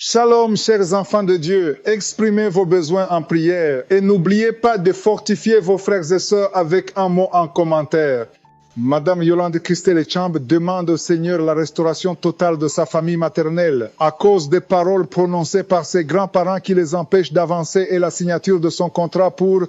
Shalom, chers enfants de Dieu, exprimez vos besoins en prière et n'oubliez pas de fortifier vos frères et sœurs avec un mot en commentaire. Madame Yolande Christelle-Echambe demande au Seigneur la restauration totale de sa famille maternelle à cause des paroles prononcées par ses grands-parents qui les empêchent d'avancer et la signature de son contrat pour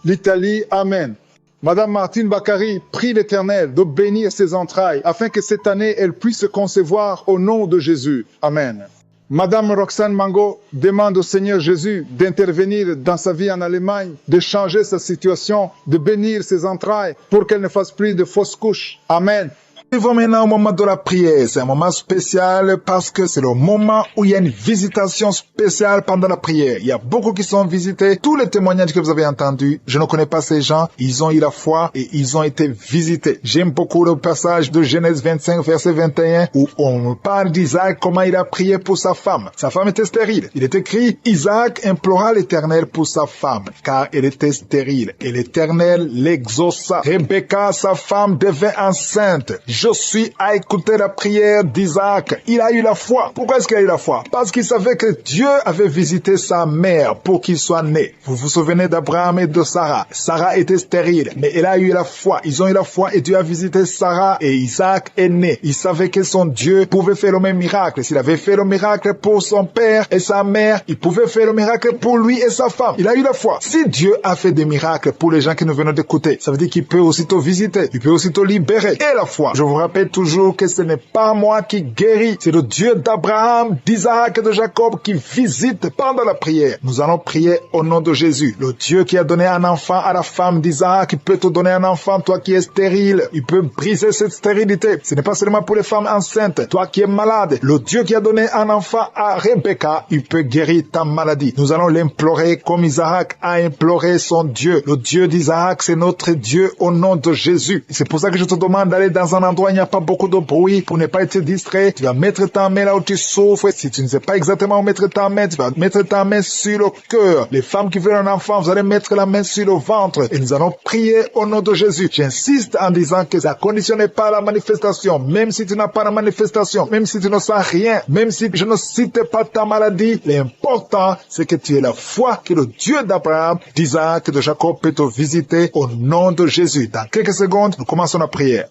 l'Italie. Amen. Madame Martine Bakary prie l'Éternel de bénir ses entrailles afin que cette année elle puisse se concevoir au nom de Jésus. Amen. Madame Roxane Mango demande au Seigneur Jésus d'intervenir dans sa vie en Allemagne, de changer sa situation, de bénir ses entrailles pour qu'elle ne fasse plus de fausses couches. Amen. Nous vivons maintenant au moment de la prière. C'est un moment spécial parce que c'est le moment où il y a une visitation spéciale pendant la prière. Il y a beaucoup qui sont visités. Tous les témoignages que vous avez entendus, je ne connais pas ces gens. Ils ont eu la foi et ils ont été visités. J'aime beaucoup le passage de Genèse 25, verset 21, où on parle d'Isaac, comment il a prié pour sa femme. Sa femme était stérile. Il est écrit, Isaac implora l'Éternel pour sa femme, car elle était stérile. Et l'Éternel l'exauça. Rebecca, sa femme, devint enceinte. Josué a écouté la prière d'Isaac. Il a eu la foi. Pourquoi est-ce qu'il a eu la foi? Parce qu'il savait que Dieu avait visité sa mère pour qu'il soit né. Vous vous souvenez d'Abraham et de Sarah. Sarah était stérile, mais elle a eu la foi. Ils ont eu la foi et Dieu a visité Sarah et Isaac est né. Il savait que son Dieu pouvait faire le même miracle. S'il avait fait le miracle pour son père et sa mère, il pouvait faire le miracle pour lui et sa femme. Il a eu la foi. Si Dieu a fait des miracles pour les gens que nous venons d'écouter, ça veut dire qu'il peut aussitôt visiter. Il peut aussitôt libérer. Et la foi. Je vous rappelle toujours que ce n'est pas moi qui guéris, c'est le Dieu d'Abraham, d'Isaac et de Jacob qui visite pendant la prière. Nous allons prier au nom de Jésus. Le Dieu qui a donné un enfant à la femme d'Isaac, il peut te donner un enfant, toi qui es stérile. Il peut briser cette stérilité. Ce n'est pas seulement pour les femmes enceintes. Toi qui es malade, le Dieu qui a donné un enfant à Rebecca, il peut guérir ta maladie. Nous allons l'implorer comme Isaac a imploré son Dieu. Le Dieu d'Isaac, c'est notre Dieu au nom de Jésus. C'est pour ça que je te demande d'aller dans un endroit où il n'y a pas beaucoup de bruit pour ne pas être distrait. Tu vas mettre ta main là où tu souffres. Si tu ne sais pas exactement où mettre ta main, tu vas mettre ta main sur le cœur. Les femmes qui veulent un enfant, vous allez mettre la main sur le ventre et nous allons prier au nom de Jésus. J'insiste en disant que ça conditionne pas la manifestation. Même si tu n'as pas la manifestation, même si tu ne sens rien, même si je ne cite pas ta maladie, l'important c'est que tu aies la foi que le Dieu d'Abraham, d'Isaac et de Jacob peut te visiter au nom de Jésus. Dans quelques secondes, nous commençons la prière.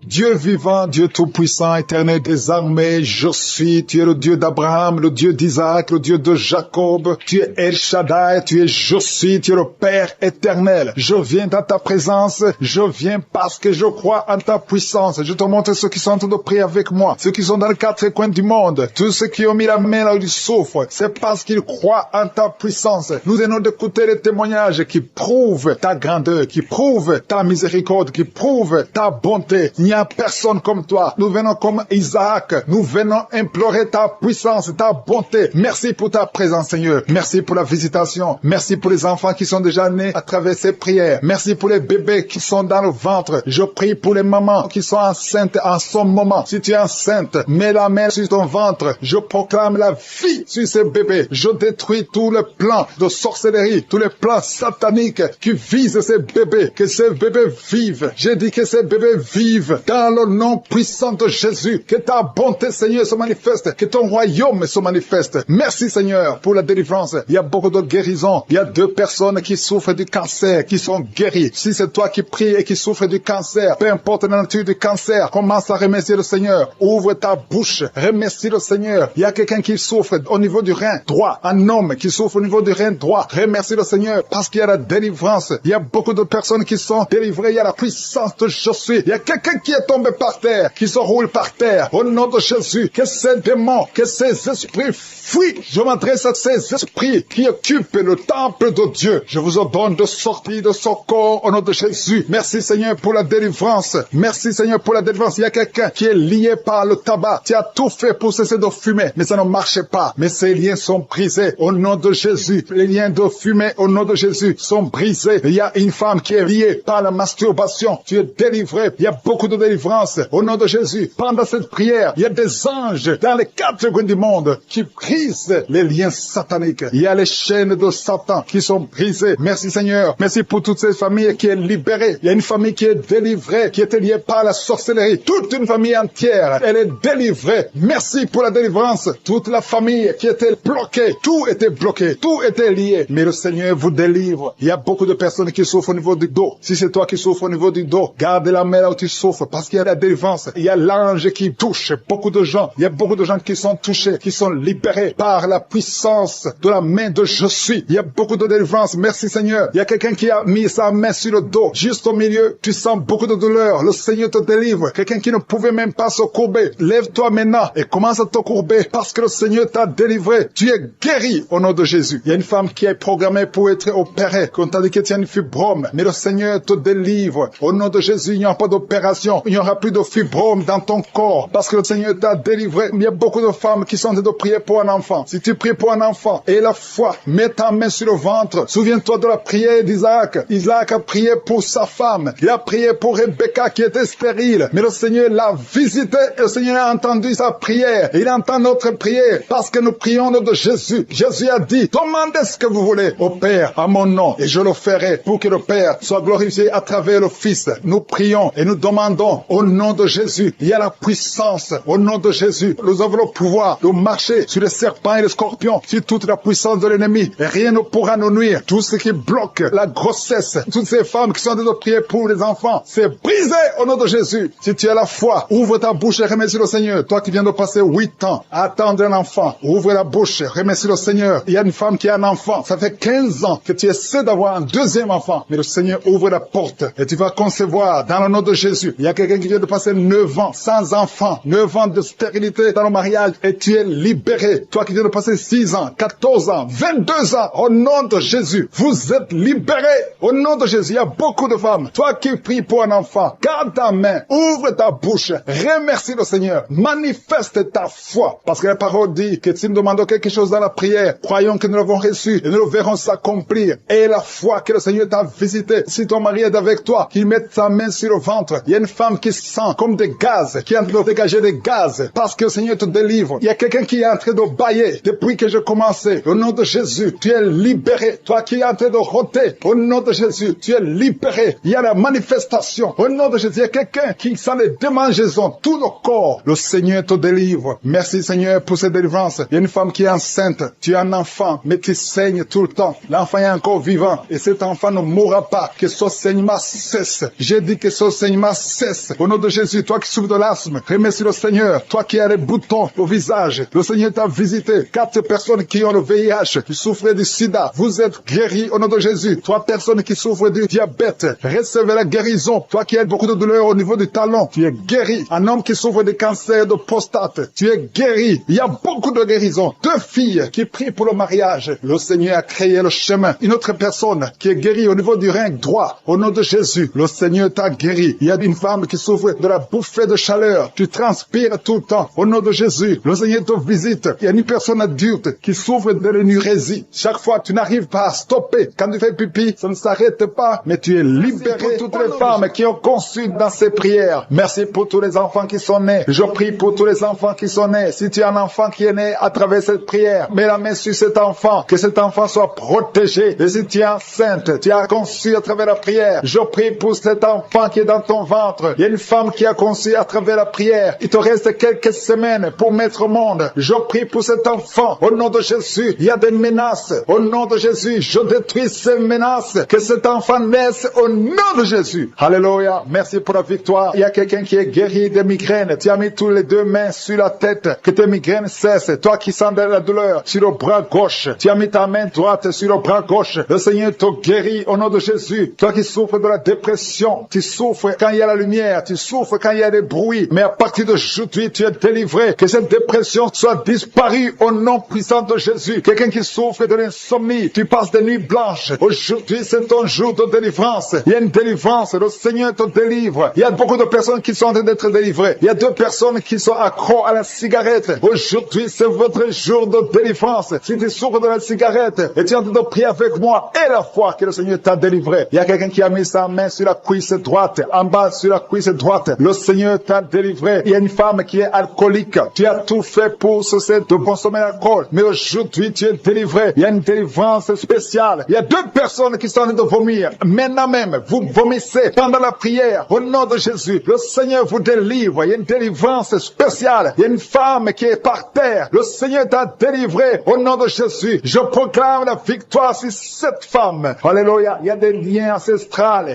Dieu vivant, Dieu tout-puissant, éternel des armées, je suis, tu es le Dieu d'Abraham, le Dieu d'Isaac, le Dieu de Jacob, tu es El Shaddai, tu es je suis, tu es le Père éternel. Je viens dans ta présence, je viens parce que je crois en ta puissance. Je te montre ceux qui sont en train de prier avec moi, ceux qui sont dans les quatre coins du monde, tous ceux qui ont mis la main là où ils souffrent, c'est parce qu'ils croient en ta puissance. Nous venons d'écouter les témoignages qui prouvent ta grandeur, qui prouvent ta miséricorde, qui prouvent ta bonté. Il n'y a personne comme toi. Nous venons comme Isaac. Nous venons implorer ta puissance, ta bonté. Merci pour ta présence, Seigneur. Merci pour la visitation. Merci pour les enfants qui sont déjà nés à travers ces prières. Merci pour les bébés qui sont dans le ventre. Je prie pour les mamans qui sont enceintes en ce moment. Si tu es enceinte, mets la main sur ton ventre. Je proclame la vie sur ces bébés. Je détruis tous les plans de sorcellerie, tous les plans sataniques qui visent ces bébés. Que ces bébés vivent. J'ai dit que ces bébés vivent dans le nom puissant de Jésus, que ta bonté, Seigneur, se manifeste, que ton royaume se manifeste. Merci, Seigneur, pour la délivrance. Il y a beaucoup de guérisons. Il y a 2 personnes qui souffrent du cancer, qui sont guéries. Si c'est toi qui pries et qui souffres du cancer, peu importe la nature du cancer, commence à remercier le Seigneur. Ouvre ta bouche, remercie le Seigneur. Il y a quelqu'un qui souffre au niveau du rein droit, un homme qui souffre au niveau du rein droit. Remercie le Seigneur parce qu'il y a la délivrance. Il y a beaucoup de personnes qui sont délivrées. Il y a la puissance de Josué. Il y a quelqu'un qui est tombé par terre, qui se roule par terre. Au nom de Jésus, que ces démons, que ces esprits fuient. Je m'adresse à ces esprits qui occupent le temple de Dieu. Je vous ordonne de sortir de ce corps au nom de Jésus. Merci Seigneur pour la délivrance. Merci Seigneur pour la délivrance. Il y a quelqu'un qui est lié par le tabac. Tu as tout fait pour cesser de fumer, mais ça ne marchait pas. Mais ces liens sont brisés au nom de Jésus. Les liens de fumée au nom de Jésus sont brisés. Il y a une femme qui est liée par la masturbation. Tu es délivré. Il y a beaucoup de délivrance. Au nom de Jésus, pendant cette prière, il y a des anges dans les 4 coins du monde qui brisent les liens sataniques. Il y a les chaînes de Satan qui sont brisées. Merci Seigneur. Merci pour toute cette famille qui est libérée. Il y a une famille qui est délivrée, qui était liée par la sorcellerie. Toute une famille entière, elle est délivrée. Merci pour la délivrance. Toute la famille qui était bloquée, tout était bloqué, tout était lié. Mais le Seigneur vous délivre. Il y a beaucoup de personnes qui souffrent au niveau du dos. Si c'est toi qui souffres au niveau du dos, garde la main là où tu souffres parce qu'il y a la délivrance. Il y a l'ange qui touche beaucoup de gens. Il y a beaucoup de gens qui sont touchés, qui sont libérés par la puissance de la main de Je suis. Il y a beaucoup de délivrance. Merci Seigneur. Il y a quelqu'un qui a mis sa main sur le dos. Juste au milieu, tu sens beaucoup de douleur. Le Seigneur te délivre. Quelqu'un qui ne pouvait même pas se courber. Lève-toi maintenant et commence à te courber parce que le Seigneur t'a délivré. Tu es guéri au nom de Jésus. Il y a une femme qui est programmée pour être opérée. Qu'on t'a dit que tu as une fibrome. Mais le Seigneur te délivre. Au nom de Jésus, il n'y aura pas d'opération. Il n'y aura plus de fibrome dans ton corps parce que le Seigneur t'a délivré. Il y a beaucoup de femmes qui sont en train de prier pour un enfant. Si tu pries pour un enfant et la foi, mets ta main sur le ventre. Souviens-toi de la prière d'Isaac. Isaac a prié pour sa femme. Il a prié pour Rebecca qui était stérile. Mais le Seigneur l'a visité et le Seigneur a entendu sa prière. Et il entend notre prière parce que nous prions au nom de Jésus. Jésus a dit, demandez ce que vous voulez au Père à mon nom et je le ferai pour que le Père soit glorifié à travers le Fils. Nous prions et nous demandons au nom de Jésus. Il y a la puissance au nom de Jésus. Nous avons le pouvoir de marcher sur les serpents et les scorpions, sur toute la puissance de l'ennemi. Et rien ne pourra nous nuire. Tout ce qui bloque la grossesse, toutes ces femmes qui sont en train de prier pour les enfants, c'est brisé au nom de Jésus. Si tu as la foi, ouvre ta bouche et remercie le Seigneur. Toi qui viens de passer 8 ans à attendre un enfant, ouvre la bouche, remercie le Seigneur. Il y a une femme qui a un enfant. Ça fait 15 ans que tu essaies d'avoir un deuxième enfant. Mais le Seigneur ouvre la porte et tu vas concevoir dans le nom de Jésus. Il y a quelqu'un qui vient de passer 9 ans sans enfant, 9 ans de stérilité dans le mariage et tu es libéré. Toi qui viens de passer 6 ans, 14 ans, 22 ans, au nom de Jésus, vous êtes libérés. Au nom de Jésus, il y a beaucoup de femmes. Toi qui pries pour un enfant, garde ta main, ouvre ta bouche, remercie le Seigneur, manifeste ta foi. Parce que la parole dit que si nous demandons quelque chose dans la prière, croyons que nous l'avons reçu et nous le verrons s'accomplir. Et la foi que le Seigneur t'a visité, si ton mari est avec toi, qu'il mette sa main sur le ventre. Il y a une femme qui sent comme des gaz, qui est en train de dégager des gaz, parce que le Seigneur te délivre. Il y a quelqu'un qui est en train de bailler depuis que j'ai commencé. Au nom de Jésus, tu es libéré. Toi qui es en train de rôter, au nom de Jésus, tu es libéré. Il y a la manifestation. Au nom de Jésus, il y a quelqu'un qui sent les démangeaisons, tout le corps. Le Seigneur te délivre. Merci Seigneur pour cette délivrance. Il y a une femme qui est enceinte. Tu as un enfant, mais qui saigne tout le temps. L'enfant est encore vivant et cet enfant ne mourra pas. Que ce saignement cesse. J'ai dit que ce saignement cesse. Au nom de Jésus, toi qui souffres de l'asthme, remercie le Seigneur. Toi qui as les boutons au visage, le Seigneur t'a visité. 4 personnes qui ont le VIH, qui souffrent du sida, vous êtes guéris au nom de Jésus. 3 personnes qui souffrent du diabète, recevez la guérison. Toi qui as beaucoup de douleur au niveau du talon, tu es guéri. Un homme qui souffre de cancer de prostate, tu es guéri. Il y a beaucoup de guérisons. 2 filles qui prient pour le mariage, le Seigneur a créé le chemin. Une autre personne qui est guérie au niveau du rein droit, au nom de Jésus, le Seigneur t'a guéri. Il y a une femme qui souffre de la bouffée de chaleur, tu transpires tout le temps, au nom de Jésus, le Seigneur te visite. Il y a une personne adulte qui souffre de l'énurésie. Chaque fois, tu n'arrives pas à stopper. Quand tu fais pipi, ça ne s'arrête pas, mais tu es libéré. Pour toutes les femmes qui ont conçu dans ces prières, merci pour tous les enfants qui sont nés. Je prie pour tous les enfants qui sont nés. Si tu as un enfant qui est né à travers cette prière, mets la main sur cet enfant, que cet enfant soit protégé. Et si tu es enceinte, tu as conçu à travers la prière, je prie pour cet enfant qui est dans ton ventre. Il y a une femme qui a conçu à travers la prière. Il te reste quelques semaines pour mettre au monde. Je prie pour cet enfant. Au nom de Jésus, il y a des menaces. Au nom de Jésus, je détruis ces menaces. Que cet enfant naisse au nom de Jésus. Alléluia. Merci pour la victoire. Il y a quelqu'un qui est guéri des migraines. Tu as mis tous les 2 mains sur la tête. Que tes migraines cessent. Toi qui sens de la douleur sur le bras gauche, tu as mis ta main droite sur le bras gauche. Le Seigneur te guérit au nom de Jésus. Toi qui souffres de la dépression, tu souffres quand il y a la lumière, tu souffres quand il y a des bruits. Mais à partir d'aujourd'hui, tu es délivré. Que cette dépression soit disparue au nom puissant de Jésus. Quelqu'un qui souffre de l'insomnie, tu passes des nuits blanches. Aujourd'hui, c'est ton jour de délivrance. Il y a une délivrance. Le Seigneur te délivre. Il y a beaucoup de personnes qui sont en train d'être délivrées. Il y a 2 personnes qui sont accros à la cigarette. Aujourd'hui, c'est votre jour de délivrance. Si tu souffres de la cigarette et tu es en train de prier avec moi et la foi que le Seigneur t'a délivré. Il y a quelqu'un qui a mis sa main sur la cuisse droite, en bas sur la cuisse cuisse droite. Le Seigneur t'a délivré. Il y a une femme qui est alcoolique. Tu as tout fait pour cesser de consommer l'alcool. Mais aujourd'hui, tu es délivré. Il y a une délivrance spéciale. Il y a 2 personnes qui sont en train de vomir. Maintenant même, vous vomissez pendant la prière. Au nom de Jésus, le Seigneur vous délivre. Il y a une délivrance spéciale. Il y a une femme qui est par terre. Le Seigneur t'a délivré. Au nom de Jésus, je proclame la victoire sur cette femme. Alléluia. Il y a des liens ancestraux.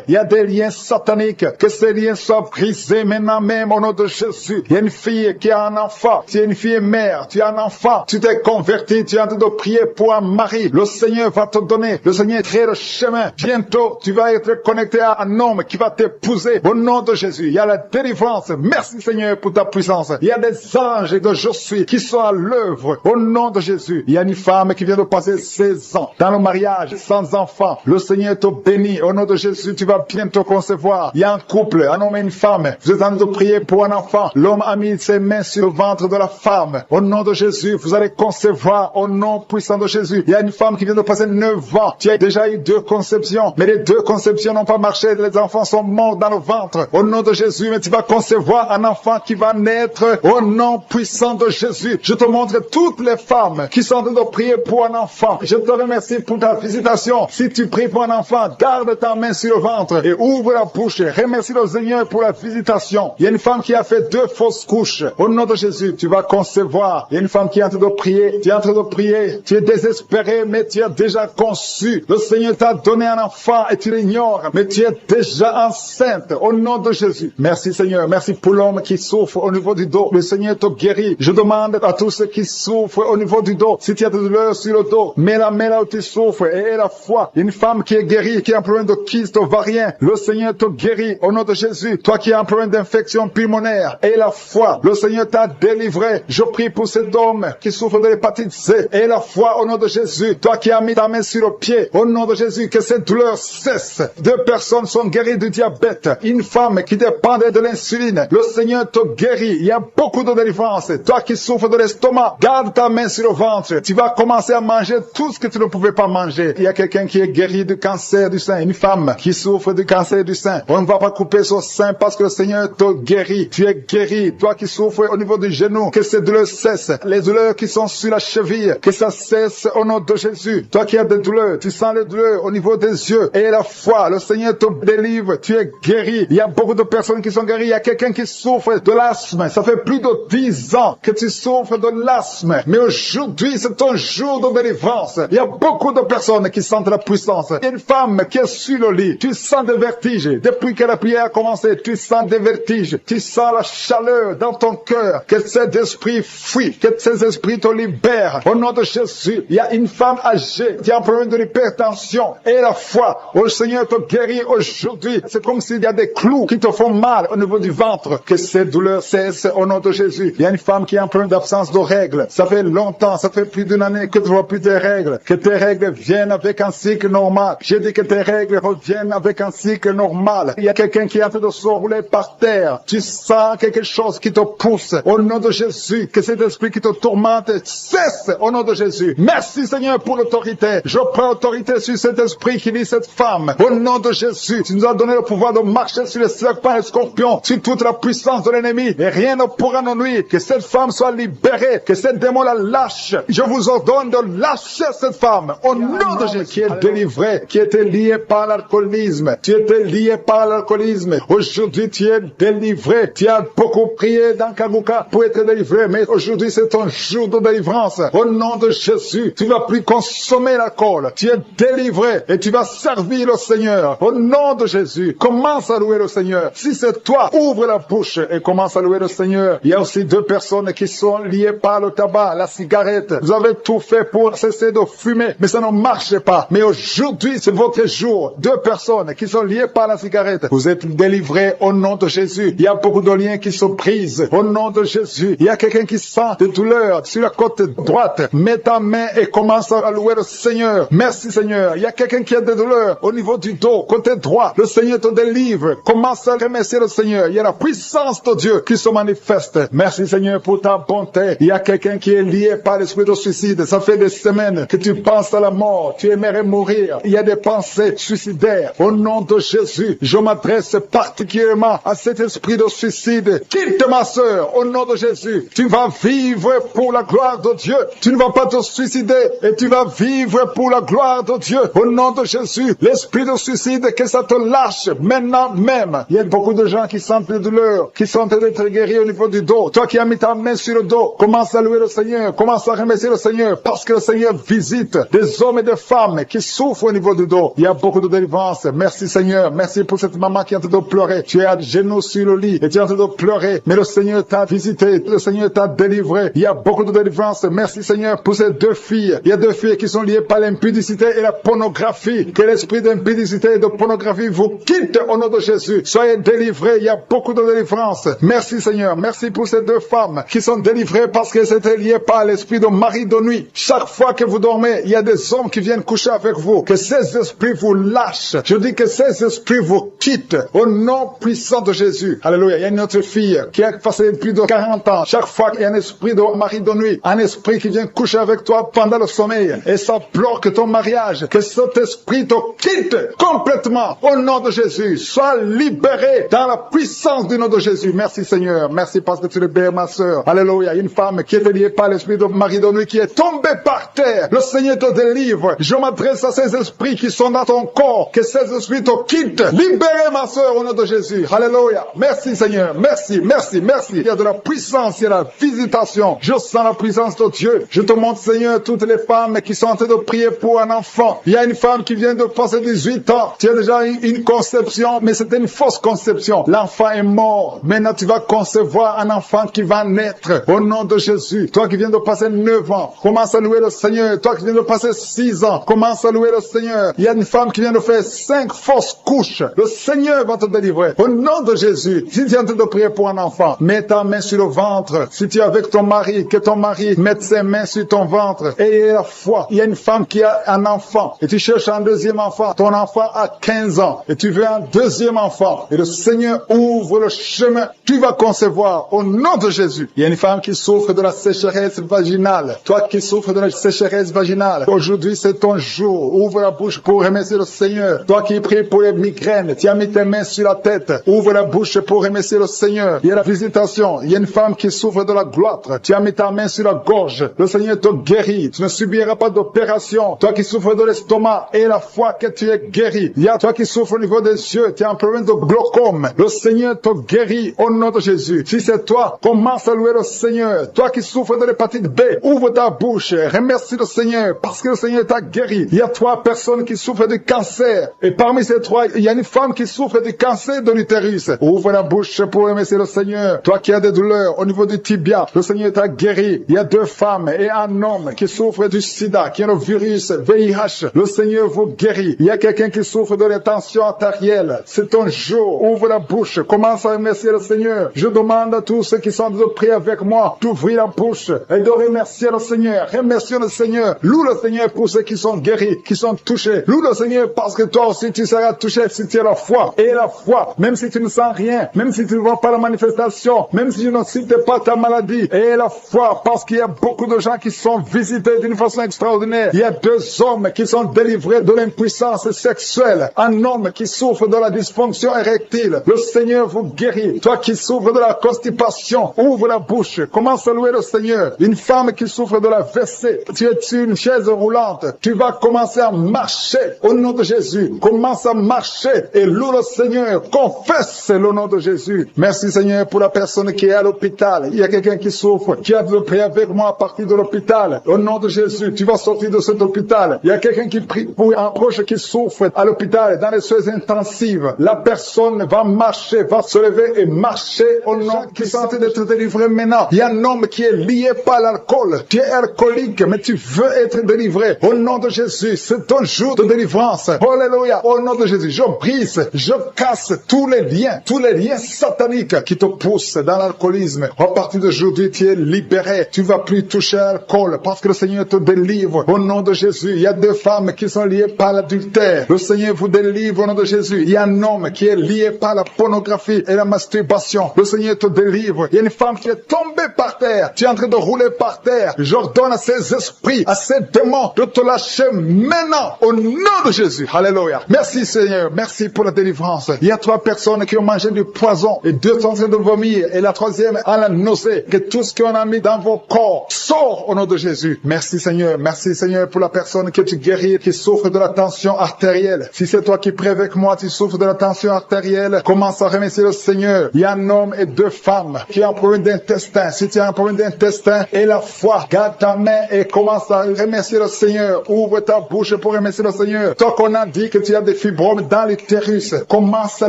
Il y a des liens sataniques. Que ces liens soient brisés maintenant même au nom de Jésus. Il y a une fille qui a un enfant. Tu es une fille mère. Tu as un enfant. Tu t'es converti. Tu es en train de prier pour un mari. Le Seigneur va te donner. Le Seigneur crée le chemin. Bientôt, tu vas être connecté à un homme qui va t'épouser. Au nom de Jésus, il y a la délivrance. Merci Seigneur pour ta puissance. Il y a des anges de je suis qui sont à l'œuvre. Au nom de Jésus, il y a une femme qui vient de passer 16 ans dans le mariage sans enfant. Le Seigneur te bénit. Au nom de Jésus, tu vas bientôt concevoir. Il y a un couple, un homme et une femme. Vous êtes en train de prier pour un enfant. L'homme a mis ses mains sur le ventre de la femme. Au nom de Jésus, vous allez concevoir au nom puissant de Jésus. Il y a une femme qui vient de passer 9 ans. Tu as déjà eu 2 conceptions, mais les 2 conceptions n'ont pas marché. Les enfants sont morts dans le ventre. Au nom de Jésus, mais tu vas concevoir un enfant qui va naître au nom puissant de Jésus. Je te montre toutes les femmes qui sont en train de prier pour un enfant. Je te remercie pour ta visitation. Si tu pries pour un enfant, garde ta main sur le ventre et ouvre la bouche. Remercie le Seigneur pour la visitation. Il y a une femme qui a fait 2 fausses couches. Au nom de Jésus, tu vas concevoir. Il y a une femme qui est en train de prier. Tu es en train de prier. Tu es désespéré, mais tu as déjà conçu. Le Seigneur t'a donné un enfant et tu l'ignores, mais tu es déjà enceinte. Au nom de Jésus. Merci Seigneur. Merci pour l'homme qui souffre au niveau du dos. Le Seigneur te guérit. Je demande à tous ceux qui souffrent au niveau du dos, si tu as de douleur sur le dos, mets la main là où tu souffres et aie la foi. Une femme qui est guérie, qui a un problème de kyste ovarien, le Seigneur te guérit au nom de Jésus. Toi qui as un problème d'infection pulmonaire, aie la foi. Le Seigneur t'a délivré. Je prie pour cet homme qui souffre de l'hépatite C. Aie la foi au nom de Jésus. Toi qui as mis ta main sur le pied, au nom de Jésus, que cette douleur cesse. 2 personnes sont guéries du diabète. Une femme qui dépendait de l'insuline. Le Seigneur te guérit. Il y a beaucoup de délivrance. Toi qui souffres de l'estomac, garde ta main sur le ventre. Tu vas commencer à manger tout ce que tu ne pouvais pas manger. Il y a quelqu'un qui est guéri du cancer du sein. Une femme qui souffre du cancer du sein. On ne va pas couper son sein parce que le Seigneur te guérit. Tu es guéri. Toi qui souffres au niveau du genou, que ces douleurs cessent. Les douleurs qui sont sur la cheville, que ça cesse au nom de Jésus. Toi qui as des douleurs, tu sens les douleurs au niveau des yeux. Et la foi, le Seigneur te délivre. Tu es guéri. Il y a beaucoup de personnes qui sont guéries. Il y a quelqu'un qui souffre de l'asthme. Ça fait plus de 10 ans que tu souffres de l'asthme. Mais aujourd'hui, c'est ton jour de délivrance. Il y a beaucoup de personnes qui sentent la puissance. Il y a une femme qui est sur le lit. Tu sens des vertiges. Depuis que la prière a commencé, tu sens des vertiges. Tu sens la chaleur dans ton cœur. Que ces esprits fuient. Que ces esprits te libèrent. Au nom de Jésus, il y a une femme âgée qui a un problème de l'hypertension. Et la foi, le Seigneur te guérit aujourd'hui. C'est comme s'il y a des clous qui te font mal au niveau du ventre. Que ces douleurs cessent au nom de Jésus. Il y a une femme qui a un problème d'absence de règles. Ça fait longtemps, ça fait plus d'une année que tu ne vois plus tes règles. Que tes règles viennent avec un cycle normal. J'ai dit que tes règles reviennent avec un cycle normal. Il y a quelqu'un qui est en train de se rouler par terre. Tu sens quelque chose qui te pousse. Au nom de Jésus, que cet esprit qui te tourmente cesse au nom de Jésus. Merci Seigneur pour l'autorité. Je prends autorité sur cet esprit qui lit cette femme. Au nom de Jésus, tu nous as donné le pouvoir de marcher sur les serpents et les scorpions, sur toute la puissance de l'ennemi. Et rien ne pourra nous nuire. Que cette femme soit libérée. Que cette démon la lâche. Je vous ordonne de lâcher cette femme. Au nom de Jésus, qui est délivrée, qui était liée par l'alcoolisme. Tu étais lié par l'alcoolisme. Aujourd'hui, tu es délivré. Tu as beaucoup prié dans Kaguka pour être délivré. Mais aujourd'hui, c'est ton jour de délivrance. Au nom de Jésus, tu ne vas plus consommer l'alcool. Tu es délivré et tu vas servir le Seigneur. Au nom de Jésus, commence à louer le Seigneur. Si c'est toi, ouvre la bouche et commence à louer le Seigneur. Il y a aussi 2 personnes qui sont liées par le tabac, la cigarette. Vous avez tout fait pour cesser de fumer, mais ça ne marche pas. Mais aujourd'hui, c'est votre jour. 2 personnes qui sont liées par la cigarette. Vous êtes délivrés au nom de Jésus. Il y a beaucoup de liens qui se brisent au nom de Jésus. Il y a quelqu'un qui sent des douleurs sur la côte droite. Mets ta main et commence à louer le Seigneur. Merci Seigneur. Il y a quelqu'un qui a des douleurs au niveau du dos, côté droit. Le Seigneur te délivre. Commence à remercier le Seigneur. Il y a la puissance de Dieu qui se manifeste. Merci Seigneur pour ta bonté. Il y a quelqu'un qui est lié par l'esprit de suicide. Ça fait des semaines que tu penses à la mort. Tu aimerais mourir. Il y a des pensées suicidaires. Au nom de Jésus, je m'adresse par particulièrement à cet esprit de suicide. Quitte ma sœur, au nom de Jésus. Tu vas vivre pour la gloire de Dieu. Tu ne vas pas te suicider et tu vas vivre pour la gloire de Dieu. Au nom de Jésus, l'esprit de suicide, que ça te lâche maintenant même. Il y a beaucoup de gens qui sentent des douleurs, qui sont en train d'être guéris au niveau du dos. Toi qui as mis ta main sur le dos, commence à louer le Seigneur, commence à remercier le Seigneur, parce que le Seigneur visite des hommes et des femmes qui souffrent au niveau du dos. Il y a beaucoup de délivrance. Merci Seigneur, merci pour cette maman qui est en train de pleurer. Tu es à genoux sur le lit et tu es en train de pleurer, mais le Seigneur t'a visité, le Seigneur t'a délivré. Il y a beaucoup de délivrance. Merci Seigneur pour ces deux filles. Il y a deux filles qui sont liées par l'impudicité et la pornographie. Que l'esprit d'impudicité et de pornographie vous quitte au nom de Jésus. Soyez délivrés. Il y a beaucoup de délivrance. Merci Seigneur. Merci pour ces deux femmes qui sont délivrées parce qu'elles étaient liées par l'esprit de mari de nuit. Chaque fois que vous dormez, il y a des hommes qui viennent coucher avec vous. Que ces esprits vous lâchent. Je dis que ces esprits vous quittent au nom puissant de Jésus. Alléluia. Il y a une autre fille qui a passé plus de 40 ans. Chaque fois qu'il y a un esprit de mari de nuit, un esprit qui vient coucher avec toi pendant le sommeil et ça bloque ton mariage, que cet esprit te quitte complètement au nom de Jésus. Sois libéré dans la puissance du nom de Jésus. Merci Seigneur. Merci parce que tu libères ma sœur. Alléluia. Une femme qui était liée par l'esprit de mari de nuit qui est tombée par terre. Le Seigneur te délivre. Je m'adresse à ces esprits qui sont dans ton corps. Que ces esprits te quittent. Libérez ma sœur au nom de Jésus. Alléluia. Merci Seigneur. Merci, merci, merci. Il y a de la puissance, il y a la visitation. Je sens la puissance de Dieu. Je te montre Seigneur toutes les femmes qui sont en train de prier pour un enfant. Il y a une femme qui vient de passer 18 ans. Tu as déjà une conception, mais c'était une fausse conception. L'enfant est mort. Maintenant tu vas concevoir un enfant qui va naître au nom de Jésus. Toi qui viens de passer 9 ans, commence à louer le Seigneur. Toi qui viens de passer 6 ans, commence à louer le Seigneur. Il y a une femme qui vient de faire 5 fausses couches. Le Seigneur va te délivrer au nom de Jésus. Si tu es en train de prier pour un enfant, mets ta main sur le ventre. Si tu es avec ton mari, que ton mari mette ses mains sur ton ventre. Et la foi. Il y a une femme qui a un enfant et tu cherches un deuxième enfant. Ton enfant a 15 ans et tu veux un deuxième enfant. Et le Seigneur ouvre le chemin. Tu vas concevoir au nom de Jésus. Il y a une femme qui souffre de la sécheresse vaginale. Toi qui souffres de la sécheresse vaginale, aujourd'hui c'est ton jour. Ouvre la bouche pour remercier le Seigneur. Toi qui pries pour les migraines, tu as mis tes mains sur la tête. Ouvre la bouche pour remercier le Seigneur. Il y a la visitation. Il y a une femme qui souffre de la gloître. Tu as mis ta main sur la gorge. Le Seigneur te guérit. Tu ne subiras pas d'opération. Toi qui souffres de l'estomac et la foi que tu es guéri. Il y a toi qui souffres au niveau des yeux. Tu as un problème de glaucome. Le Seigneur te guérit au nom de Jésus. Si c'est toi, commence à louer le Seigneur. Toi qui souffres de l'hépatite B, ouvre ta bouche. Remercie le Seigneur parce que le Seigneur t'a guéri. Il y a 3 personnes qui souffrent de cancer. Et parmi ces 3, il y a une femme qui souffre du cancer de l'utérus. Ouvre la bouche pour remercier le Seigneur. Toi qui as des douleurs au niveau du tibia, le Seigneur t'a guéri. Il y a 2 femmes et un homme qui souffrent du sida, qui a le virus VIH. Le Seigneur vous guérit. Il y a quelqu'un qui souffre de la tension artérielle. C'est ton jour. Ouvre la bouche. Commence à remercier le Seigneur. Je demande à tous ceux qui sont de prier avec moi d'ouvrir la bouche et de remercier le Seigneur. Remercie le Seigneur. Loue le Seigneur pour ceux qui sont guéris, qui sont touchés. Loue le Seigneur parce que toi aussi tu seras touché si tu as la foi. Et la foi, même si tu ne sens rien, même si tu ne vois pas la manifestation, même si tu ne cites pas ta maladie. Et la foi, parce qu'il y a beaucoup de gens qui sont visités d'une façon extraordinaire. Il y a 2 hommes qui sont délivrés de l'impuissance sexuelle. Un homme qui souffre de la dysfonction érectile. Le Seigneur vous guérit. Toi qui souffres de la constipation, ouvre la bouche. Commence à louer le Seigneur. Une femme qui souffre de la WC, tu es sur une chaise roulante. Tu vas commencer à marcher au nom de Jésus. Commence à marcher et loue le Seigneur. Confesse le nom de Jésus. Merci Seigneur pour la personne qui est à l'hôpital. Il y a quelqu'un qui souffre, qui a de prier avec moi à partir de l'hôpital. Au nom de Jésus, tu vas sortir de cet hôpital. Il y a quelqu'un qui prie pour un proche qui souffre à l'hôpital, dans les soins intensives. La personne va marcher, va se lever et marcher au nom qui sont en train d'être délivré maintenant. Il y a un homme qui est lié par l'alcool. Tu es alcoolique, mais tu veux être délivré. Au nom de Jésus, c'est ton jour de délivrance. Alléluia. Au nom de Jésus, je brise, je casse tous les liens sataniques qui te poussent dans l'alcoolisme. À partir d'aujourd'hui, tu es libéré. Tu vas plus toucher à l'alcool parce que le Seigneur te délivre. Au nom de Jésus, il y a 2 femmes qui sont liées par l'adultère. Le Seigneur vous délivre au nom de Jésus. Il y a un homme qui est lié par la pornographie et la masturbation. Le Seigneur te délivre. Il y a une femme qui est tombée par terre. Tu es en train de rouler par terre. J'ordonne à ces esprits, à ces démons de te lâcher maintenant au nom de Jésus. Alléluia. Merci Seigneur. Merci pour la délivrance. Il y a 3 3 personnes qui ont mangé du poison et 2 sont en train de vomir et la 3e a la nausée. Que tout ce qu'on a mis dans vos corps sort au nom de Jésus. Merci Seigneur pour la personne que tu guéris, qui souffre de la tension artérielle. Si c'est toi qui pries avec moi, tu souffres de la tension artérielle, commence à remercier le Seigneur. Il y a un homme et 2 femmes qui ont un problème d'intestin. Si tu as un problème d'intestin et la foi, garde ta main et commence à remercier le Seigneur. Ouvre ta bouche pour remercier le Seigneur. Toi qu'on a dit que tu as des fibromes dans l'utérus, commence à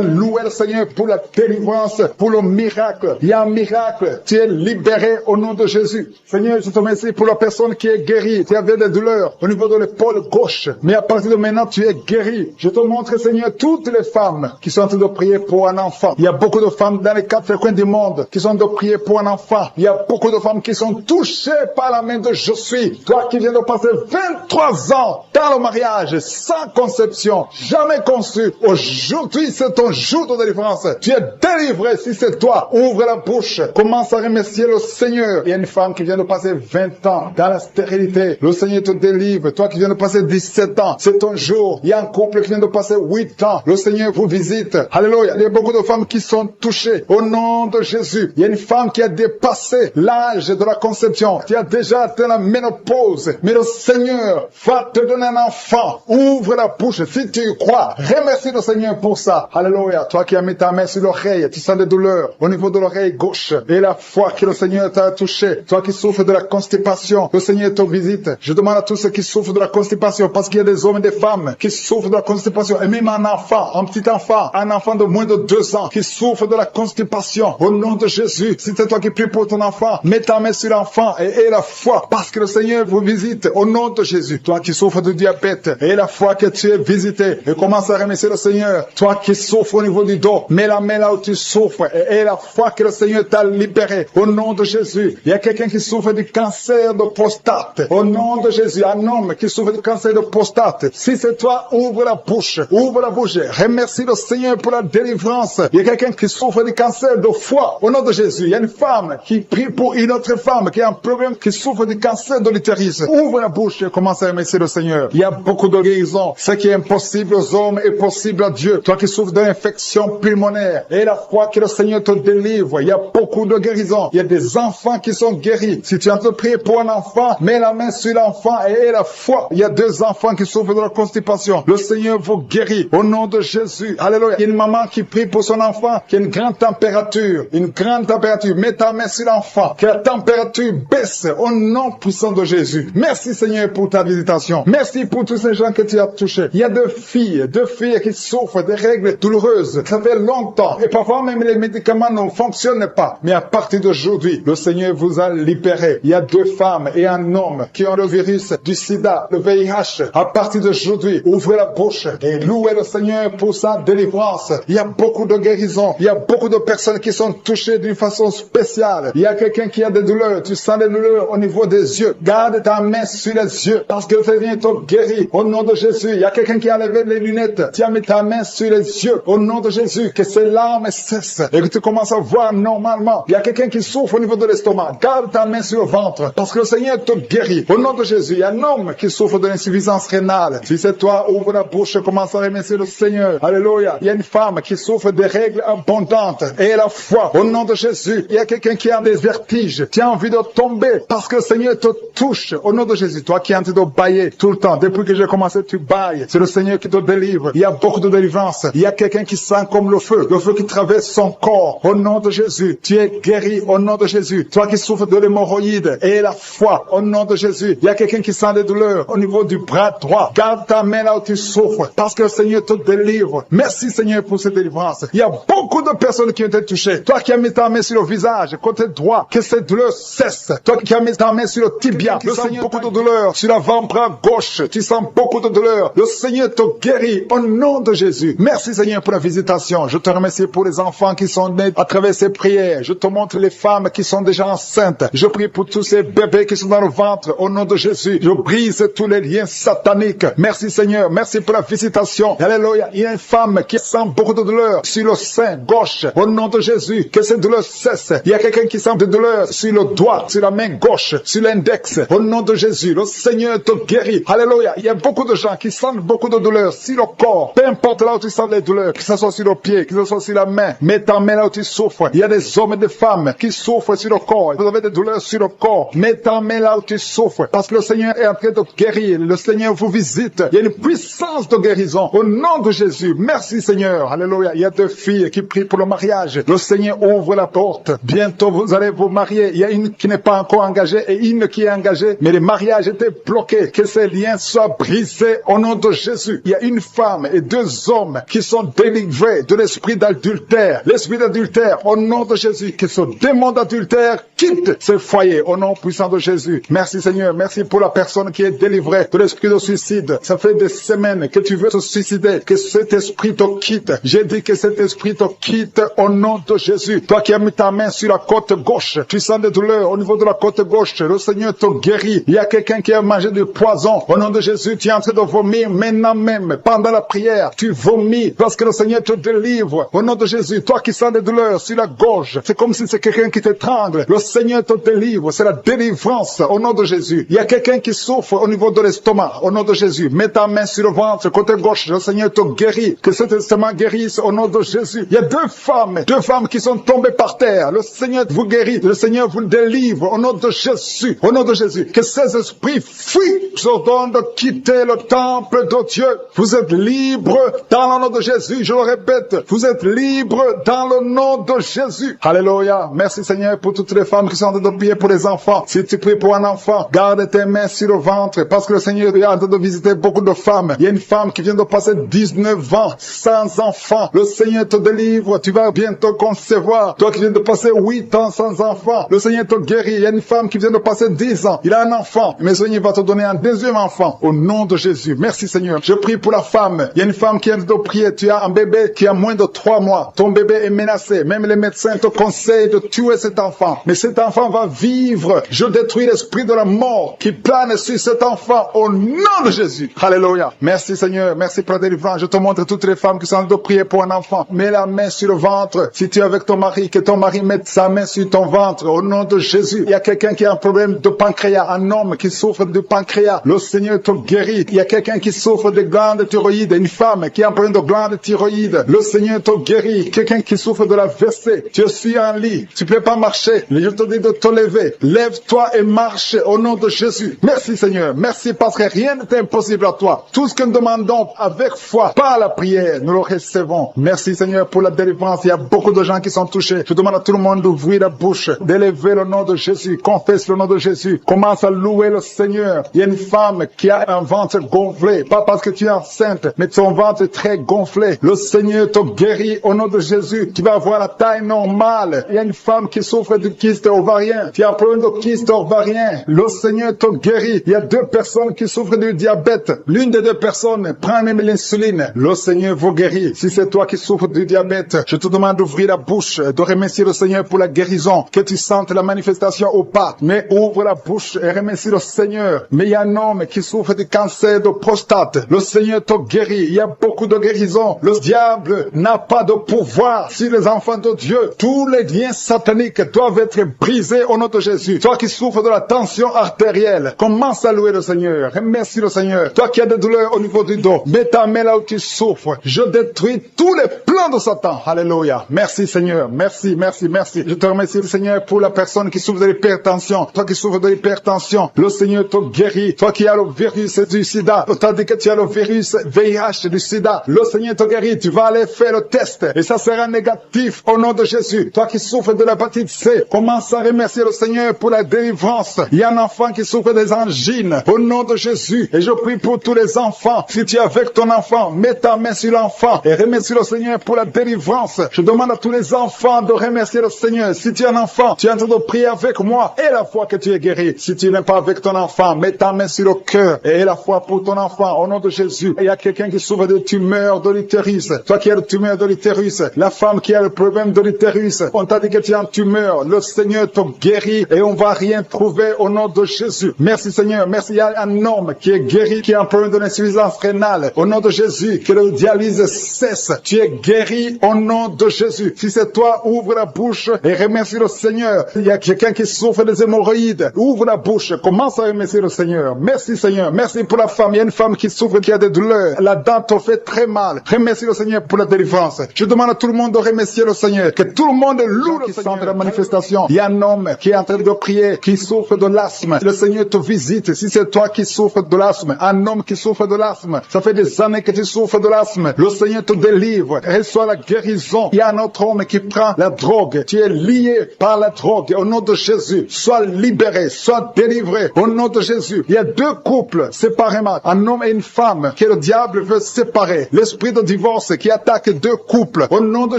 louer le Seigneur pour la délivrance, pour le miracle. Il y a un miracle. Tu es libéré au nom de Jésus. Seigneur, je te remercie pour la personne qui est guérie. Tu avais des douleurs au niveau de l'épaule gauche, mais à partir de maintenant, tu es guéri. Je te montre, Seigneur, toutes les femmes qui sont en train de prier pour un enfant. Il y a beaucoup de femmes dans les 4 coins du monde qui sont en train de prier pour un enfant. Il y a beaucoup de femmes qui sont touchées par la main de Je suis. Toi qui viens de passer 23 ans dans le mariage, sans conception, jamais conçu. Aujourd'hui, c'est ton jour de délivrance. Tu es délivré si c'est toi. Ouvre la bouche. Commence à remercier le Seigneur. Il y a une femme qui vient de passer 20 ans dans la stérilité. Le Seigneur te délivre. Toi qui viens de passer 17 ans, c'est ton jour. Il y a un couple qui vient de passer 8 ans. Le Seigneur vous visite. Alléluia. Il y a beaucoup de femmes qui sont touchées au nom de Jésus. Il y a une femme qui a dépassé l'âge de la conception, qui a déjà atteint la ménopause. Mais le Seigneur va te donner un enfant. Ouvre la bouche si tu y crois. Remercie le Seigneur pour ça. Alléluia. Toi qui as mis ta main sur l'oreille, tu sens des douleurs au niveau de l'oreille gauche. Et la foi que le Seigneur t'a touché. Toi qui souffres de la constipation, le Seigneur te visite. Je demande à tous ceux qui souffrent de la constipation, parce qu'il y a des hommes et des femmes qui souffrent de la constipation. Et même un enfant, un petit enfant, un enfant de moins de 2 ans qui souffre de la constipation. Au nom de Jésus, si c'est toi qui pries pour ton enfant, mets ta main sur l'enfant et aie la foi, parce que le Seigneur vous visite. Au nom de Jésus. Toi qui souffres de diabète, aie la foi que tu es visité et commence à remercier le Seigneur. Toi qui souffres au niveau du dos, mets la main là où tu souffres et aie la foi que le Seigneur t'a libéré. Au nom de Jésus. Il y a quelqu'un qui souffre du cancer de prostate. Au nom de Jésus. Un homme qui souffre du cancer de prostate. Si c'est toi, ouvre la bouche. Ouvre la bouche. Remercie le Seigneur pour la délivrance. Il y a quelqu'un qui souffre du cancer de foie. Au nom de Jésus. Il y a une femme qui prie pour une autre femme qui a un problème, qui souffre du cancer de l'utérus. Ouvre la bouche et commence à remercier le Seigneur. Il y a beaucoup de guérisons. Ce qui est impossible aux hommes est possible à Dieu. Toi qui souffres d'une infection pulmonaire, et la foi que le Seigneur te délivre. Il y a beaucoup de guérisons. Il y a des enfants qui sont guéris. Si tu as te prier pour un enfant, mets la main sur l'enfant et aie la foi. Il y a 2 enfants qui souffrent de la constipation. Le Seigneur vous guérit au nom de Jésus. Alléluia. Il y a une maman qui prie pour son enfant qui a une grande température. Une grande température. Mets ta main sur l'enfant. Que la température baisse au nom puissant de Jésus. Merci Seigneur pour ta visitation. Merci pour tous ces gens que tu as touchés. Il y a 2 filles qui souffrent des règles douloureuses. Ça fait longtemps. Et parfois même les médicaments ne fonctionnent pas. Mais à partir d'aujourd'hui, le Seigneur vous a libéré. Il y a 2 femmes et un homme qui ont le virus du sida, le VIH. À partir d'aujourd'hui, ouvrez la bouche et louez le Seigneur pour sa délivrance. Il y a beaucoup de guérisons. Il y a beaucoup de personnes qui sont touchées d'une façon spéciale. Il y a quelqu'un qui a des douleurs. Tu sens des douleurs au niveau des yeux. Garde ta main sur les yeux parce que le Seigneur te guérit. Au nom de Jésus, il y a quelqu'un qui a levé les lunettes. Tu as mis ta main sur les yeux. Au nom de Jésus, que ces larmes cessent et que tu commences à voir normalement. Il y a quelqu'un qui souffre au niveau de l'estomac. Garde ta main sur le ventre parce que le Seigneur te guérit. Au nom de Jésus, il y a un homme qui souffre de l'insuffisance rénale. Si c'est toi, ouvre la bouche et commence à remercier le Seigneur. Alléluia. Il y a une femme qui souffre de règles abondantes et la foi. Au nom de Jésus, il y a quelqu'un qui a des vertiges. Tu as envie de tomber parce que le Seigneur te touche. Au nom de Jésus, toi qui es en train de bailler tout le temps. Depuis que j'ai commencé, tu bailles. C'est le Seigneur qui te délivre. Il y a beaucoup de délivrance. Il y a quelqu'un qui sent comme le feu qui traverse son corps. Au nom de Jésus, tu es guéri. Au nom de Jésus, toi qui souffres de l'hémorroïde et la foi. Au nom de Jésus, il y a quelqu'un qui sent des douleurs au niveau du bras droit. Garde ta main là où tu souffres parce que le Seigneur te délivre. Merci Seigneur pour cette délivrance. Il y a beaucoup de personnes qui ont été touchées. Toi qui as mis ta main sur le visage, côté droit, que cette douleur cesse. Toi qui as mis ta main sur le tibia, le Seigneur beaucoup de douleurs. Sur l'avant-bras gauche, tu sens beaucoup de douleurs. Le Seigneur te guérit au nom de Jésus. Merci Seigneur pour la visitation. Je te remercie pour les enfants qui sont nés à travers ces prières. Je te montre les femmes qui sont déjà enceintes. Je prie pour tous ces bébés qui sont dans le ventre au nom de Jésus. Je brise tous les liens sataniques. Merci Seigneur. Merci pour la visitation. Alléluia. Il y a une femme qui sent beaucoup de douleur sur le sein gauche au nom de Jésus. Que cette douleur cesse. Il y a quelqu'un qui sent de douleur sur le doigt, sur la main gauche, sur l'index. Au nom de Jésus, le Seigneur te guérit. Alléluia. Il y a beaucoup de gens qui sentent beaucoup de douleur sur le corps. Peu importe là où tu sens les douleurs, que ce ce soit sur le pied, que ce soit sur la main. Mets ta main là où tu souffres. Il y a des hommes et des femmes qui souffrent sur le corps. Vous avez des douleurs sur le corps. Mets ta main là où tu souffres. Parce que le Seigneur est en train de guérir. Le Seigneur vous visite. Il y a une puissance de guérison. Au nom de Jésus. Merci Seigneur. Alléluia. Il y a 2 filles qui prient pour le mariage. Le Seigneur ouvre la porte. Bientôt vous allez vous marier. Il y a une qui n'est pas encore engagée et une qui est engagée. Mais le mariage était bloqué. Que ces liens soient brisés au nom de Jésus. Il y a une femme et 2 hommes qui sont délivrés de l'esprit d'adultère. L'esprit d'adultère au nom de Jésus. Que ce démon d'adultère quitte ce foyer au nom puissant de Jésus. Merci Seigneur. Merci pour la personne qui est délivrée de l'esprit de suicide. Ça fait des semaines que tu veux te suicider. Que cet esprit te quitte. J'ai dit que cet esprit te quitte au nom de Jésus. Toi qui as mis ta main sur la côte gauche, tu sens des douleurs au niveau de la côte gauche. Le Seigneur te guérit. Il y a quelqu'un qui a mangé du poison. Au nom de Jésus, tu es en train de vomir maintenant même. Pendant la prière, tu vomis parce que le Seigneur te délivre. Au nom de Jésus, toi qui sens des douleurs sur la gorge, c'est comme si c'est quelqu'un qui t'étrangle. Le Seigneur te délivre. C'est la délivrance au nom de Jésus. Il y a quelqu'un qui souffre au niveau de l'estomac. Au nom de Jésus, mets ta main sur le ventre, côté gauche. Le Seigneur te guérit. Que cet estomac guérisse au nom de Jésus. Il y a 2 femmes qui sont tombées par terre. Le Seigneur vous guérit. Le Seigneur vous délivre au nom de Jésus. Au nom de Jésus. Que ces esprits fuient. Je vous ordonne de quitter le temple de Dieu. Vous êtes libres dans le nom de Jésus. Je le répète. Vous êtes libres dans le nom de Jésus. Alléluia. Merci Seigneur pour toutes les femmes qui sont en train de prier pour les enfants. Si tu pries pour un enfant, garde tes mains sur le ventre parce que le Seigneur est en train de visiter beaucoup de femmes. Il y a une femme qui vient de passer 19 ans sans enfant. Le Seigneur te délivre. Tu vas bientôt concevoir. Toi qui viens de passer 8 ans sans enfant, le Seigneur te guérit. Il y a une femme qui vient de passer 10 ans. Il a un enfant. Mais le Seigneur va te donner un 2e enfant au nom de Jésus. Merci Seigneur. Je prie pour la femme. Il y a une femme qui vient de prier. Tu as un bébé qui a moins de 3 mois. Ton bébé est menacé. Même les médecins te conseillent de tuer cet enfant. Mais cet enfant va vivre. Je détruis l'esprit de la mort qui plane sur cet enfant au nom de Jésus. Alléluia. Merci Seigneur. Merci pour la délivrance. Je te montre toutes les femmes qui sont en train de prier pour un enfant. Mets la main sur le ventre. Si tu es avec ton mari, que ton mari mette sa main sur ton ventre au nom de Jésus. Il y a quelqu'un qui a un problème de pancréas. Un homme qui souffre de pancréas. Le Seigneur te guérit. Il y a quelqu'un qui souffre de glande thyroïde. Une femme qui a un problème de glande thyroïde. Le Seigneur te guérit. Quelqu'un qui souffre de la WC. Tu suis en lit. Tu peux pas marcher. Je te dis de te lever. Lève-toi et marche au nom de Jésus. Merci Seigneur. Merci parce que rien n'est impossible à toi. Tout ce que nous demandons avec foi, par la prière, nous le recevons. Merci Seigneur pour la délivrance. Il y a beaucoup de gens qui sont touchés. Je demande à tout le monde d'ouvrir la bouche, d'élever le nom de Jésus. Confesse le nom de Jésus. Commence à louer le Seigneur. Il y a une femme qui a un ventre gonflé. Pas parce que tu es enceinte, mais ton ventre est très gonflé. Le Seigneur te guérit au nom de Jésus. Tu vas avoir la taille normale. Il y a une femme qui souffre de kyste ovarien. Tu as un problème de kyste ovarien. Le Seigneur te guérit. Il y a 2 personnes qui souffrent du diabète. L'une des 2 personnes prend même l'insuline. Le Seigneur vous guérit. Si c'est toi qui souffres du diabète, je te demande d'ouvrir la bouche, de remercier le Seigneur pour la guérison, que tu sentes la manifestation au pas. Mais ouvre la bouche et remercie le Seigneur. Mais il y a un homme qui souffre du cancer de prostate. Le Seigneur te guérit. Il y a beaucoup de guérisons. Le diable n'a pas de pouvoir sur les enfants de Dieu. Tous les liens sataniques doivent être brisés au nom de Jésus. Toi qui souffres de la tension artérielle, commence à louer le Seigneur. Remercie le Seigneur. Toi qui as des douleurs au niveau du dos, mets ta main là où tu souffres. Je détruis tous les plans de Satan. Alléluia. Merci Seigneur. Merci, merci, merci. Je te remercie Seigneur pour la personne qui souffre de l'hypertension. Toi qui souffres de l'hypertension, le Seigneur te guérit. Toi qui as le virus du sida, tandis que tu as le virus VIH du sida, le Seigneur te guérit. Tu vas aller faire le test et ça sera négatif au nom de Jésus. Toi qui souffres de l'hépatite C, commence à remercier le Seigneur pour la délivrance. Il y a un enfant qui souffre des angines au nom de Jésus. Et je prie pour tous les enfants. Si tu es avec ton enfant, mets ta main sur l'enfant et remercie le Seigneur pour la délivrance. Je demande à tous les enfants de remercier le Seigneur. Si tu es un enfant, tu es en train de prier avec moi et la foi que tu es guéri. Si tu n'es pas avec ton enfant, mets ta main sur le cœur et la foi pour ton enfant au nom de Jésus. Et il y a quelqu'un qui souffre de tumeur de l'utérus. Toi qui as le tumeur de l'utérus, la femme qui a le problème de l'utérus, on t'a dit que tu es en tumeur. Le Seigneur te guérit et on va rien trouver au nom de Jésus. Merci Seigneur. Merci. Il y a un homme qui est guéri, qui a un problème de l'insuffisance rénale. Au nom de Jésus, que le dialyse cesse. Tu es guéri au nom de Jésus. Si c'est toi, ouvre la bouche et remercie le Seigneur. Il y a quelqu'un qui souffre des hémorroïdes. Ouvre la bouche. Commence à remercier le Seigneur. Merci Seigneur. Merci pour la femme. Il y a une femme qui souffre, qui a des douleurs. La dent te fait très mal. Remercie le Seigneur Seigneur, pour la délivrance. Je demande à tout le monde de remercier le Seigneur, que tout le monde loue le Seigneur de la manifestation. Il y a un homme qui est en train de prier, qui souffre de l'asthme. Le Seigneur te visite. Si c'est toi qui souffres de l'asthme, un homme qui souffre de l'asthme, ça fait des années que tu souffres de l'asthme. Le Seigneur te délivre. Reçois la guérison. Il y a un autre homme qui prend la drogue. Tu es lié par la drogue. Au nom de Jésus, sois libéré, sois délivré. Au nom de Jésus, il y a deux couples séparément, un homme et une femme, que le diable veut séparer. L'esprit de divorce qui attaque deux couples. Au nom de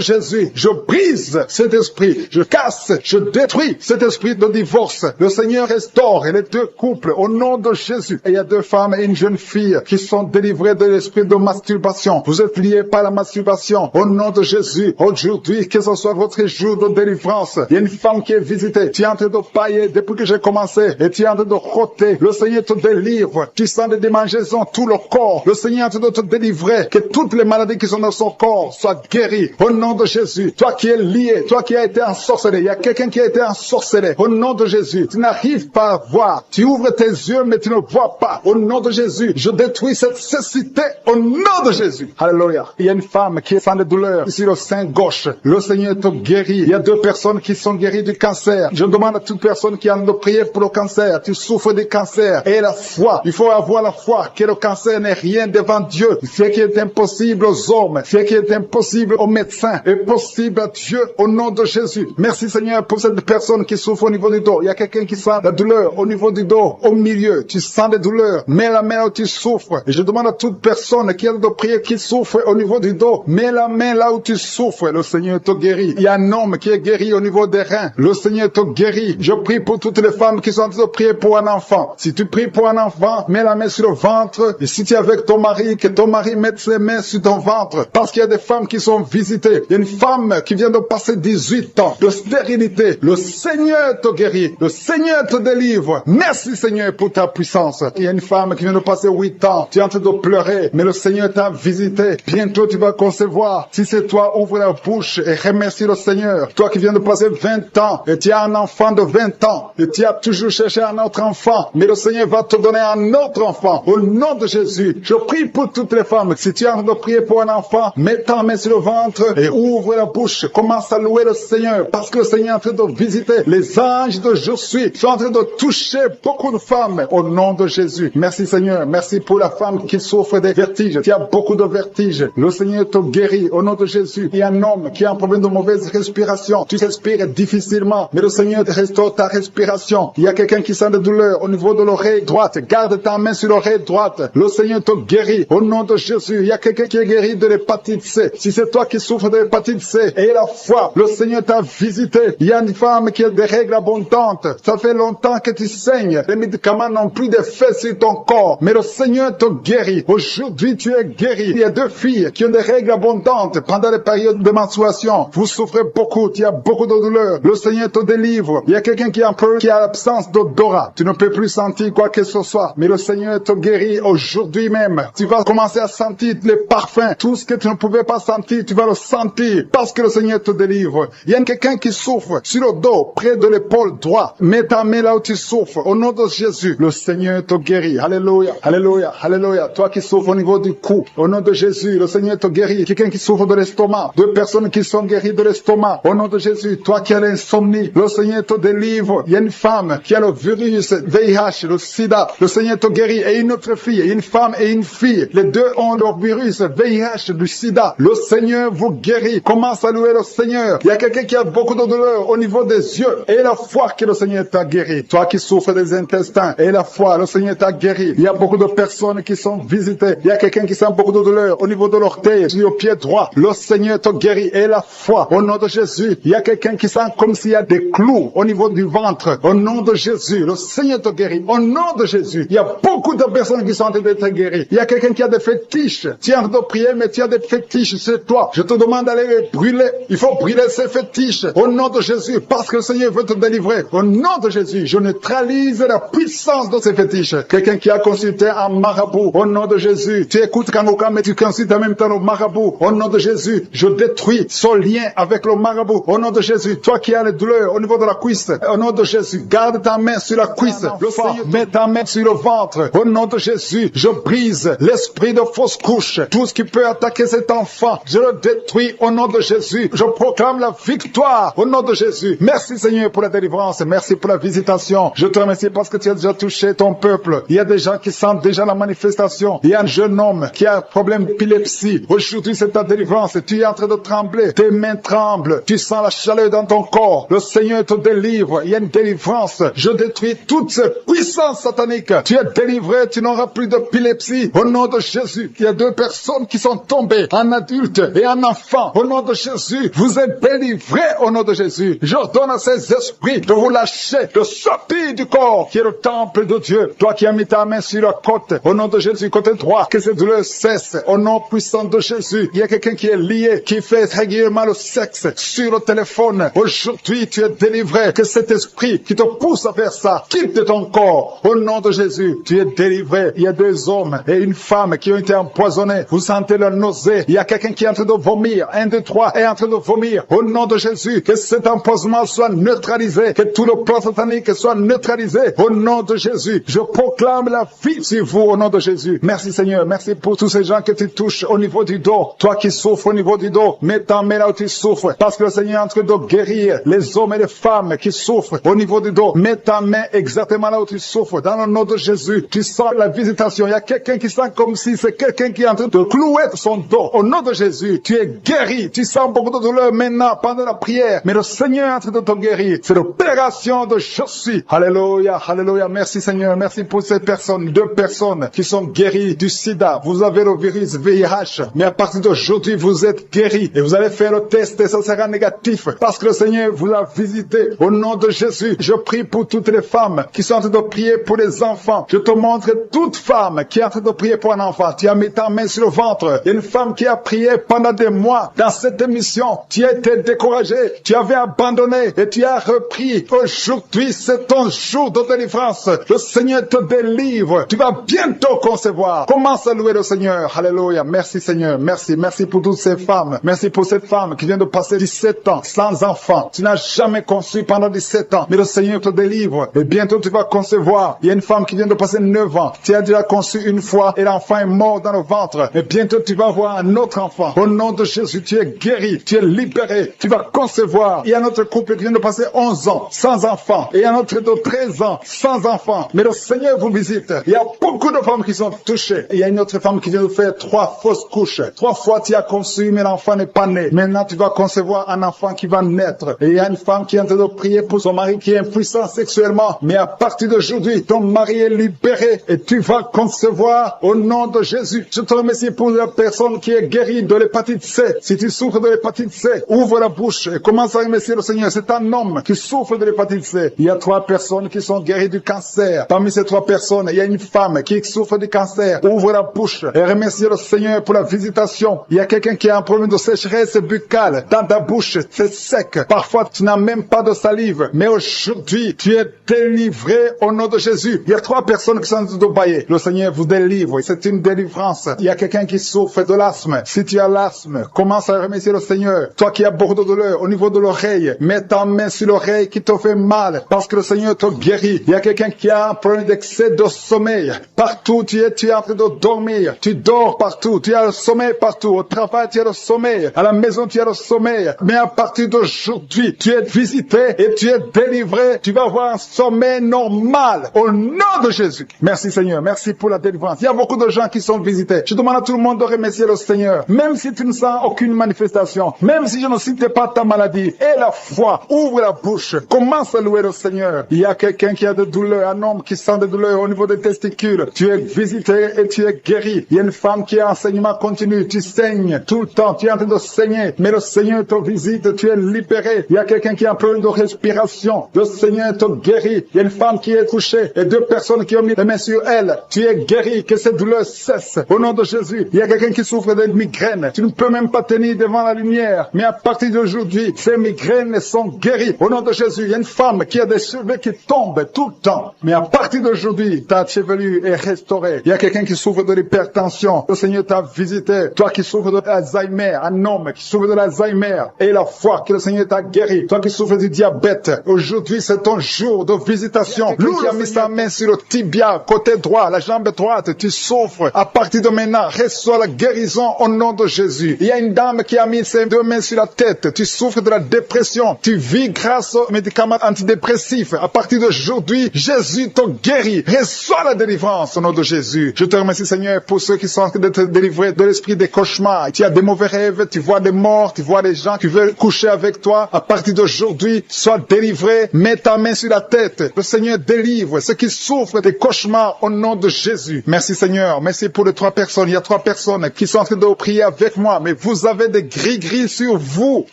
Jésus, je brise cet esprit. Je casse, je détruis cet esprit de divorce. Le Seigneur restaure les deux couples. Au nom de Jésus. Et il y a deux femmes et une jeune fille qui sont délivrées de l'esprit de masturbation. Vous êtes liés par la masturbation. Au nom de Jésus, aujourd'hui, que ce soit votre jour de délivrance. Il y a une femme qui est visitée. Tu es en train de pailler depuis que j'ai commencé. Et tu es en train de roter. Le Seigneur te délivre. Tu sens des démangeaisons tout le corps. Le Seigneur est en train de te délivrer. Que toutes les maladies qui sont dans son corps soient guéries. Au nom de Jésus. Toi qui es lié, toi qui as été ensorcelé. Il y a quelqu'un qui a été ensorcelé. Au nom de Jésus. Tu n'arrives pas à voir. Tu ouvres tes yeux, mais tu ne vois pas. Au nom de Jésus. Je détruis cette cécité. Au nom de Jésus. Alléluia. Il y a une femme qui est sans de douleur sur le sein gauche. Le Seigneur te guérit. Il y a deux personnes qui sont guéries du cancer. Je demande à toute personne qui a de prier pour le cancer. Tu souffres du cancer. Et la foi. Il faut avoir la foi que le cancer n'est rien devant Dieu. Ce qui est impossible aux hommes, ce qui est impossible aux médecins, est possible à Dieu au nom de Jésus. Merci Seigneur pour cette personne qui souffre au niveau du dos. Il y a quelqu'un qui sent la douleur au niveau du dos, au milieu. Tu sens des douleurs. Mets la main là où tu souffres. Et je demande à toute personne qui a de prier, qui souffre au niveau du dos. Mets la main là où tu souffres. Le Seigneur te guérit. Il y a un homme qui est guéri au niveau des reins. Le Seigneur te guérit. Je prie pour toutes les femmes qui sont en train de prier pour un enfant. Si tu pries pour un enfant, mets la main sur le ventre. Et si tu es avec ton mari, que ton mari mette ses mains sur ton ventre. Parce qu'il y a des femmes qui sont visitées. Il y a une femme qui vient de passer 18 ans de stérilité. Le Seigneur te guérit. Le Seigneur te délivre. Merci Seigneur pour ta puissance. Il y a une femme qui vient de passer 8 ans. Tu es en train de pleurer. Mais le Seigneur t'a visité. Bientôt tu vas concevoir. Si c'est toi, ouvre la bouche et remercie le Seigneur. Toi qui viens de passer 20 ans. Et tu as un enfant de 20 ans. Et tu as toujours cherché un autre enfant. Mais le Seigneur va te donner un autre enfant. Au nom de Jésus. Je prie pour toutes les femmes. Si tu es en train de prier pour un enfant, mets ta main sur le ventre et ouvre la bouche. Commence à louer le Seigneur. Parce que le Seigneur est en train de visiter. Les anges de Je suis sont en train de toucher beaucoup de femmes. Au nom de Jésus. Merci Seigneur. Merci pour la femme qui souffre des vertiges. Tu as beaucoup de vertiges. Le Seigneur te guérit. Au nom de Jésus. Il y a un homme qui a un problème de mauvaise respiration. Tu respires difficilement. Mais le Seigneur te restaure ta respiration. Il y a quelqu'un qui sent de douleur au niveau de l'oreille droite. Garde ta main sur l'oreille droite. Le Seigneur te guérit. Au nom de Jésus. Il y a quelqu'un qui est guéri de l'hépatite C. Si c'est toi qui souffres de l'hépatite C, et la foi, le Seigneur t'a visité. Il y a une femme qui a des règles abondantes. Ça fait longtemps que tu saignes. Les médicaments n'ont plus d'effet sur ton corps. Mais le Seigneur te guérit. Aujourd'hui, tu es guéri. Il y a deux filles qui ont des règles abondantes pendant les périodes de menstruation. Vous souffrez beaucoup. Tu as beaucoup de douleur. Le Seigneur te délivre. Il y a quelqu'un qui a l'absence d'odorat. Tu ne peux plus sentir quoi que ce soit. Mais le Seigneur te guérit aujourd'hui même. Tu vas commencer à sentir les parfums. Tout ce que tu ne pouvais pas sentir, tu vas le sentir. Parce que le Seigneur te délivre. Il y a quelqu'un qui souffre sur le dos, près de l'épaule droite. Mets ta main là où tu souffres. Au nom de Jésus, le Seigneur te guérit. Alléluia, alléluia, alléluia. Toi qui souffres au niveau du cou, au nom de Jésus, le Seigneur te guérit. Quelqu'un qui souffre de l'estomac, deux personnes qui sont guéries de l'estomac. Au nom de Jésus, toi qui as l'insomnie, le Seigneur te délivre. Il y a une femme qui a le virus VIH, le sida. Le Seigneur te guérit. Et une autre fille, une femme et une fille. Les deux ont le virus VIH, du sida. Le Seigneur vous guérit. Commence à louer le Seigneur. Il y a quelqu'un qui a beaucoup de douleur au niveau des yeux. Et la foi que le Seigneur t'a guéri. Toi qui souffres des intestins. Et la foi, le Seigneur t'a guéri. Il y a beaucoup de personnes qui sont visitées. Il y a quelqu'un qui sent beaucoup de douleur au niveau de l'orteil, sur le pied droit. Le Seigneur te guérit. Et la foi, au nom de Jésus. Il y a quelqu'un qui sent comme s'il y a des clous au niveau du ventre. Au nom de Jésus, le Seigneur te guérit. Au nom de Jésus, il y a beaucoup de personnes qui sont en train d'être guéries. Il y a quelqu'un qui a des fétiches. Tu es en train de prier, mais tu as des fétiches, c'est toi. Je te demande d'aller les brûler. Il faut brûler ces fétiches. Au nom de Jésus, parce que le Seigneur veut te délivrer. Au nom de Jésus, je neutralise la puissance de ces fétiches. Quelqu'un qui a consulté un marabout. Au nom de Jésus, tu écoutes Kangoka, mais tu consultes en même temps le marabout. Au nom de Jésus, je détruis son lien avec le marabout. Au nom de Jésus, toi qui as les douleurs au niveau de la cuisse. Au nom de Jésus, garde ta main sur la cuisse. Le Seigneur, mets ta main sur le ventre. Au nom de Jésus, je brise l'esprit de fausse couche. Tout ce qui peut attaquer que cet enfant, je le détruis au nom de Jésus. Je proclame la victoire au nom de Jésus. Merci Seigneur pour la délivrance. Merci pour la visitation. Je te remercie parce que tu as déjà touché ton peuple. Il y a des gens qui sentent déjà la manifestation. Il y a un jeune homme qui a un problème d'épilepsie. Aujourd'hui, c'est ta délivrance. Tu es en train de trembler. Tes mains tremblent. Tu sens la chaleur dans ton corps. Le Seigneur te délivre. Il y a une délivrance. Je détruis toute cette puissance satanique. Tu es délivré. Tu n'auras plus d'épilepsie. Au nom de Jésus, il y a 2 personnes qui sont tombées, un adulte et un enfant. Au nom de Jésus, vous êtes délivrés au nom de Jésus. J'ordonne à ces esprits de vous lâcher, de sortir du corps qui est le temple de Dieu. Toi qui as mis ta main sur la côte, au nom de Jésus, côté droit, que cette douleur cesse. Au nom puissant de Jésus, il y a quelqu'un qui est lié, qui fait régulièrement le sexe sur le téléphone. Aujourd'hui, tu es délivré. Que cet esprit qui te pousse à faire ça quitte de ton corps. Au nom de Jésus, tu es délivré. Il y a 2 hommes et une femme qui ont été empoisonnés. Vous sentez la nausée. Il y a quelqu'un qui est en train de vomir. 1, 2, 3 est en train de vomir. Au nom de Jésus, que cet empoisonnement soit neutralisé. Que tout le plan satanique soit neutralisé. Au nom de Jésus, je proclame la vie sur vous au nom de Jésus. Merci Seigneur. Merci pour tous ces gens que tu touches au niveau du dos. Toi qui souffres au niveau du dos, mets ta main là où tu souffres. Parce que le Seigneur est en train de guérir les hommes et les femmes qui souffrent au niveau du dos. Mets ta main exactement là où tu souffres. Dans le nom de Jésus, tu sens la visitation. Il y a quelqu'un qui sent comme si c'est quelqu'un qui est en train de clouer son dos. Au nom de Jésus, tu es guéri. Tu sens beaucoup de douleur maintenant pendant la prière. Mais le Seigneur est en train de te guérir. C'est l'opération de Jésus. Alléluia, alléluia. Merci Seigneur. Merci pour ces personnes, 2 personnes qui sont guéries du sida. Vous avez le virus VIH. Mais à partir d'aujourd'hui, vous êtes guéris. Et vous allez faire le test et ça sera négatif. Parce que le Seigneur vous a visité. Au nom de Jésus, je prie pour toutes les femmes qui sont en train de prier pour les enfants. Je te montre toute femme qui est en train de prier pour un enfant. Tu as mis ta main sur le ventre. Il y a une femme qui a prié pendant des mois dans cette émission. Tu as été découragé. Tu avais abandonné et tu as repris. Aujourd'hui, c'est ton jour de délivrance. Le Seigneur te délivre. Tu vas bientôt concevoir. Commence à louer le Seigneur. Alléluia. Merci Seigneur. Merci. Merci pour toutes ces femmes. Merci pour cette femme qui vient de passer 17 ans sans enfant. Tu n'as jamais conçu pendant 17 ans. Mais le Seigneur te délivre. Et bientôt tu vas concevoir. Il y a une femme qui vient de passer 9 ans. Tu as déjà conçu une fois et l'enfant est mort dans le ventre. Et bientôt tu vas avoir un autre enfant. Au nom de Jésus, tu es guéri. Tu es libéré. Tu vas concevoir. Il y a un autre couple qui vient de passer 11 ans sans enfant. Et un autre de 13 ans sans enfant. Mais le Seigneur vous visite. Il y a beaucoup de femmes qui sont touchées. Il y a une autre femme qui vient de faire 3 fausses couches. 3 fois tu as conçu, mais l'enfant n'est pas né. Maintenant tu vas concevoir un enfant qui va naître. Et il y a une femme qui est en train de prier pour son mari qui est impuissant sexuellement. Mais à partir d'aujourd'hui, ton mari est libéré et tu vas concevoir au nom de Jésus. Je te remercie pour la personne qui est guérie de l'hépatite C. Si tu souffres de l'hépatite C, ouvre la bouche et commence à remercier le Seigneur. C'est un homme qui souffre de l'hépatite C. Il y a 3 personnes qui sont guéries du cancer. Parmi ces 3 personnes, il y a une femme qui souffre du cancer. Ouvre la bouche et remercie le Seigneur pour la visitation. Il y a quelqu'un qui a un problème de sécheresse buccale. Dans ta bouche, c'est sec. Parfois, tu n'as même pas de salive. Mais aujourd'hui, tu es délivré au nom de Jésus. Il y a 3 personnes qui sont en train de bailler. Le Seigneur vous délivre. C'est une délivrance. Il y a quelqu'un qui souffre de l'asthme. Si tu as l'asthme, commence à remercier le Seigneur. Toi qui as beaucoup de douleur au niveau de l'oreille, mets ta main sur l'oreille qui te fait mal parce que le Seigneur te guérit. Il y a quelqu'un qui a un problème d'excès de sommeil. Partout tu es en train de dormir. Tu dors partout. Tu as le sommeil partout. Au travail, tu as le sommeil. À la maison, tu as le sommeil. Mais à partir d'aujourd'hui, tu es visité et tu es délivré. Tu vas avoir un sommeil normal au nom de Jésus. Merci Seigneur. Merci pour la délivrance. Il y a beaucoup de gens qui sont visités. Je demande à tout le monde de remercier le Seigneur. Même si tu ne sens aucune manifestation, même si je ne cite pas ta maladie, et la foi, ouvre la bouche, commence à louer le Seigneur. Il y a quelqu'un qui a des douleurs, un homme qui sent des douleurs au niveau des testicules. Tu es visité et tu es guéri. Il y a une femme qui a enseignement continu. Tu saignes tout le temps. Tu es en train de saigner. Mais le Seigneur te visite. Tu es libéré. Il y a quelqu'un qui a un problème de respiration. Le Seigneur te guérit. Il y a une femme qui est couchée et 2 personnes qui ont mis les mains sur elle. Tu es guéri. Que cette douleur cesse. Au nom de Jésus. Il y a quelqu'un qui souffre de migraines. Tu ne peux même pas tenir devant la lumière. Mais à partir d'aujourd'hui, ces migraines sont guéries. Au nom de Jésus, il y a une femme qui a des cheveux qui tombent tout le temps. Mais à partir d'aujourd'hui, ta chevelure est restaurée. Il y a quelqu'un qui souffre de l'hypertension. Le Seigneur t'a visité. Toi qui souffres de l'Alzheimer, un homme qui souffre de l'Alzheimer. Et la foi que le Seigneur t'a guéri. Toi qui souffres du diabète. Aujourd'hui, c'est ton jour de visitation. Lui qui a mis sa main sur le tibia, côté droit, la jambe droite. Tu souffres. À partir de maintenant, reçois la guérison. guérison au nom de Jésus. Il y a une dame qui a mis ses 2 mains sur la tête. Tu souffres de la dépression. Tu vis grâce aux médicaments antidépressifs. À partir d'aujourd'hui, Jésus te guérit. Reçois la délivrance au nom de Jésus. Je te remercie, Seigneur, pour ceux qui sont en train d'être délivrés de l'esprit des cauchemars. Tu as des mauvais rêves, tu vois des morts, tu vois des gens qui veulent coucher avec toi. À partir d'aujourd'hui, sois délivré. Mets ta main sur la tête. Le Seigneur délivre ceux qui souffrent des cauchemars au nom de Jésus. Merci, Seigneur. Merci pour les 3 personnes. Il y a 3 personnes qui sont en train de prier avec moi, mais vous avez des gris-gris sur vous.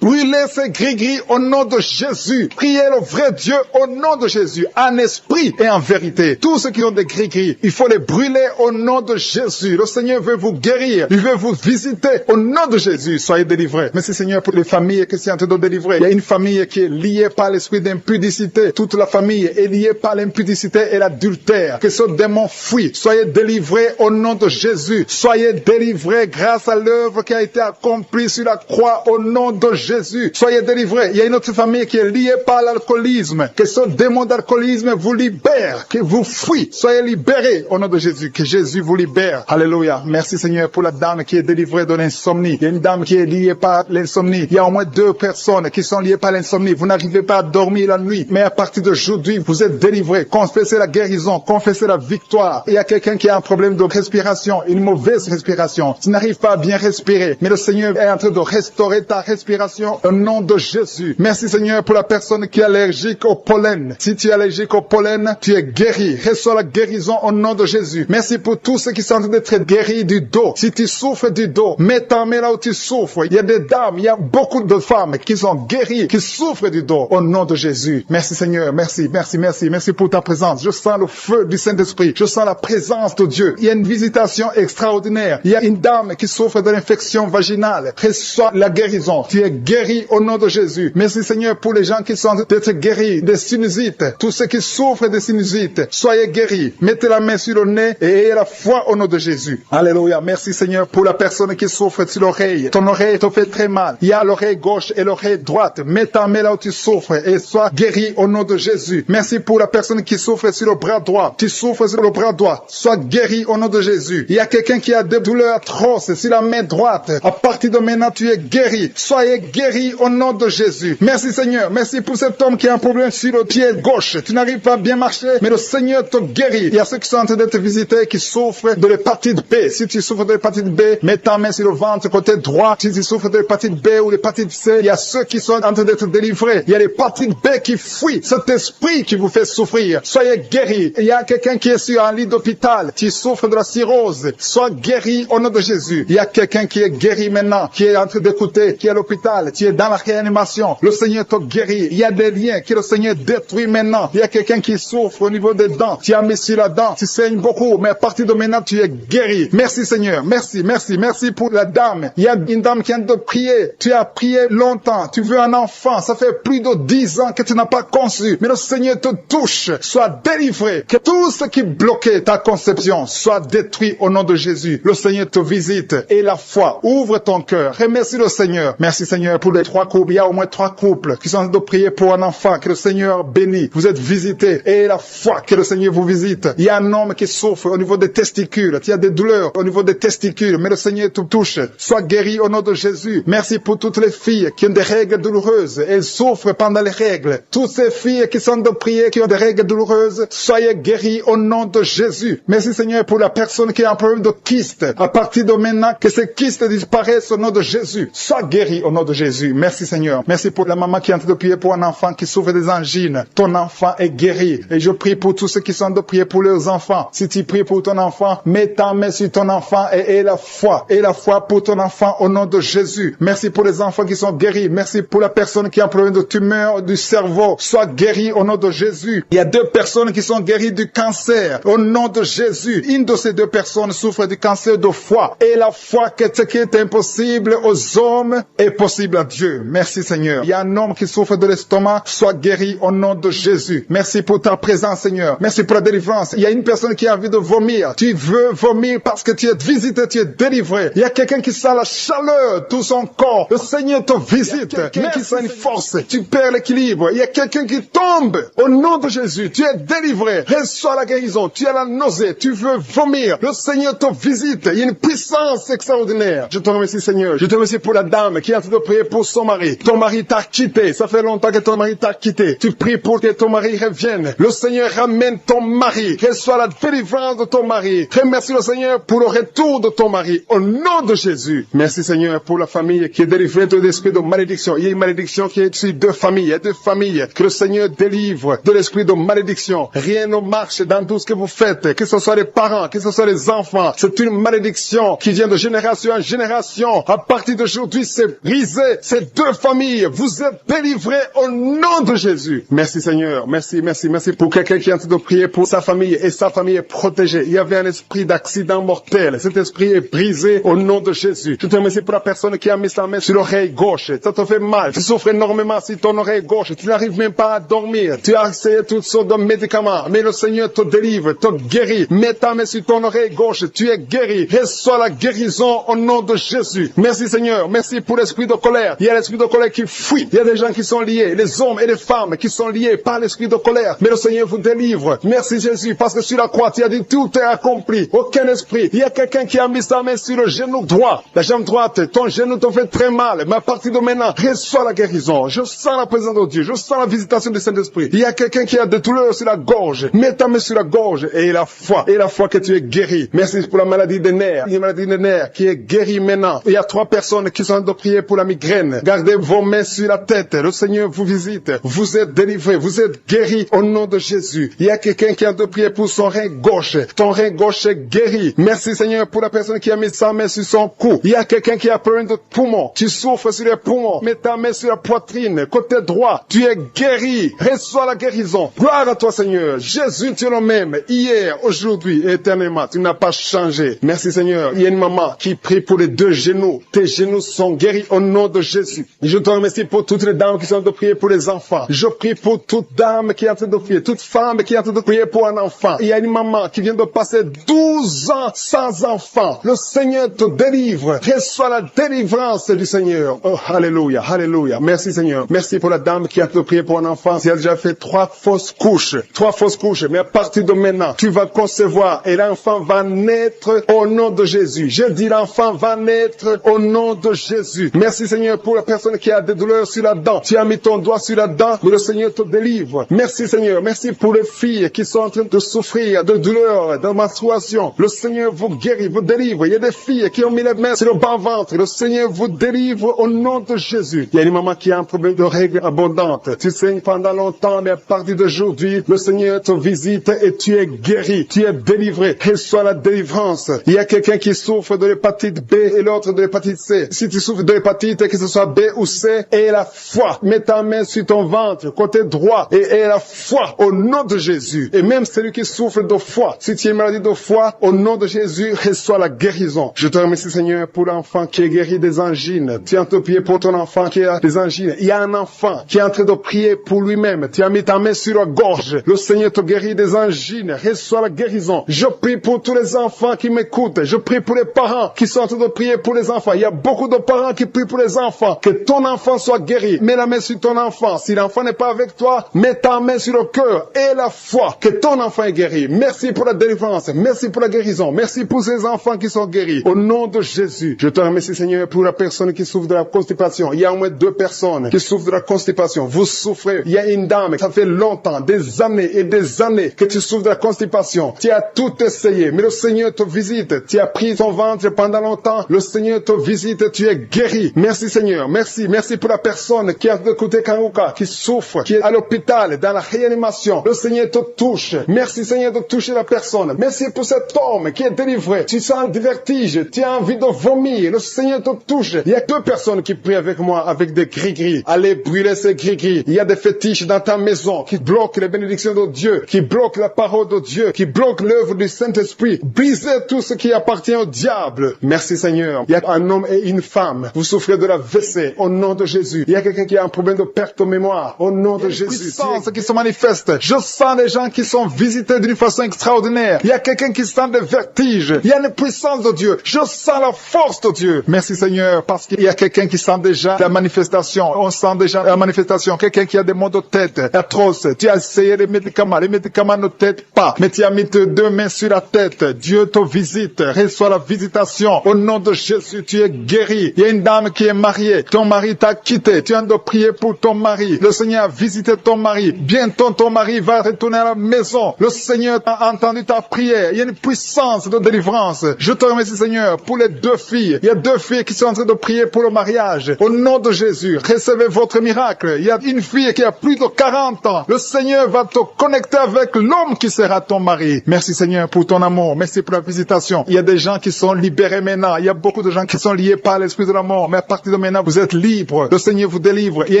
Brûlez ces gris-gris au nom de Jésus. Priez le vrai Dieu au nom de Jésus, en esprit et en vérité. Tous ceux qui ont des gris-gris, il faut les brûler au nom de Jésus. Le Seigneur veut vous guérir. Il veut vous visiter au nom de Jésus. Soyez délivrés. Merci, Seigneur, pour les familles qui sont en train de délivrer. Il y a une famille qui est liée par l'esprit d'impudicité. Toute la famille est liée par l'impudicité et l'adultère. Que ce démon fuit. Soyez délivrés au nom de Jésus. Soyez délivrés grâce à l'œuvre qui a été accomplie sur la croix au nom de Jésus. Soyez délivrés. Il y a une autre famille qui est liée par l'alcoolisme. Que ce démon d'alcoolisme vous libère, que vous fuit. Soyez libérés au nom de Jésus. Que Jésus vous libère. Alléluia. Merci, Seigneur, pour la dame qui est délivrée de l'insomnie. Il y a une dame qui est liée par l'insomnie. Il y a au moins 2 personnes qui sont liées par l'insomnie. Vous n'arrivez pas à dormir la nuit, mais à partir d'aujourd'hui, vous êtes délivrés. Confessez la guérison, confessez la victoire. Il y a quelqu'un qui a un problème de respiration, une mauvaise respiration. Tu n'arrives pas à bien respirer, mais le Seigneur est en train de restaurer ta respiration au nom de Jésus. Merci, Seigneur, pour la personne qui est allergique au pollen. Si tu es allergique au pollen, tu es guéri. Reçois la guérison au nom de Jésus. Merci pour tous ceux qui sont en train d'être guéris du dos. Si tu souffres du dos, mets ta main là où tu souffres. Il y a des dames, il y a beaucoup de femmes qui sont guéries, qui souffrent du dos au nom de Jésus. Merci, Seigneur. Merci, merci, merci. Merci pour ta présence. Je sens le feu du Saint-Esprit. Je sens la présence de Dieu. Il y a une visitation extraordinaire. Il y a une dame qui souffre de l'infection vaginale. Reçois la guérison. Tu es guéri au nom de Jésus. Merci, Seigneur, pour les gens qui sont d'être guéris des sinusites. Tous ceux qui souffrent de sinusites, soyez guéris. Mettez la main sur le nez et ayez la foi au nom de Jésus. Alléluia. Merci, Seigneur, pour la personne qui souffre sur l'oreille. Ton oreille te fait très mal. Il y a l'oreille gauche et l'oreille droite. Mets ta main là où tu souffres et sois guéri au nom de Jésus. Merci pour la personne qui souffre sur le bras droit. Tu souffres sur le bras droit. Sois guéri au nom de Jésus. Il y a quelqu'un qui a des douleurs atroces sur la main droite. À partir de maintenant, tu es guéri. Soyez guéri au nom de Jésus. Merci, Seigneur. Merci pour cet homme qui a un problème sur le pied gauche. Tu n'arrives pas à bien marcher, mais le Seigneur te guérit. Il y a ceux qui sont en train d'être visités qui souffrent de l'hépatite B. Si tu souffres de l'hépatite B, mets ta main sur le ventre côté droit. Si tu souffres de l'hépatite B ou l'hépatite C, il y a ceux qui sont en train d'être délivrés. Il y a l'hépatite B qui fuit. Cet esprit qui vous fait souffrir. Soyez guéris. Il y a quelqu'un qui est sur un lit d'hôpital. Tu souffres de la cirrhose. Sois guéri au nom de Jésus. Il y a quelqu'un qui est guéri maintenant, qui est en train d'écouter, qui est à l'hôpital. Tu es dans la réanimation. Le Seigneur te guérit. Il y a des liens que le Seigneur détruit maintenant. Il y a quelqu'un qui souffre au niveau des dents. Tu as mis sur la dent. Tu saignes beaucoup, mais à partir de maintenant, tu es guéri. Merci, Seigneur. Merci, merci, merci pour la dame. Il y a une dame qui vient de prier. Tu as prié longtemps. Tu veux un enfant. Ça fait plus de 10 ans que tu n'as pas conçu. Mais le Seigneur te touche. Sois délivré. Que tout ce qui bloquait ta conception soit détruit au nom de Jésus. Le Seigneur te visite. Et la foi. Ouvre ton cœur. Remercie le Seigneur. Merci, Seigneur, pour les 3 couples. Il y a au moins 3 couples qui sont en train de prier pour un enfant. Que le Seigneur bénisse. Vous êtes visités. Et la foi. Que le Seigneur vous visite. Il y a un homme qui souffre au niveau des testicules. Il y a des douleurs au niveau des testicules. Mais le Seigneur te touche. Sois guéri au nom de Jésus. Merci pour toutes les filles qui ont des règles douloureuses. Elles souffrent pendant les règles. Toutes ces filles qui sont de prier, qui ont des règles douloureuses, soyez guéris au nom de Jésus. Merci, Seigneur, pour la personne qui a un problème de kyste. À partir de maintenant, que ces kystes disparaissent au nom de Jésus. Sois guéri au nom de Jésus. Merci, Seigneur. Merci pour la maman qui est en train de prier pour un enfant qui souffre des angines. Ton enfant est guéri. Et je prie pour tous ceux qui sont de prier pour leurs enfants. Si tu pries pour ton enfant, mets ta main sur ton enfant et aie la foi. Aie la foi pour ton enfant au nom de Jésus. Merci pour les enfants qui sont guéris. Merci pour la personne qui a un problème de tumeur du cerveau. Sois guéri au nom de Jésus. Il y a 2 personnes qui sont guéries du cancer au nom de Jésus. Une de ces 2 personnes souffre du cancer de foie. Et la foi que ce qui est impossible aux hommes est possible à Dieu. Merci, Seigneur. Il y a un homme qui souffre de l'estomac. Sois guéri au nom de Jésus. Merci pour ta présence, Seigneur. Merci pour la délivrance. Il y a une personne qui a envie de vomir. Tu veux vomir parce que tu es visité, tu es délivré. Il y a quelqu'un qui sent la chaleur, tout son corps. Le Seigneur te visite. Mais qui sent une force. Tu perds l'équilibre. Il y a quelqu'un qui tombe. Au nom de Jésus, tu es délivré. Reçois la guérison. Tu as la nausée. Tu veux vomir. Le Seigneur te visite. Il y a une puissance puissance extraordinaire. Je te remercie, Seigneur. Je te remercie pour la dame qui est en train de prier pour son mari. Ton mari t'a quitté. Ça fait longtemps que ton mari t'a quitté. Tu pries pour que ton mari revienne. Le Seigneur ramène ton mari. Reçois la délivrance de ton mari. Remercie le Seigneur pour le retour de ton mari. Au nom de Jésus. Merci, Seigneur, pour la famille qui est délivrée de l'esprit de malédiction. Il y a une malédiction qui est sur deux familles. Il y a deux familles que le Seigneur délivre de l'esprit de malédiction. Rien ne marche dans tout ce que vous faites. Que ce soit les parents, que ce soit les enfants. C'est une malédiction qui vient de génération en génération. À partir d'aujourd'hui, c'est brisé. Ces deux familles, vous êtes délivrés au nom de Jésus. Merci, Seigneur. Merci, merci, merci pour quelqu'un qui est en train de prier pour sa famille et sa famille est protégée. Il y avait un esprit d'accident mortel. Cet esprit est brisé au nom de Jésus. Je te remercie pour la personne qui a mis sa main sur l'oreille gauche. Ça te fait mal. Tu souffres énormément sur ton oreille gauche. Tu n'arrives même pas à dormir. Tu as essayé toutes sortes de médicaments. Mais le Seigneur te délivre, te guérit. Mets ta main sur ton oreille gauche. Tu es guéri. Reçois la guérison au nom de Jésus. Merci, Seigneur. Merci pour l'esprit de colère. Il y a l'esprit de colère qui fuit. Il y a des gens qui sont liés. Les hommes et les femmes qui sont liés par l'esprit de colère. Mais le Seigneur vous délivre. Merci, Jésus. Parce que sur la croix, tu as dit tout est accompli. Aucun esprit. Il y a quelqu'un qui a mis sa main sur le genou droit. La jambe droite. Ton genou te fait très mal. Mais à partir de maintenant, reçois la guérison. Je sens la présence de Dieu. Je sens la visitation du Saint-Esprit. Il y a quelqu'un qui a des douleurs sur la gorge. Mets ta main sur la gorge et la foi. Et la foi que tu es guéri. Merci pour la maladie des nerfs. Une maladie des nerfs qui est guérie maintenant. Il y a 3 personnes qui sont en train de prier pour la migraine. Gardez vos mains sur la tête. Le Seigneur vous visite. Vous êtes délivrés. Vous êtes guéris au nom de Jésus. Il y a quelqu'un qui est en train de prier pour son rein gauche. Ton rein gauche est guéri. Merci, Seigneur, pour la personne qui a mis sa main sur son cou. Il y a quelqu'un qui a problème de poumon. Tu souffres sur les poumons. Mets ta main sur la poitrine. Côté droit. Tu es guéri. Reçois la guérison. Gloire à toi, Seigneur. Jésus, tu es le même. Hier, aujourd'hui et éternellement. Tu n'as pas changé. Merci, Seigneur. Il y a une maman qui prie pour les 2 genoux. Tes genoux sont guéris au nom de Jésus. Je te remercie pour toutes les dames qui sont en train de prier pour les enfants. Je prie pour toute dame qui est en train de prier. Toute femme qui est en train de prier pour un enfant. Il y a une maman qui vient de passer 12 ans sans enfant. Le Seigneur te délivre. Reçois la délivrance du Seigneur. Oh, alléluia, alléluia. Merci, Seigneur. Merci pour la dame qui est en train de prier pour un enfant. Elle a déjà fait 3 fausses couches. 3 fausses couches. Mais à partir de maintenant, tu vas concevoir et l'enfant va naître au nom de Jésus. Je dis l'enfant va naître au nom de Jésus. Merci, Seigneur, pour la personne qui a des douleurs sur la dent. Tu as mis ton doigt sur la dent, mais le Seigneur te délivre. Merci, Seigneur. Merci pour les filles qui sont en train de souffrir de douleurs, de menstruation. Le Seigneur vous guérit, vous délivre. Il y a des filles qui ont mis les mains sur le bas-ventre. Le Seigneur vous délivre au nom de Jésus. Il y a une maman qui a un problème de règles abondantes. Tu saignes pendant longtemps, mais à partir d'aujourd'hui, le Seigneur te visite et tu es guéri. Tu es délivré. Reçois la délivrance. Il y a quelqu'un qui souffre de l'hépatite B et l'autre de l'hépatite C. Si tu souffres de l'hépatite, que ce soit B ou C, aie la foi. Mets ta main sur ton ventre, côté droit, et aie la foi au nom de Jésus. Et même celui qui souffre de foie, si tu es maladie de foie, au nom de Jésus, reçois la guérison. Je te remercie, Seigneur, pour l'enfant qui est guéri des angines. Tu es en train de prier pour ton enfant qui a des angines. Il y a un enfant qui est en train de prier pour lui-même. Tu as mis ta main sur la gorge. Le Seigneur te guérit des angines. Reçois la guérison. Je prie pour tous les enfants qui m'écoutent. Je prie pour les parents qui sont en train de prier pour les enfants. Il y a beaucoup de parents qui prient pour les enfants. Que ton enfant soit guéri. Mets la main sur ton enfant. Si l'enfant n'est pas avec toi, mets ta main sur le cœur et la foi. Que ton enfant est guéri. Merci pour la délivrance. Merci pour la guérison. Merci pour ces enfants qui sont guéris. Au nom de Jésus, je te remercie, Seigneur, pour la personne qui souffre de la constipation. Il y a au moins 2 personnes qui souffrent de la constipation. Vous souffrez. Il y a une dame, ça fait longtemps, des années et des années que tu souffres de la constipation. Tu as tout essayé, mais le Seigneur te visite. Tu as pris ton ventre pendant longtemps. Le Seigneur te visite. Tu es guéri. Merci, Seigneur. Merci. Merci pour la personne qui a écouté Karuka, qui souffre, qui est à l'hôpital, dans la réanimation. Le Seigneur te touche. Merci, Seigneur, de toucher la personne. Merci pour cet homme qui est délivré. Tu sens des vertiges. Tu as envie de vomir. Le Seigneur te touche. Il y a 2 personnes qui prient avec moi avec des gris-gris. Allez brûler ces gris-gris. Il y a des fétiches dans ta maison qui bloquent les bénédictions de Dieu, qui bloquent la parole de Dieu, qui bloquent l'œuvre du Saint-Esprit. Brisez tout ce qui appartient au diable. Merci, Seigneur. Il y a un homme et une femme. Vous souffrez de la WC au nom de Jésus. Il y a quelqu'un qui a un problème de perte de mémoire au nom de Jésus. Puissance qui se manifeste. Je sens des gens qui sont visités d'une façon extraordinaire. Il y a quelqu'un qui sent des vertiges. Il y a une puissance de Dieu. Je sens la force de Dieu. Merci, Seigneur, parce qu'il y a quelqu'un qui sent déjà la manifestation. On sent déjà la manifestation. Quelqu'un qui a des maux de tête atroces. Tu as essayé les médicaments. Les médicaments ne t'aident pas. Mais tu as mis tes 2 mains sur la tête. Dieu te visite. Reçois la visitation. Au nom de Jésus, tu es guéri. Il y a une dame qui est mariée. Ton mari t'a quitté. Tu viens de prier pour ton mari. Le Seigneur a visité ton mari. Bientôt, ton mari va retourner à la maison. Le Seigneur a entendu ta prière. Il y a une puissance de délivrance. Je te remercie, Seigneur, pour les 2 filles. Il y a 2 filles qui sont en train de prier pour le mariage. Au nom de Jésus, recevez votre miracle. Il y a une fille qui a plus de 40 ans. Le Seigneur va te connecter avec l'homme qui sera ton mari. Merci, Seigneur, pour ton amour. Merci pour la visitation. Il y a des gens qui sont libérés maintenant. Il y a beaucoup de gens qui sont liés par l'esprit de la mort. Mais à partir de maintenant, vous êtes libres. Le Seigneur vous délivre. Il y a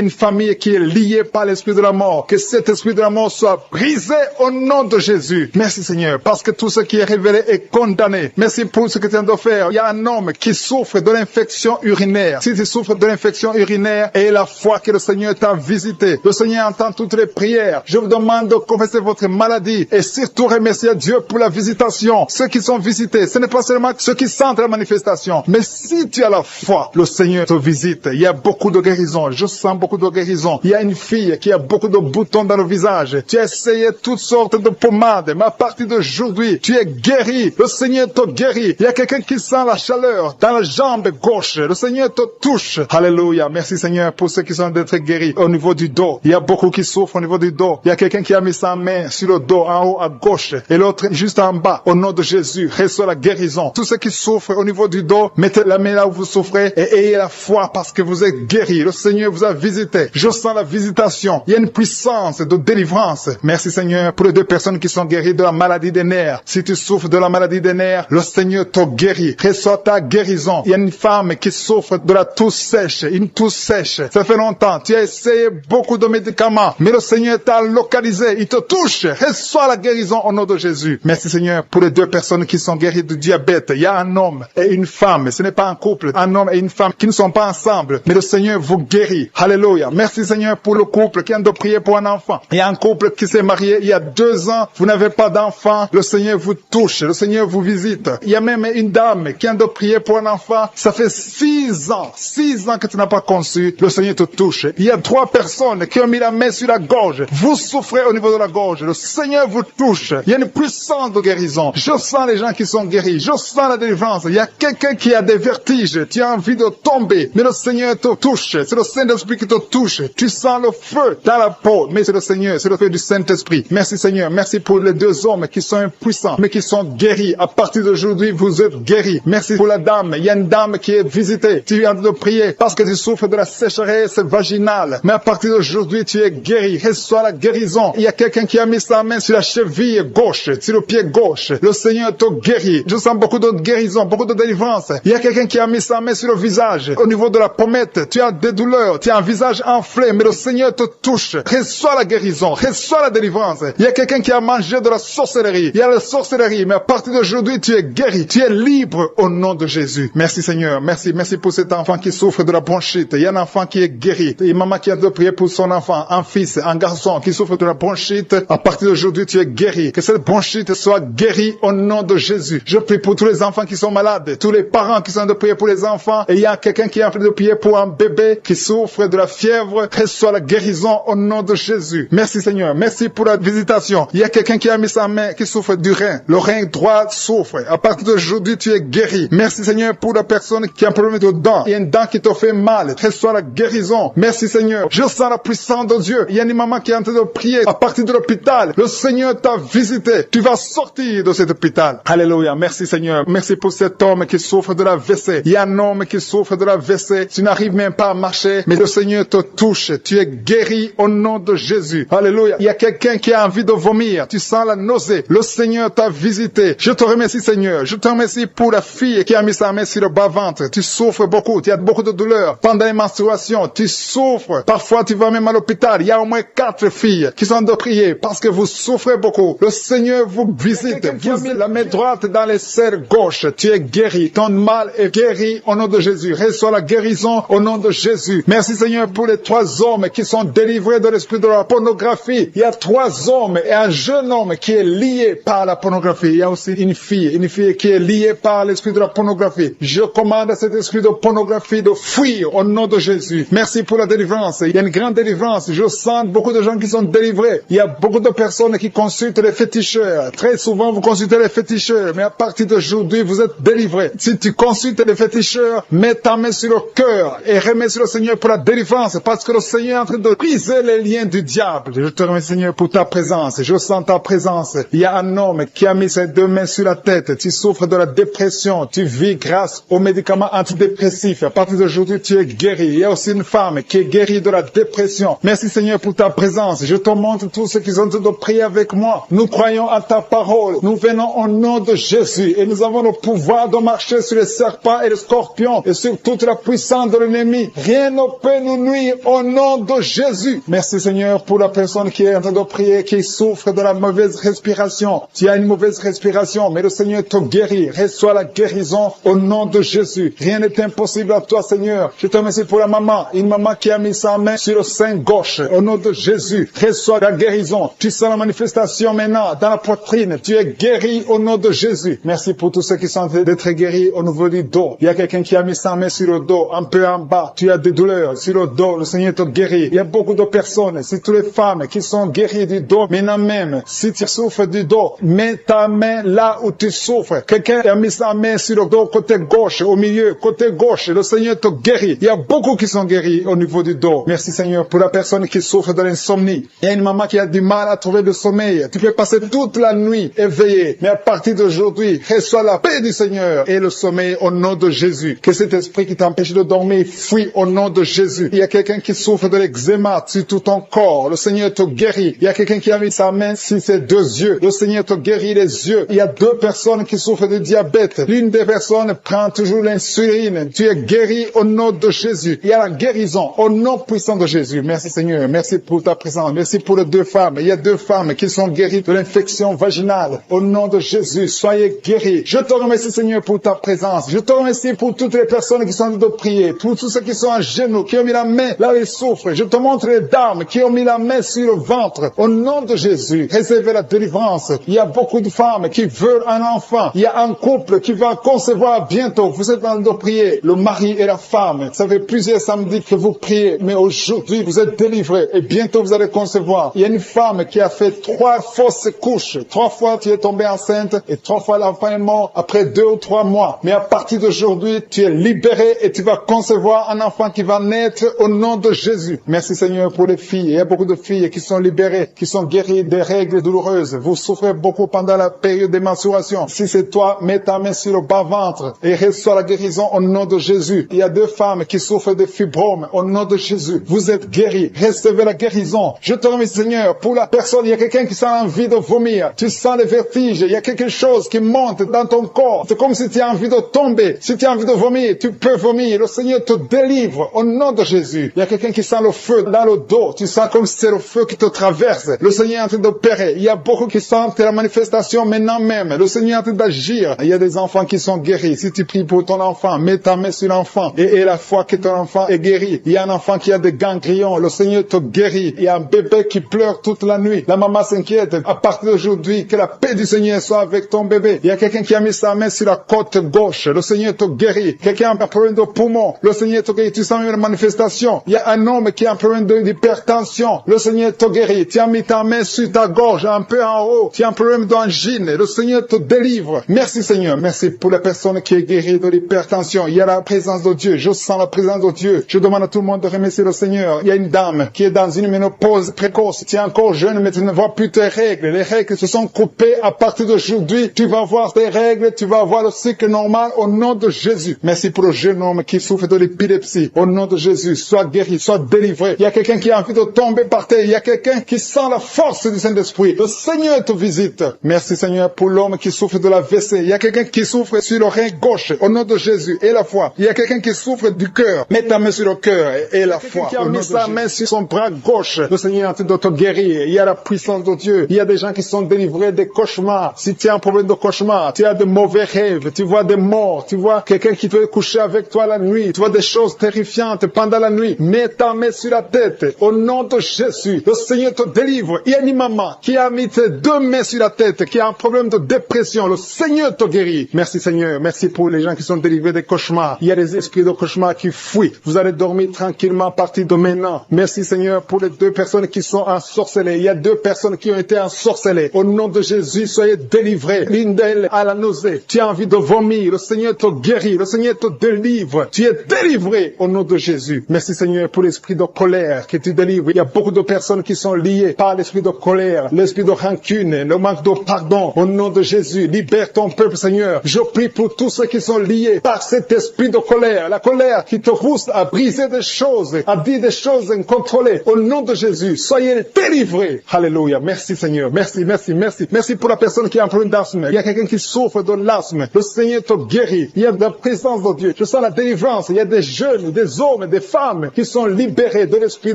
une famille qui est liée par l'esprit de la mort. Que cet esprit de la mort soit brisé au nom de Jésus. Merci, Seigneur, parce que tout ce qui est révélé est condamné. Merci pour ce que tu viens de faire. Il y a un homme qui souffre de l'infection urinaire. Si tu souffres de l'infection urinaire, et la foi que le Seigneur t'a visité, le Seigneur entend toutes les prières. Je vous demande de confesser votre maladie et surtout remercier Dieu pour la visitation. Ceux qui sont visités, ce n'est pas seulement ceux qui sentent la manifestation, mais si tu as la foi, le Seigneur te visite. Il y a beaucoup de guérisons. Je sens beaucoup de guérisons. Il y a une fille qui a beaucoup de boutons dans le visage. Tu as essayé toutes sortes de pommades, mais à partir d'aujourd'hui, tu es guéri. Le Seigneur te guérit. Il y a quelqu'un qui sent la chaleur dans la jambe gauche. Le Seigneur te touche. Alléluia. Merci, Seigneur, pour ceux qui sont d'être guéris au niveau du dos. Il y a beaucoup qui souffrent au niveau du dos. Il y a quelqu'un qui a mis sa main sur le dos, en haut à gauche, et l'autre juste en bas. Au nom de Jésus, reçois la guérison. Tous ceux qui souffrent au niveau du dos, mettez la main là où vous souffrez et ayez la foi parce que vous êtes guéris. Le Seigneur vous a visité. Je sens la visitation. Il y a une puissance de délivrance. Merci, Seigneur, pour les 2 personnes qui sont guéries de la maladie des nerfs. Si tu souffres de la maladie des nerfs, le Seigneur te guérit. Reçois ta guérison. Il y a une femme qui souffre de la toux sèche, une toux sèche. Ça fait longtemps. Tu as essayé beaucoup de médicaments, mais le Seigneur t'a localisé. Il te touche. Reçois la guérison au nom de Jésus. Merci, Seigneur, pour les 2 personnes qui sont guéries du diabète. Il y a un homme et une femme. Ce n'est pas un couple. Un homme et une femme qui ne sont pas ensemble, mais le Seigneur vous guérit. Alléluia. Merci, Seigneur, pour le couple qui vient de prier pour un enfant. Il y a un couple qui s'est marié il y a 2 ans. Vous n'avez pas d'enfant. Le Seigneur vous touche. Le Seigneur vous visite. Il y a même une dame qui vient de prier pour un enfant. Ça fait 6 ans. 6 ans que tu n'as pas conçu. Le Seigneur te touche. Il y a 3 personnes qui ont mis la main sur la gorge. Vous souffrez au niveau de la gorge. Le Seigneur vous touche. Il y a une puissance de guérison. Je sens les gens qui sont guéris. Je sens la délivrance. Il y a quelqu'un qui a des vertiges. Tu as envie de tomber. Mais le Seigneur te touche. C'est le Saint-Esprit qui te touche. Tu sens le feu dans la peau. Mais c'est le Seigneur. C'est le feu du Saint-Esprit. Merci, Seigneur. Merci pour les 2 hommes qui sont impuissants, mais qui sont guéris. À partir d'aujourd'hui, vous êtes guéris. Merci pour la dame. Il y a une dame qui est visitée. Tu viens de prier parce que tu souffres de la sécheresse vaginale. Mais à partir d'aujourd'hui, tu es guéri. Reçois la guérison. Il y a quelqu'un qui a mis sa main sur la cheville gauche, sur le pied gauche. Le Seigneur te guérit. Je sens beaucoup de guérison, beaucoup de délivrance. Il y a quelqu'un qui a mis sa main sur le visage. Au niveau de la pommette, tu as des douleurs. Tu as un visage enflé, mais le Seigneur te touche. Reçois la guérison. Reçois la délivrance. Il y a quelqu'un qui a mangé de la sorcellerie. Il y a la sorcellerie, mais à partir d'aujourd'hui, tu es guéri. Tu es libre au nom de Jésus. Merci, Seigneur. Merci. Merci pour cet enfant qui souffre de la bronchite. Il y a un enfant qui est guéri. Et maman qui a de prier pour son enfant, un fils, un garçon qui souffre de la bronchite. À partir d'aujourd'hui, tu es guéri. Que cette bronchite soit guérie au nom de Jésus. Je prie pour tous les enfants qui sont malades, tous les parents qui sont de prier pour les enfants. Et il y a quelqu'un qui est en train de prier pour un bébé qui souffre de la fièvre. Reçois la guérison au nom de Jésus. Merci, Seigneur. Merci pour la visitation. Il y a quelqu'un qui a mis sa main qui souffre du rein. Le rein droit souffre. À partir d'aujourd'hui, tu es guéri. Merci, Seigneur, pour la personne qui a un problème de dents. Il y a une dent qui te fait mal. Reçois la guérison. Merci, Seigneur. Je sens la puissance de Dieu. Il y a une maman qui est en train de prier à partir de l'hôpital. Le Seigneur t'a visité. Tu vas sortir de cet hôpital. Alléluia. Merci, Seigneur. Merci pour cet homme qui souffre de la WC. Il y a un homme qui souffre de la WC. Tu n'arrives même pas à marcher, mais le Seigneur te touche. Tu es guéri au nom de Jésus. Alléluia. Il y a quelqu'un qui a envie de vomir. Tu sens la nausée. Le Seigneur t'a visité. Je te remercie, Seigneur. Je te remercie pour la fille qui a mis sa main sur le bas-ventre. Tu souffres beaucoup. Tu as beaucoup de douleurs pendant les menstruations. Tu souffres. Parfois, tu vas même à l'hôpital. Il y a au moins 4 filles qui sont de prier parce que vous souffrez beaucoup. Le Seigneur vous visite. Vous avez la main droite dans les serres gauche. Tu es guéri. Ton mal est guéri au nom de Jésus. Reçois la guérison au nom de Jésus. Merci, Seigneur, pour les 3 hommes qui sont délivrés de l'esprit de la pornographie. Il y a 3 hommes et un jeune homme qui est lié par la pornographie. Il y a aussi une fille qui est liée par l'esprit de la pornographie. Je commande à cet esprit de pornographie de fuir au nom de Jésus. Merci pour la délivrance. Il y a une grande délivrance. Je sens beaucoup de gens qui sont délivrés. Il y a beaucoup de personnes qui consultent les féticheurs. Très souvent, vous consultez les féticheurs. Mais à partir d'aujourd'hui, d'aujourd'hui, vous êtes délivrés. Si tu consultes les féticheurs, mets ta main sur le cœur et remets sur le Seigneur pour la délivrance, parce que le Seigneur est en train de briser les liens du diable. Je te remercie, Seigneur, pour ta présence. Je sens ta présence. Il y a un homme qui a mis ses 2 mains sur la tête. Tu souffres de la dépression. Tu vis grâce aux médicaments antidépressifs. À partir d'aujourd'hui, tu es guéri. Il y a aussi une femme qui est guérie de la dépression. Merci, Seigneur, pour ta présence. Je te montre tous ceux qui sont en train de prier avec moi. Nous croyons à ta parole. Nous venons au nom de Jésus et nous avons le pouvoir de marcher sur les serpents et les scorpions et sur toute la puissance de l'ennemi. Rien ne peut nous nuire au nom de Jésus. Merci, Seigneur, pour la personne qui est en train de prier, qui souffre de la mauvaise respiration. Tu as une mauvaise respiration, mais le Seigneur te guérit. Reçois la guérison au nom de Jésus. Rien n'est impossible à toi, Seigneur. Je te remercie pour la maman, une maman qui a mis sa main sur le sein gauche. Au nom de Jésus, reçois la guérison. Tu sens la manifestation maintenant dans la poitrine. Tu es guéri au nom de Jésus. Merci pour tous ceux qui sont en train d'être guéris au niveau du dos. Il y a quelqu'un qui a mis sa main sur le dos, un peu en bas. Tu as des douleurs sur le dos. Le Seigneur te guérit. Il y a beaucoup de personnes, c'est toutes les femmes qui sont guéries du dos. Maintenant même, si tu souffres du dos, mets ta main là où tu souffres. Quelqu'un a mis sa main sur le dos, côté gauche, au milieu, côté gauche. Le Seigneur te guérit. Il y a beaucoup qui sont guéris au niveau du dos. Merci, Seigneur, pour la personne qui souffre de l'insomnie. Il y a une maman qui a du mal à trouver le sommeil. Tu peux passer toute la nuit éveillé. Mais à partir d'aujourd'hui, reçois la paix du Seigneur et le sommeil au nom de Jésus. Que cet esprit qui t'empêche de dormir fuit au nom de Jésus. Il y a quelqu'un qui souffre de l'eczéma sur tout ton corps. Le Seigneur te guérit. Il y a quelqu'un qui a mis sa main sur ses 2 yeux. Le Seigneur te guérit les yeux. Il y a 2 personnes qui souffrent de diabète. L'une des personnes prend toujours l'insuline. Tu es guéri au nom de Jésus. Il y a la guérison au nom puissant de Jésus. Merci, Seigneur. Merci pour ta présence. Merci pour les 2 femmes. Il y a 2 femmes qui sont guéries de l'infection vaginale. Au nom de Jésus, soyez guéris. Je te remercie, Seigneur, pour ta présence. Je te remercie pour toutes les personnes qui sont en train de prier, pour tous ceux qui sont à genoux, qui ont mis la main là où ils souffrent. Je te montre les dames qui ont mis la main sur le ventre. Au nom de Jésus, réservez la délivrance. Il y a beaucoup de femmes qui veulent un enfant. Il y a un couple qui va concevoir bientôt. Vous êtes en train de prier, le mari et la femme. Ça fait plusieurs samedis que vous priez, mais aujourd'hui, vous êtes délivrés et bientôt vous allez concevoir. Il y a une femme qui a fait 3 fausses couches. 3 fois, tu es tombée enceinte et 3 fois l'enfant est mort après 2 ou 3 mois. Mais à partir d'aujourd'hui, tu es libéré et tu vas concevoir un enfant qui va naître au nom de Jésus. Merci, Seigneur, pour les filles. Il y a beaucoup de filles qui sont libérées, qui sont guéries des règles douloureuses. Vous souffrez beaucoup pendant la période des menstruations. Si c'est toi, mets ta main sur le bas-ventre et reçois la guérison au nom de Jésus. Il y a 2 femmes qui souffrent de fibromes au nom de Jésus. Vous êtes guéris. Recevez la guérison. Je te remercie, Seigneur, pour la personne. Il y a quelqu'un qui sent envie de vomir. Tu sens les vertiges. Il y a quelque chose qui monte dans ton corps. C'est comme si tu as envie de tomber. Si tu as envie de vomir, tu peux vomir. Le Seigneur te délivre au nom de Jésus. Il y a quelqu'un qui sent le feu dans le dos. Tu sens comme si c'est le feu qui te traverse. Le Seigneur est en train d'opérer. Il y a beaucoup qui sentent la manifestation maintenant même. Le Seigneur est en train d'agir. Il y a des enfants qui sont guéris. Si tu pries pour ton enfant, mets ta main sur l'enfant et la foi que ton enfant est guéri. Il y a un enfant qui a des ganglions. Le Seigneur te guérit. Il y a un bébé qui pleure toute la nuit. La maman s'inquiète. À partir d'aujourd'hui, que la paix du Seigneur soit avec ton bébé. Il y a quelqu'un qui a mis sa main sur la côte gauche. Le Seigneur te guérit. Quelqu'un a un problème de poumon. Le Seigneur te guérit. Tu sens une manifestation. Il y a un homme qui a un problème d'hypertension. Le Seigneur te guérit. Tu as mis ta main sur ta gorge, un peu en haut. Tu as un problème d'angine. Le Seigneur te délivre. Merci, Seigneur. Merci pour la personne qui est guérie de l'hypertension. Il y a la présence de Dieu. Je sens la présence de Dieu. Je demande à tout le monde de remercier le Seigneur. Il y a une dame qui est dans une ménopause précoce. Tu es encore jeune, mais tu ne vois plus tes règles. Les règles se sont coupées. À partir d'aujourd'hui, tu vas voir tes règles. Tu vas avoir le cycle normal au nom de Jésus. Merci pour le jeune homme qui souffre de l'épilepsie. Au nom de Jésus, sois guéri, sois délivré. Il y a quelqu'un qui a envie de tomber par terre. Il y a quelqu'un qui sent la force du Saint-Esprit. Le Seigneur te visite. Merci, Seigneur, pour l'homme qui souffre de la l'AVC. Il y a quelqu'un qui souffre sur le rein gauche. Au nom de Jésus. Et la foi. Il y a quelqu'un qui souffre du cœur. Mets ta main sur le cœur et la foi. Qui a mis sa main sur son bras gauche. Le Seigneur est en train de te guérir. Il y a la puissance de Dieu. Il y a des gens qui sont délivrés des cauchemars. Si tu as un problème de cauchemar, tu as de mauvais rêves, tu vois des morts, tu vois quelqu'un qui veut coucher avec toi la nuit, tu vois des choses terrifiantes pendant la nuit. Mets ta main sur la tête. Au nom de Jésus, le Seigneur te délivre. Il y a une maman qui a mis ses deux mains sur la tête, qui a un problème de dépression. Le Seigneur te guérit. Merci Seigneur. Merci pour les gens qui sont délivrés des cauchemars. Il y a des esprits de cauchemars qui fuient. Vous allez dormir tranquillement à partir de maintenant. Merci Seigneur pour les deux personnes qui sont ensorcelées. Il y a deux personnes qui ont été ensorcelées. Au nom de Jésus, soyez délivrés. L'une d'elles a la nausée. nausées, tu as envie de vomir, le Seigneur te guérit, le Seigneur te délivre. Tu es délivré au nom de Jésus. Merci Seigneur pour l'esprit de colère que tu délivres. Il y a beaucoup de personnes qui sont liées par l'esprit de colère, l'esprit de rancune, le manque de pardon. Au nom de Jésus, libère ton peuple Seigneur. Je prie pour tous ceux qui sont liés par cet esprit de colère, la colère qui te pousse à briser des choses, à dire des choses incontrôlées. Au nom de Jésus, soyez délivrés. Alléluia. Merci Seigneur. Merci, merci, merci. Merci pour la personne qui a un problème d'asthme. Il y a quelqu'un qui souffre de l'asthme. Le Seigneur te guérit. Il y a la présence de Dieu. Je sens la délivrance. Il y a des jeunes, des hommes, des femmes qui sont libérés de l'esprit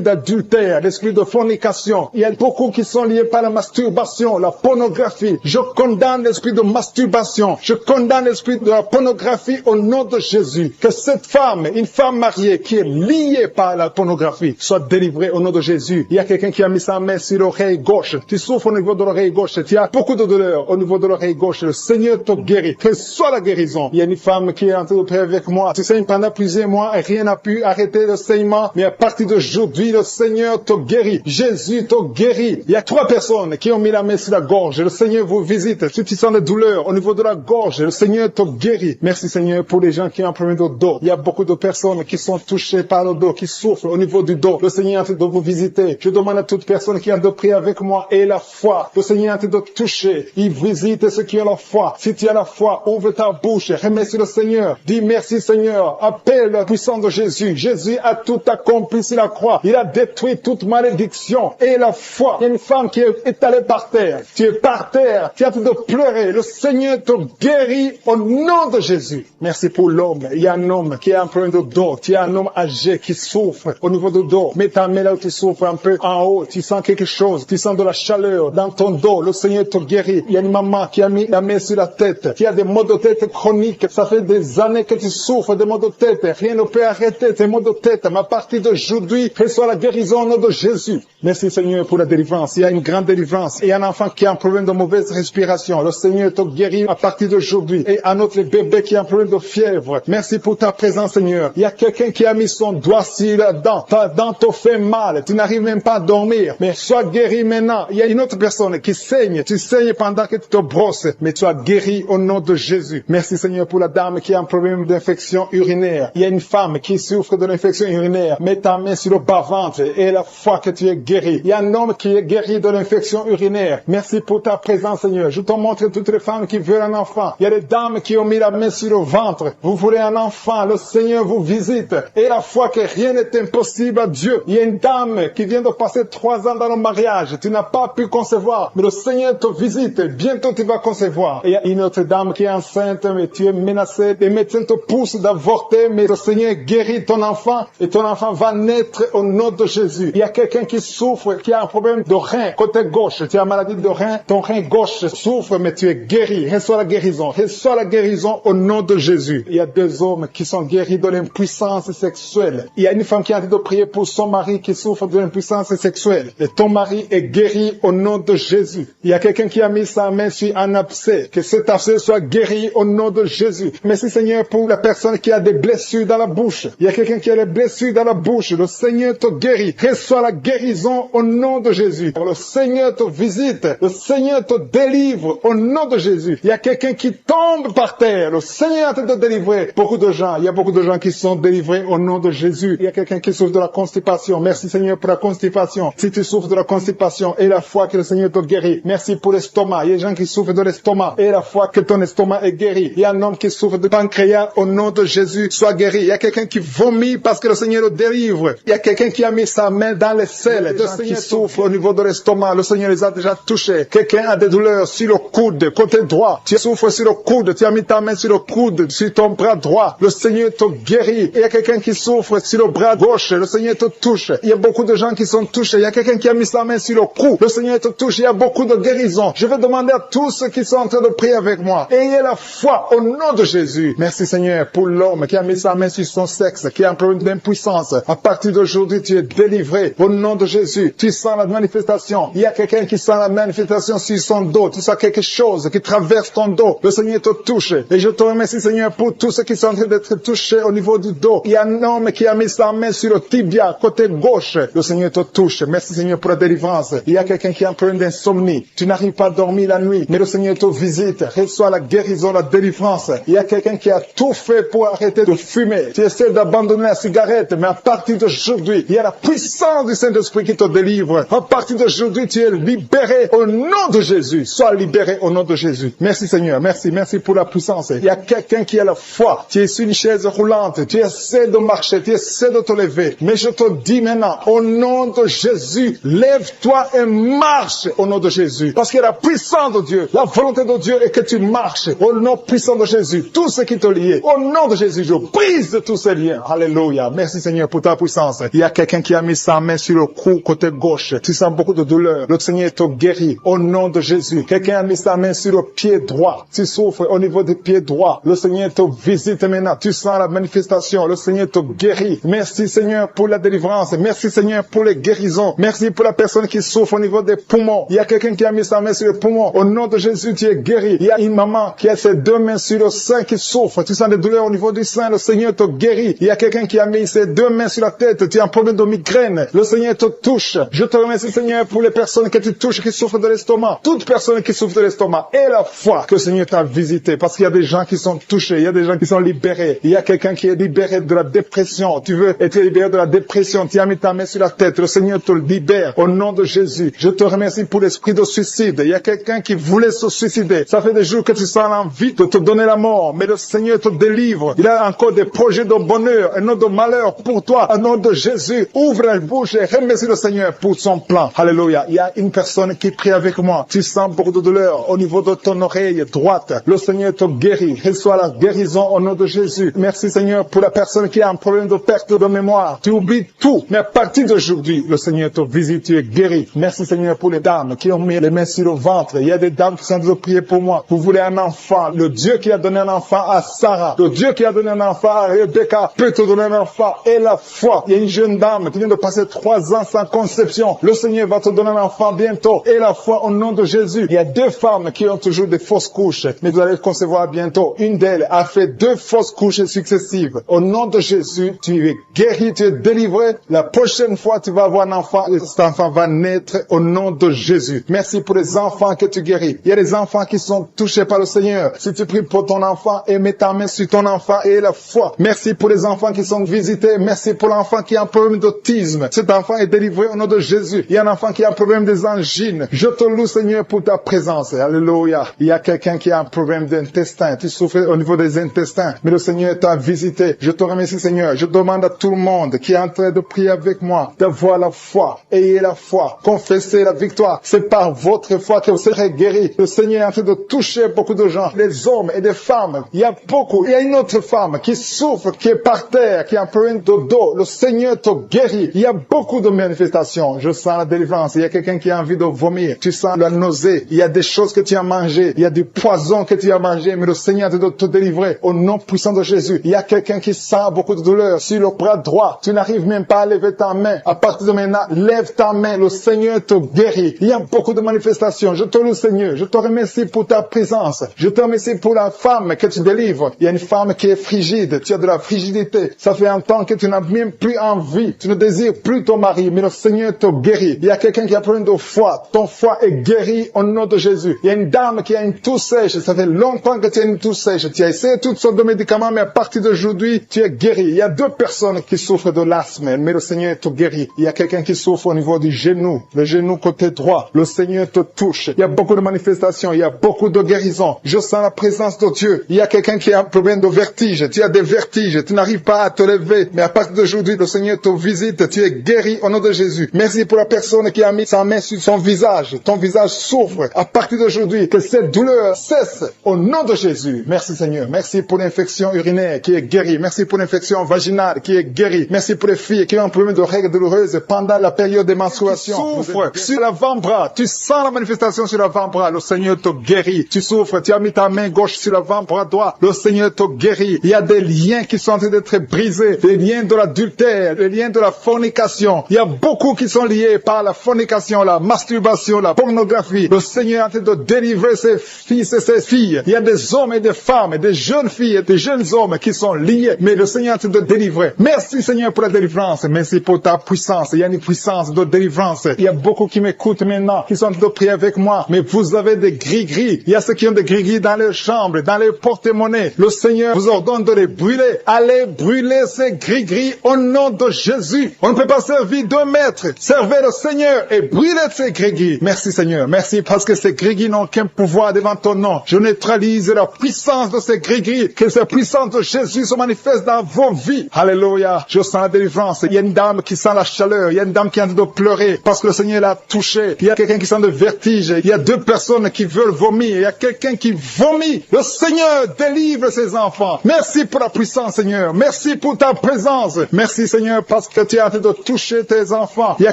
d'adultère, l'esprit de fornication. Il y a beaucoup qui sont liés par la masturbation, la pornographie. Je condamne l'esprit de masturbation. Je condamne l'esprit de la pornographie au nom de Jésus. Que cette femme, une femme mariée qui est liée par la pornographie, soit délivrée au nom de Jésus. Il y a quelqu'un qui a mis sa main sur l'oreille gauche. Tu souffres au niveau de l'oreille gauche. Tu as beaucoup de douleur au niveau de l'oreille gauche. Le Seigneur te guérit. Que soit la guérison. Il y a une femme qui est en train de prier avec moi. Tu saignes pendant plusieurs mois et rien n'a pu arrêter le saignement. Mais à partir d'aujourd'hui, le Seigneur te guérit. Jésus te guérit. Il y a 3 personnes qui ont mis la main sur la gorge. Le Seigneur vous visite. Si tu sens des douleurs au niveau de la gorge, le Seigneur te guérit. Merci Seigneur pour les gens qui ont un problème de dos. Il y a beaucoup de personnes qui sont touchées par le dos, qui souffrent au niveau du dos. Le Seigneur est en train de vous visiter. Je demande à toute personne qui a de prier avec moi et la foi. Le Seigneur est en train de toucher. Il visite ceux qui ont la foi. Si tu as la foi, ouvre ta bouche. Remercie le Seigneur. Dis merci Seigneur. Appelle la puissance de Jésus. Jésus a tout accompli sur la croix. Il a détruit toute malédiction. Et la foi. Il y a une femme qui est étalée par terre. Tu es par terre. Tu es en train de pleurer. Le Seigneur te guérit au nom de Jésus. Merci pour l'homme. Il y a un homme qui a un problème de dos. Tu as un homme âgé qui souffre au niveau du dos. Mets ta main là où tu souffres un peu en haut. Tu sens quelque chose. Tu sens de la chaleur dans ton dos. Le Seigneur te guérit. Il y a une maman qui a mis la main sur la tête. Qui a des maux de tête chroniques. Ça fait des années que tu souffres des maux de tête. Rien ne peut arrêter tes maux de tête. Mais à partir d'aujourd'hui, reçois la guérison au nom de Jésus. Merci Seigneur pour la délivrance. Il y a une grande délivrance. Il y a un enfant qui a un problème de mauvaise respiration. Le Seigneur te guérit à partir d'aujourd'hui. Et un autre bébé qui a un problème de fièvre. Merci pour ta présence Seigneur. Il y a quelqu'un qui a mis son doigt sur la dent. Ta dent te fait mal. Tu n'arrives même pas à dormir. Mais sois guéri maintenant. Il y a une autre personne qui saigne. Tu saignes pendant que tu te brosses. Mais tu as guéri au nom de Jésus. Merci Seigneur pour la dame qui a un problème d'infection urinaire. Il y a une femme qui souffre de l'infection urinaire. Mets ta main sur le bas-ventre et la foi que tu es guéri. Il y a un homme qui est guéri de l'infection urinaire. Merci pour ta présence Seigneur. Je te montre toutes les femmes qui veulent un enfant. Il y a des dames qui ont mis la main sur le ventre. Vous voulez un enfant. Le Seigneur vous visite. Et la foi que rien n'est impossible à Dieu. Il y a une dame qui vient de passer 3 ans dans le mariage. Tu n'as pas pu concevoir. Mais le Seigneur te visite. Bientôt tu vas concevoir. Et il y a une autre dame qui est enceinte, mais tu es menacée. Les médecins te poussent d'avorter, mais le Seigneur guérit ton enfant et ton enfant va naître au nom de Jésus. Il y a quelqu'un qui souffre, qui a un problème de rein, côté gauche. Tu as maladie de rein, ton rein gauche souffre, mais tu es guéri. Reçois la guérison. Reçois la guérison au nom de Jésus. Il y a 2 hommes qui sont guéris de l'impuissance sexuelle. Il y a une femme qui a envie de prier pour son mari qui souffre de l'impuissance sexuelle. Et ton mari est guéri au nom de Jésus. Il y a quelqu'un qui a mis sa main sur un abcès. Que cet abcès soit guéri au nom de Jésus. Merci Seigneur pour la personne qui a des blessures dans la bouche. Il y a quelqu'un qui a des blessures dans la bouche. Le Seigneur te guérit. Reçois la guérison au nom de Jésus. Le Seigneur te visite. Le Seigneur te délivre au nom de Jésus. Il y a quelqu'un qui tombe par terre. Le Seigneur te délivrer. Beaucoup de gens. Il y a beaucoup de gens qui sont délivrés au nom de Jésus. Il y a quelqu'un qui souffre de la constipation. Merci Seigneur pour la constipation. Si tu souffres de la constipation et la foi que le Seigneur te guérit. Merci pour l'estomac. Il y a des gens qui souffrent de l'estomac et la foi que ton estomac est guéri. Il y a un homme qui souffre de pancréas au nom de Jésus. Sois guéri. Il y a quelqu'un qui vomit parce que le Seigneur le délivre. Il y a quelqu'un qui a mis sa main dans les selles. Le Seigneur qui souffre au niveau de l'estomac. Le Seigneur les a déjà touchés. Quelqu'un a des douleurs sur le coude, côté droit. Tu souffres sur le coude. Tu as mis ta main sur le coude, sur ton bras droit. Le Seigneur te guérit. Il y a quelqu'un qui souffre sur le bras gauche. Le Seigneur te touche. Il y a beaucoup de gens qui sont touchés. Il y a quelqu'un qui a mis sa main sur le cou. Le Seigneur te touche. Il y a beaucoup de guérisons. Je vais demander à tous ceux qui sont en train de prier avec moi. Ayez la foi au nom de Jésus. Merci Seigneur pour l'homme qui a mis sa main sur son sexe, qui a un problème d'impuissance. À partir d'aujourd'hui, tu es délivré au nom de Jésus. Tu sens la manifestation. Il y a quelqu'un qui sent la manifestation sur son dos. Tu sens quelque chose qui traverse ton dos. Le Seigneur te touche. Et je te remercie Seigneur pour tous ceux qui sont en train d'être touchés au niveau du dos. Il y a un homme qui a mis sa main sur le tibia, côté gauche. Le Seigneur te touche. Merci Seigneur pour la délivrance. Il y a quelqu'un qui a un problème d'insomnie. Tu n'arrives pas à dormir la nuit, mais le Seigneur te visite. reçois la guérison, la délivrance. Il y a quelqu'un qui a tout fait pour arrêter de fumer. Tu essaies d'abandonner la cigarette, mais à partir d'aujourd'hui, il y a la puissance du Saint-Esprit qui te délivre. À partir d'aujourd'hui, tu es libéré au nom de Jésus. Sois libéré au nom de Jésus. Merci Seigneur, merci pour la puissance. Il y a quelqu'un qui a la foi. Tu es sur une chaise roulante, tu essaies de marcher, tu essaies de te lever. Mais je te dis maintenant, au nom de Jésus, lève-toi et marche au nom de Jésus. Parce que la puissance de Dieu, la volonté de Dieu est que tu marches au nom puissant de Jésus. Tout ce qui te lie, au nom de Jésus, je brise tous ces liens. Alléluia. Merci Seigneur pour ta puissance. Il y a quelqu'un qui a mis sa main sur le cou côté gauche. Tu sens beaucoup de douleur. Le Seigneur te guérit au nom de Jésus. Quelqu'un a mis sa main sur le pied droit. Tu souffres au niveau du pied droit. Le Seigneur te visite maintenant. Tu sens la manifestation. Le Seigneur te guérit. Merci Seigneur pour la délivrance. Merci Seigneur pour les guérisons. Merci pour la personne qui souffre au niveau des poumons. Il y a quelqu'un qui a mis sa main sur le poumon. Au nom de Jésus, tu es guéri. Il y a une maman qui a ses deux mains sur le sein qui souffre. Tu sens des douleurs au niveau du sein. Le Seigneur te guérit. Il y a quelqu'un qui a mis ses deux mains sur la tête. Tu as un problème de migraine. Le Seigneur te touche. Je te remercie Seigneur pour les personnes que tu touches qui souffrent de l'estomac. Toute personne qui souffre de l'estomac et la foi que le Seigneur t'a visité. Parce qu'il y a des gens qui sont touchés. Il y a des gens qui sont libérés. Il y a quelqu'un qui est libéré de la dépression. Tu veux être libéré de la dépression. Tu as mis ta main sur la tête. Le Seigneur te libère au nom de Jésus. Je te remercie pour l'esprit de suicide. Il y a quelqu'un qui voulait se suicider. Ça fait des jours que tu sens l'envie de te donner la mort. Mais le Seigneur te délivre. Il a encore des projets de bonheur et non de malheur pour toi. Au nom de Jésus, ouvre la bouche et remercie le Seigneur pour son plan. Alléluia. Il y a une personne qui prie avec moi. Tu sens beaucoup de douleur au niveau de ton oreille droite. Le Seigneur te guérit. Reçois la guérison au nom de Jésus. Merci Seigneur pour la personne qui a un problème de perte de mémoire. Tu oublies tout. Mais à partir d'aujourd'hui, le Seigneur te visite. Tu es guéri. Merci Seigneur pour les dames qui ont mis les mains sur le ventre. Il y a des dames qui sont en train de prier pour moi. Vous voulez un enfant. Le Dieu qui a donné un enfant à Sarah. Le Dieu qui a donné un enfant à Rebecca peut te donner un enfant. Et la foi. Il y a une jeune dame qui vient de passer 3 ans sans conception. Le Seigneur va te donner un enfant bientôt. Et la foi au nom de Jésus. Il y a 2 femmes qui ont toujours des fausses couches. Mais vous allez concevoir bientôt. Une d'elles a fait 2 fausses couches successives. Au nom de Jésus, tu es guéri, tu es délivré. La prochaine fois, tu vas avoir un enfant. Et cet enfant va naître au nom de Jésus. Merci pour les enfants que tu guéris. Il y a des enfants qui sont touchés par le Seigneur. Si tu pries pour ton enfant et mets ta main sur ton enfant et la foi. Merci pour les enfants qui sont visités. Merci pour l'enfant qui a un problème d'autisme. Cet enfant est délivré au nom de Jésus. Il y a un enfant qui a un problème des angines. Je te loue, Seigneur, pour ta présence. Alléluia. Il y a quelqu'un qui a un problème d'intestin. Tu souffres au niveau des intestins. Mais le Seigneur t'a visité. Je te remercie, Seigneur. Je demande à tout le monde qui est en train de prier avec moi d'avoir la foi. Ayez la foi. Confessez la victoire. C'est par votre foi que vous serez guéris. Le Seigneur est en train de toucher beaucoup de gens. Les hommes et des femmes. Il y a beaucoup. Il y a une autre femme qui souffre, qui est par terre, qui a un problème de dos. Le Seigneur te guérit. Il y a beaucoup de manifestations. Je sens la délivrance. Il y a quelqu'un qui a envie de vomir. Tu sens la nausée. Il y a des choses que tu as mangées. Il y a du poison que tu as mangé. Mais le Seigneur est en train de te délivrer. Au nom puissant de Jésus. Il y a quelqu'un qui sent beaucoup de douleur sur le bras droit. Tu n'arrives même pas à lever ta main. À partir de maintenant, lève ta main. Le Seigneur te guérit. Il y a beaucoup de manifestations. Je te loue, Seigneur. Je te remercie pour ta présence. Je te remercie pour la femme que tu délivres. Il y a une femme qui est frigide. Tu as de la frigidité. Ça fait un temps que tu n'as même plus envie. Tu ne désires plus ton mari. Mais le Seigneur te guérit. Il y a quelqu'un qui a un problème de foie. Ton foie est guéri au nom de Jésus. Il y a une dame qui a une toux sèche. Ça fait longtemps que tu as une toux sèche. Tu as essayé toutes sortes de médicaments, mais à partir d'aujourd'hui, tu es guéri. Il y a 2 personnes qui souffrent de l'asthme, mais le Seigneur te guérit. Il y a quelqu'un qui souffre au niveau du genou, le genou côté droit. Le Seigneur te touche. Il y a beaucoup de manifestations. Il y a beaucoup de guérisons. Je sens la présence de Dieu. Il y a quelqu'un qui a un problème de vertige. Tu as des vertiges. Tu n'arrives pas à te lever. Mais à partir d'aujourd'hui, le Seigneur te visite. Tu es guéri au nom de Jésus. Merci pour la personne qui a mis sa main sur son visage. Ton visage souffre. À partir d'aujourd'hui, que cette douleur cesse au nom de Jésus. Merci Seigneur. Merci pour l'infection urinaire qui est guérie. Merci pour l'infection vaginale qui est guérie. Merci pour les filles qui ont un problème de règles douloureuses pendant la période des menstruations. Tu souffres sur l'avant-bras. Tu sens la manifestation sur l'avant-bras. Le Seigneur te guérit. Tu souffres. Tu as mis ta main gauche sur l'avant-bras droit. Le Seigneur te guérit. Il y a des liens qui sont en train d'être brisés. Des liens de l'adultère. Des liens de la fornication. Il y a beaucoup qui sont liés par la fornication, la masturbation, la pornographie. Le Seigneur est en train de délivrer ses fils et ses filles. Il y a des hommes et des femmes, des jeunes filles et des jeunes hommes qui sont liés. Mais le Seigneur est en train de délivrer. Merci Seigneur pour la délivrance. Merci pour ta puissance. Il y a une puissance de délivrance. Il y a beaucoup qui m'écoutent maintenant, qui sont en train de prier avec moi. Mais vous avez des gris-gris. Il y a ce ceux qui ont des gris-gris dans leurs chambres, dans les porte-monnaies, le Seigneur vous ordonne de les brûler. Allez brûler ces gris-gris au nom de Jésus. On ne peut pas servir deux maîtres. Servez le Seigneur et brûlez ces gris-gris. Merci Seigneur. Merci parce que ces gris-gris n'ont aucun pouvoir devant ton nom. Je neutralise la puissance de ces gris-gris. Que cette puissance de Jésus se manifeste dans vos vies. Alléluia. Je sens la délivrance. Il y a une dame qui sent la chaleur. Il y a une dame qui est en train de pleurer parce que le Seigneur l'a touché. Il y a quelqu'un qui sent le vertige. Il y a deux personnes qui veulent vomir. Il y a quelqu'un qui vomit. Le Seigneur délivre ses enfants. Merci pour la puissance, Seigneur. Merci pour ta présence. Merci, Seigneur, parce que tu es en train de toucher tes enfants. Il y a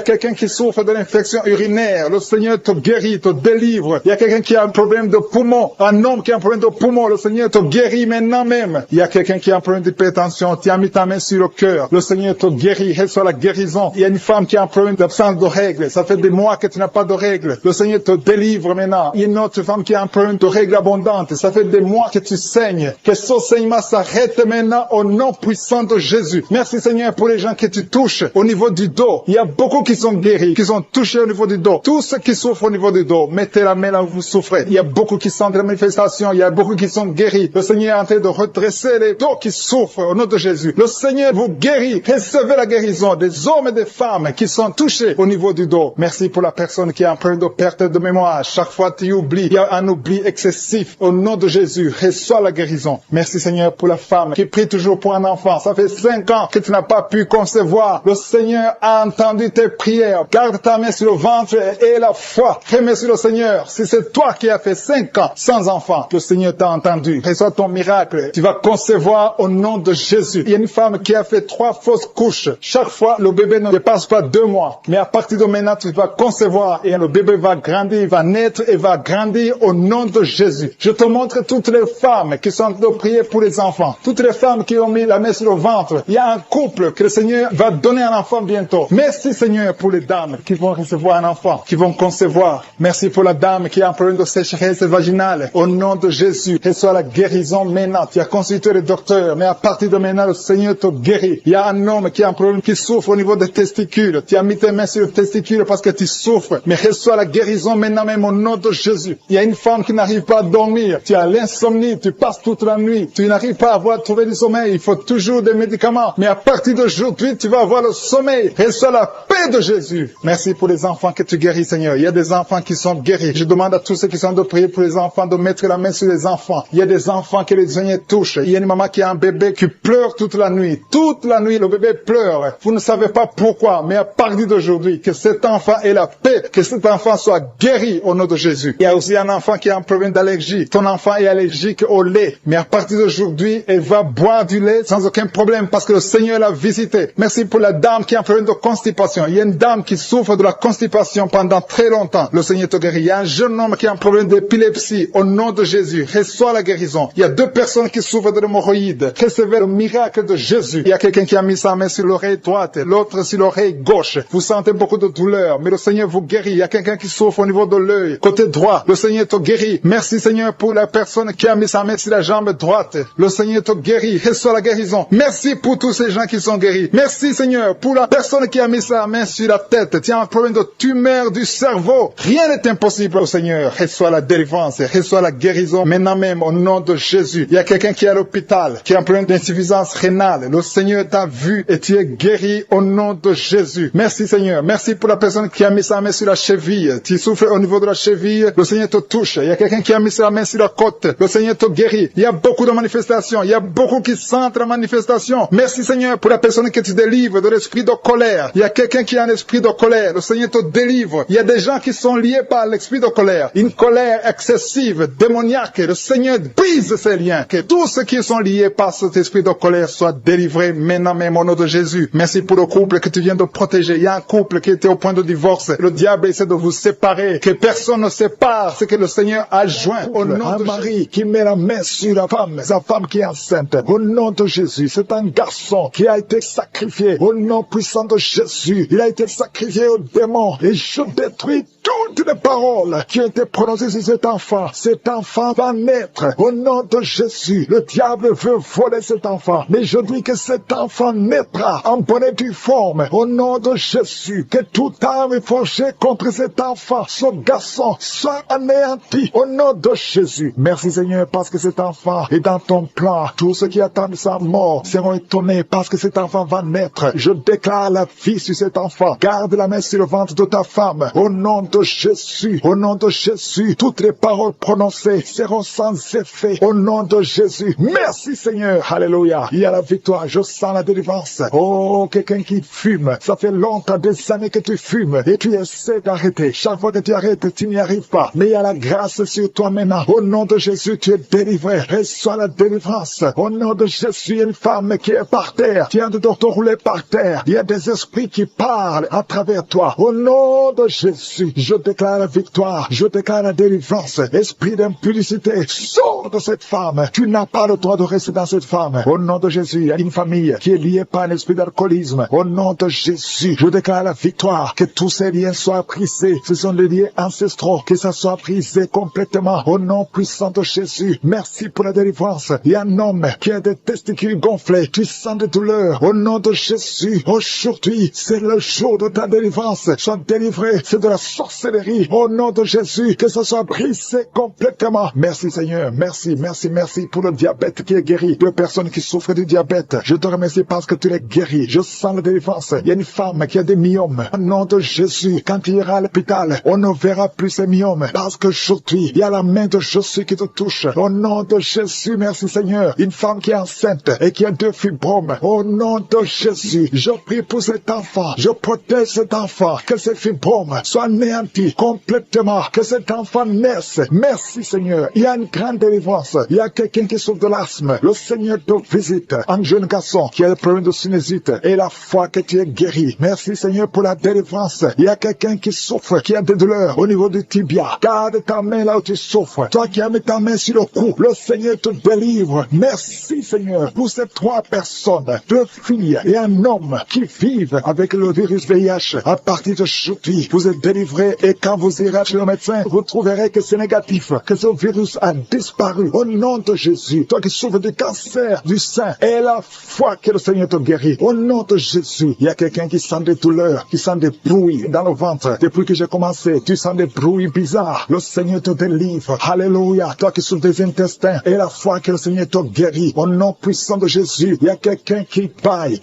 quelqu'un qui souffre de l'infection urinaire. Le Seigneur te guérit, te délivre. Il y a quelqu'un qui a un problème de poumon. Un homme qui a un problème de poumon. Le Seigneur te guérit maintenant même. Il y a quelqu'un qui a un problème d'hypertension. Tu as mis ta main sur le cœur. Le Seigneur te guérit. Reçois la guérison. Il y a une femme qui a un problème d'absence de règles. Ça fait des mois que tu n'as pas de règles. Le Seigneur te délivre maintenant. Il y a une autre femme qui a un problème de règles abondantes. Ça fait des mois que tu saignes. Que ce saignement s'arrête maintenant au nom puissant de Jésus. Merci Seigneur pour les gens que tu touches au niveau du dos. Il y a beaucoup qui sont guéris, qui sont touchés au niveau du dos. Tous ceux qui souffrent au niveau du dos, mettez la main là où vous souffrez. Il y a beaucoup qui sentent la manifestation. Il y a beaucoup qui sont guéris. Le Seigneur est en train de redresser les dos qui souffrent au nom de Jésus. Le Seigneur vous guérit. Recevez la guérison des hommes et des femmes qui sont touchés au niveau du dos. Merci pour la personne qui a un problème de perte de mémoire. Chaque fois tu oublies. Il y a un oubli excessif. Au nom de Jésus, reçois la guérison. Merci Seigneur pour la femme qui prie toujours pour un enfant. Ça fait 5 ans que tu n'as pas pu concevoir. Le Seigneur a entendu tes prières. Garde ta main sur le ventre et la foi. Remercie le Seigneur. Si c'est toi qui as fait 5 ans sans enfant, le Seigneur t'a entendu. Reçois ton miracle. Tu vas concevoir au nom de Jésus. Il y a une femme qui a fait 3 fausses couches. Chaque fois, le bébé ne dépasse pas 2 mois. Mais à partir de maintenant, tu vas concevoir et le bébé va grandir, va naître et va grandir au nom de Jésus. Je te montre toutes les femmes qui sont en train de prier pour les enfants. Toutes les femmes qui ont mis la main sur le ventre. Il y a un couple que le Seigneur va donner un enfant bientôt. Merci Seigneur pour les dames qui vont recevoir un enfant, qui vont concevoir. Merci pour la dame qui a un problème de sécheresse vaginale. Au nom de Jésus, reçois la guérison maintenant. Tu as consulté le docteur, mais à partir de maintenant, le Seigneur te guérit. Il y a un homme qui a un problème qui souffre au niveau des testicules. Tu as mis tes mains sur le testicule parce que tu souffres. Mais reçois la guérison maintenant même au nom de Jésus. Il y a une femme qui n'arrive pas à dormir. Tu as l'insomnie, tu passes toute la nuit. Tu n'arrives pas à trouver du sommeil. Il faut toujours des médicaments. Mais à partir d'aujourd'hui, tu vas avoir le sommeil. Reçois la paix de Jésus. Merci pour les enfants que tu guéris, Seigneur. Il y a des enfants qui sont guéris. Je demande à tous ceux qui sont de prier pour les enfants de mettre la main sur les enfants. Il y a des enfants que le Seigneur touche. Il y a une maman qui a un bébé qui pleure toute la nuit. Toute la nuit, le bébé pleure. Vous ne savez pas pourquoi, mais à partir d'aujourd'hui, que cet enfant ait la paix, que cet enfant soit guéri au nom de Jésus. Il y a aussi un enfant qui a un problème d'allergie. Ton enfant est allergique au lait, mais à partir d'aujourd'hui, elle va boire du lait sans aucun problème parce que le Seigneur l'a visité. Merci pour la dame qui a un problème de constipation. Il y a une dame qui souffre de la constipation pendant très longtemps. Le Seigneur te guérit. Il y a un jeune homme qui a un problème d'épilepsie. Au nom de Jésus, reçois la guérison. Il y a 2 personnes qui souffrent de l'hémorroïde. Recevez le miracle de Jésus. Il y a quelqu'un qui a mis sa main sur l'oreille droite, l'autre sur l'oreille gauche. Vous sentez beaucoup de douleur, mais le Seigneur vous guérit. Il y a quelqu'un qui souffre au niveau de l'œil, côté droit. Le Seigneur te guérit. Merci Seigneur pour la personne qui a mis sa main sur la jambe droite. Le Seigneur te guérit. Reçois la guérison. Merci pour tous ces gens qui sont guéris. Merci Seigneur pour la personne qui a mis sa main sur la tête. Tu as un problème de tumeur du cerveau. Rien n'est impossible au Seigneur. Reçois la délivrance. Reçois la guérison maintenant même au nom de Jésus. Il y a quelqu'un qui est à l'hôpital, qui a un problème d'insuffisance rénale. Le Seigneur t'a vu et tu es guéri au nom de Jésus. Merci Seigneur. Merci pour la personne qui a mis sa main sur la cheville. Tu souffres au niveau de la cheville. Le Seigneur te touche. Il y a quelqu'un qui a mis sa main sur la côte. Le Seigneur te guérit. Il y a beaucoup de manifestations. Il y a beaucoup qui sentent la manifestation. Merci Seigneur pour la personne que tu délivres de l'esprit de colère. Il y a quelqu'un qui a un esprit de colère. Le Seigneur te délivre. Il y a des gens qui sont liés par l'esprit de colère. Une colère excessive, démoniaque. Le Seigneur brise ces liens. Que tous ceux qui sont liés par cet esprit de colère soient délivrés maintenant même au nom de Jésus. Merci pour le couple que tu viens de protéger. Il y a un couple qui était au point de divorce. Le diable essaie de vous séparer. Que personne ne sépare ce que le Seigneur a joint. Au nom de Marie qui met la main sur la femme, sa femme qui est enceinte. Au nom de Jésus, c'est un garçon qui a été sacrifié. Au nom puissant de Jésus, il a été sacrifié au démon. Et je détruis tout toutes les paroles qui ont été prononcées sur cet enfant va naître. Au nom de Jésus, le diable veut voler cet enfant, mais je dis que cet enfant naîtra en bonne et due forme. Au nom de Jésus, que toute arme forgée contre cet enfant, ce garçon, soit anéanti. Au nom de Jésus. Merci Seigneur, parce que cet enfant est dans ton plan. Tous ceux qui attendent sa mort seront étonnés parce que cet enfant va naître. Je déclare la vie sur cet enfant. Garde la main sur le ventre de ta femme. Au nom de Jésus, au nom de Jésus, toutes les paroles prononcées seront sans effet. Au nom de Jésus. Merci Seigneur. Alléluia. Il y a la victoire. Je sens la délivrance. Oh, quelqu'un qui fume. Ça fait longtemps, des années que tu fumes et tu essaies d'arrêter. Chaque fois que tu arrêtes, tu n'y arrives pas. Mais il y a la grâce sur toi maintenant. Au nom de Jésus, tu es délivré. Reçois la délivrance. Au nom de Jésus, il y a une femme qui est par terre, qui est en train de rouler par terre. Il y a des esprits qui parlent à travers toi. Au nom de Jésus, je déclare la victoire. Je déclare la délivrance. Esprit d'impudicité, sors de cette femme. Tu n'as pas le droit de rester dans cette femme. Au nom de Jésus, il y a une famille qui est liée par un esprit d'alcoolisme. Au nom de Jésus, je déclare la victoire. Que tous ces liens soient brisés. Ce sont des liens ancestraux. Que ça soit brisé complètement. Au nom puissant de Jésus. Merci pour la délivrance. Il y a un homme qui a des testicules gonflés. Tu sens des douleurs. Au nom de Jésus, aujourd'hui, c'est le jour de ta délivrance. Sois délivré. C'est de la sorcellerie. Au nom de Jésus, que ça soit brisé complètement. Merci Seigneur. Merci, merci, merci pour le diabète qui est guéri. Deux personnes qui souffrent du diabète. Je te remercie parce que tu les guéris. Je sens la délivrance. Il y a une femme qui a des myomes. Au nom de Jésus, quand tu iras à l'hôpital, on ne verra plus ces myomes. Parce qu'aujourd'hui, il y a la main de Jésus qui te touche. Au nom de Jésus, merci Seigneur. Une femme qui est enceinte et qui a 2 fibromes. Au nom de Jésus, je prie pour cet enfant. Je protège cet enfant. Que ces fibromes soient anéantis complètement. Que cet enfant naisse. Merci Seigneur. Il y a une grande délivrance. Il y a quelqu'un qui souffre de l'asthme. Le Seigneur te visite. Un jeune garçon qui a le problème de sinusite. Et la foi que tu es guéri. Merci Seigneur pour la délivrance. Il y a quelqu'un qui souffre, qui a des douleurs au niveau du tibia. Garde ta main là où tu souffres. Toi qui as mis ta main sur le cou, le Seigneur te délivre. Merci Seigneur pour ces 3 personnes, 2 filles et un homme qui vivent avec le virus VIH. À partir d'aujourd'hui, vous êtes délivrés et quand vous irez chez le médecin, vous trouverez que c'est négatif, que ce virus a disparu. Au nom de Jésus, toi qui souffres du cancer du sein, et la foi que le Seigneur te guérit. Au nom de Jésus, il y a quelqu'un qui sent des douleurs, qui sent des bruits dans le ventre. Depuis que j'ai commencé, tu sens des bruits bizarres. Le Seigneur te délivre. Alléluia. Toi qui souffres des intestins, et la foi que le Seigneur te guérit. Au nom puissant de Jésus, il y a quelqu'un qui baille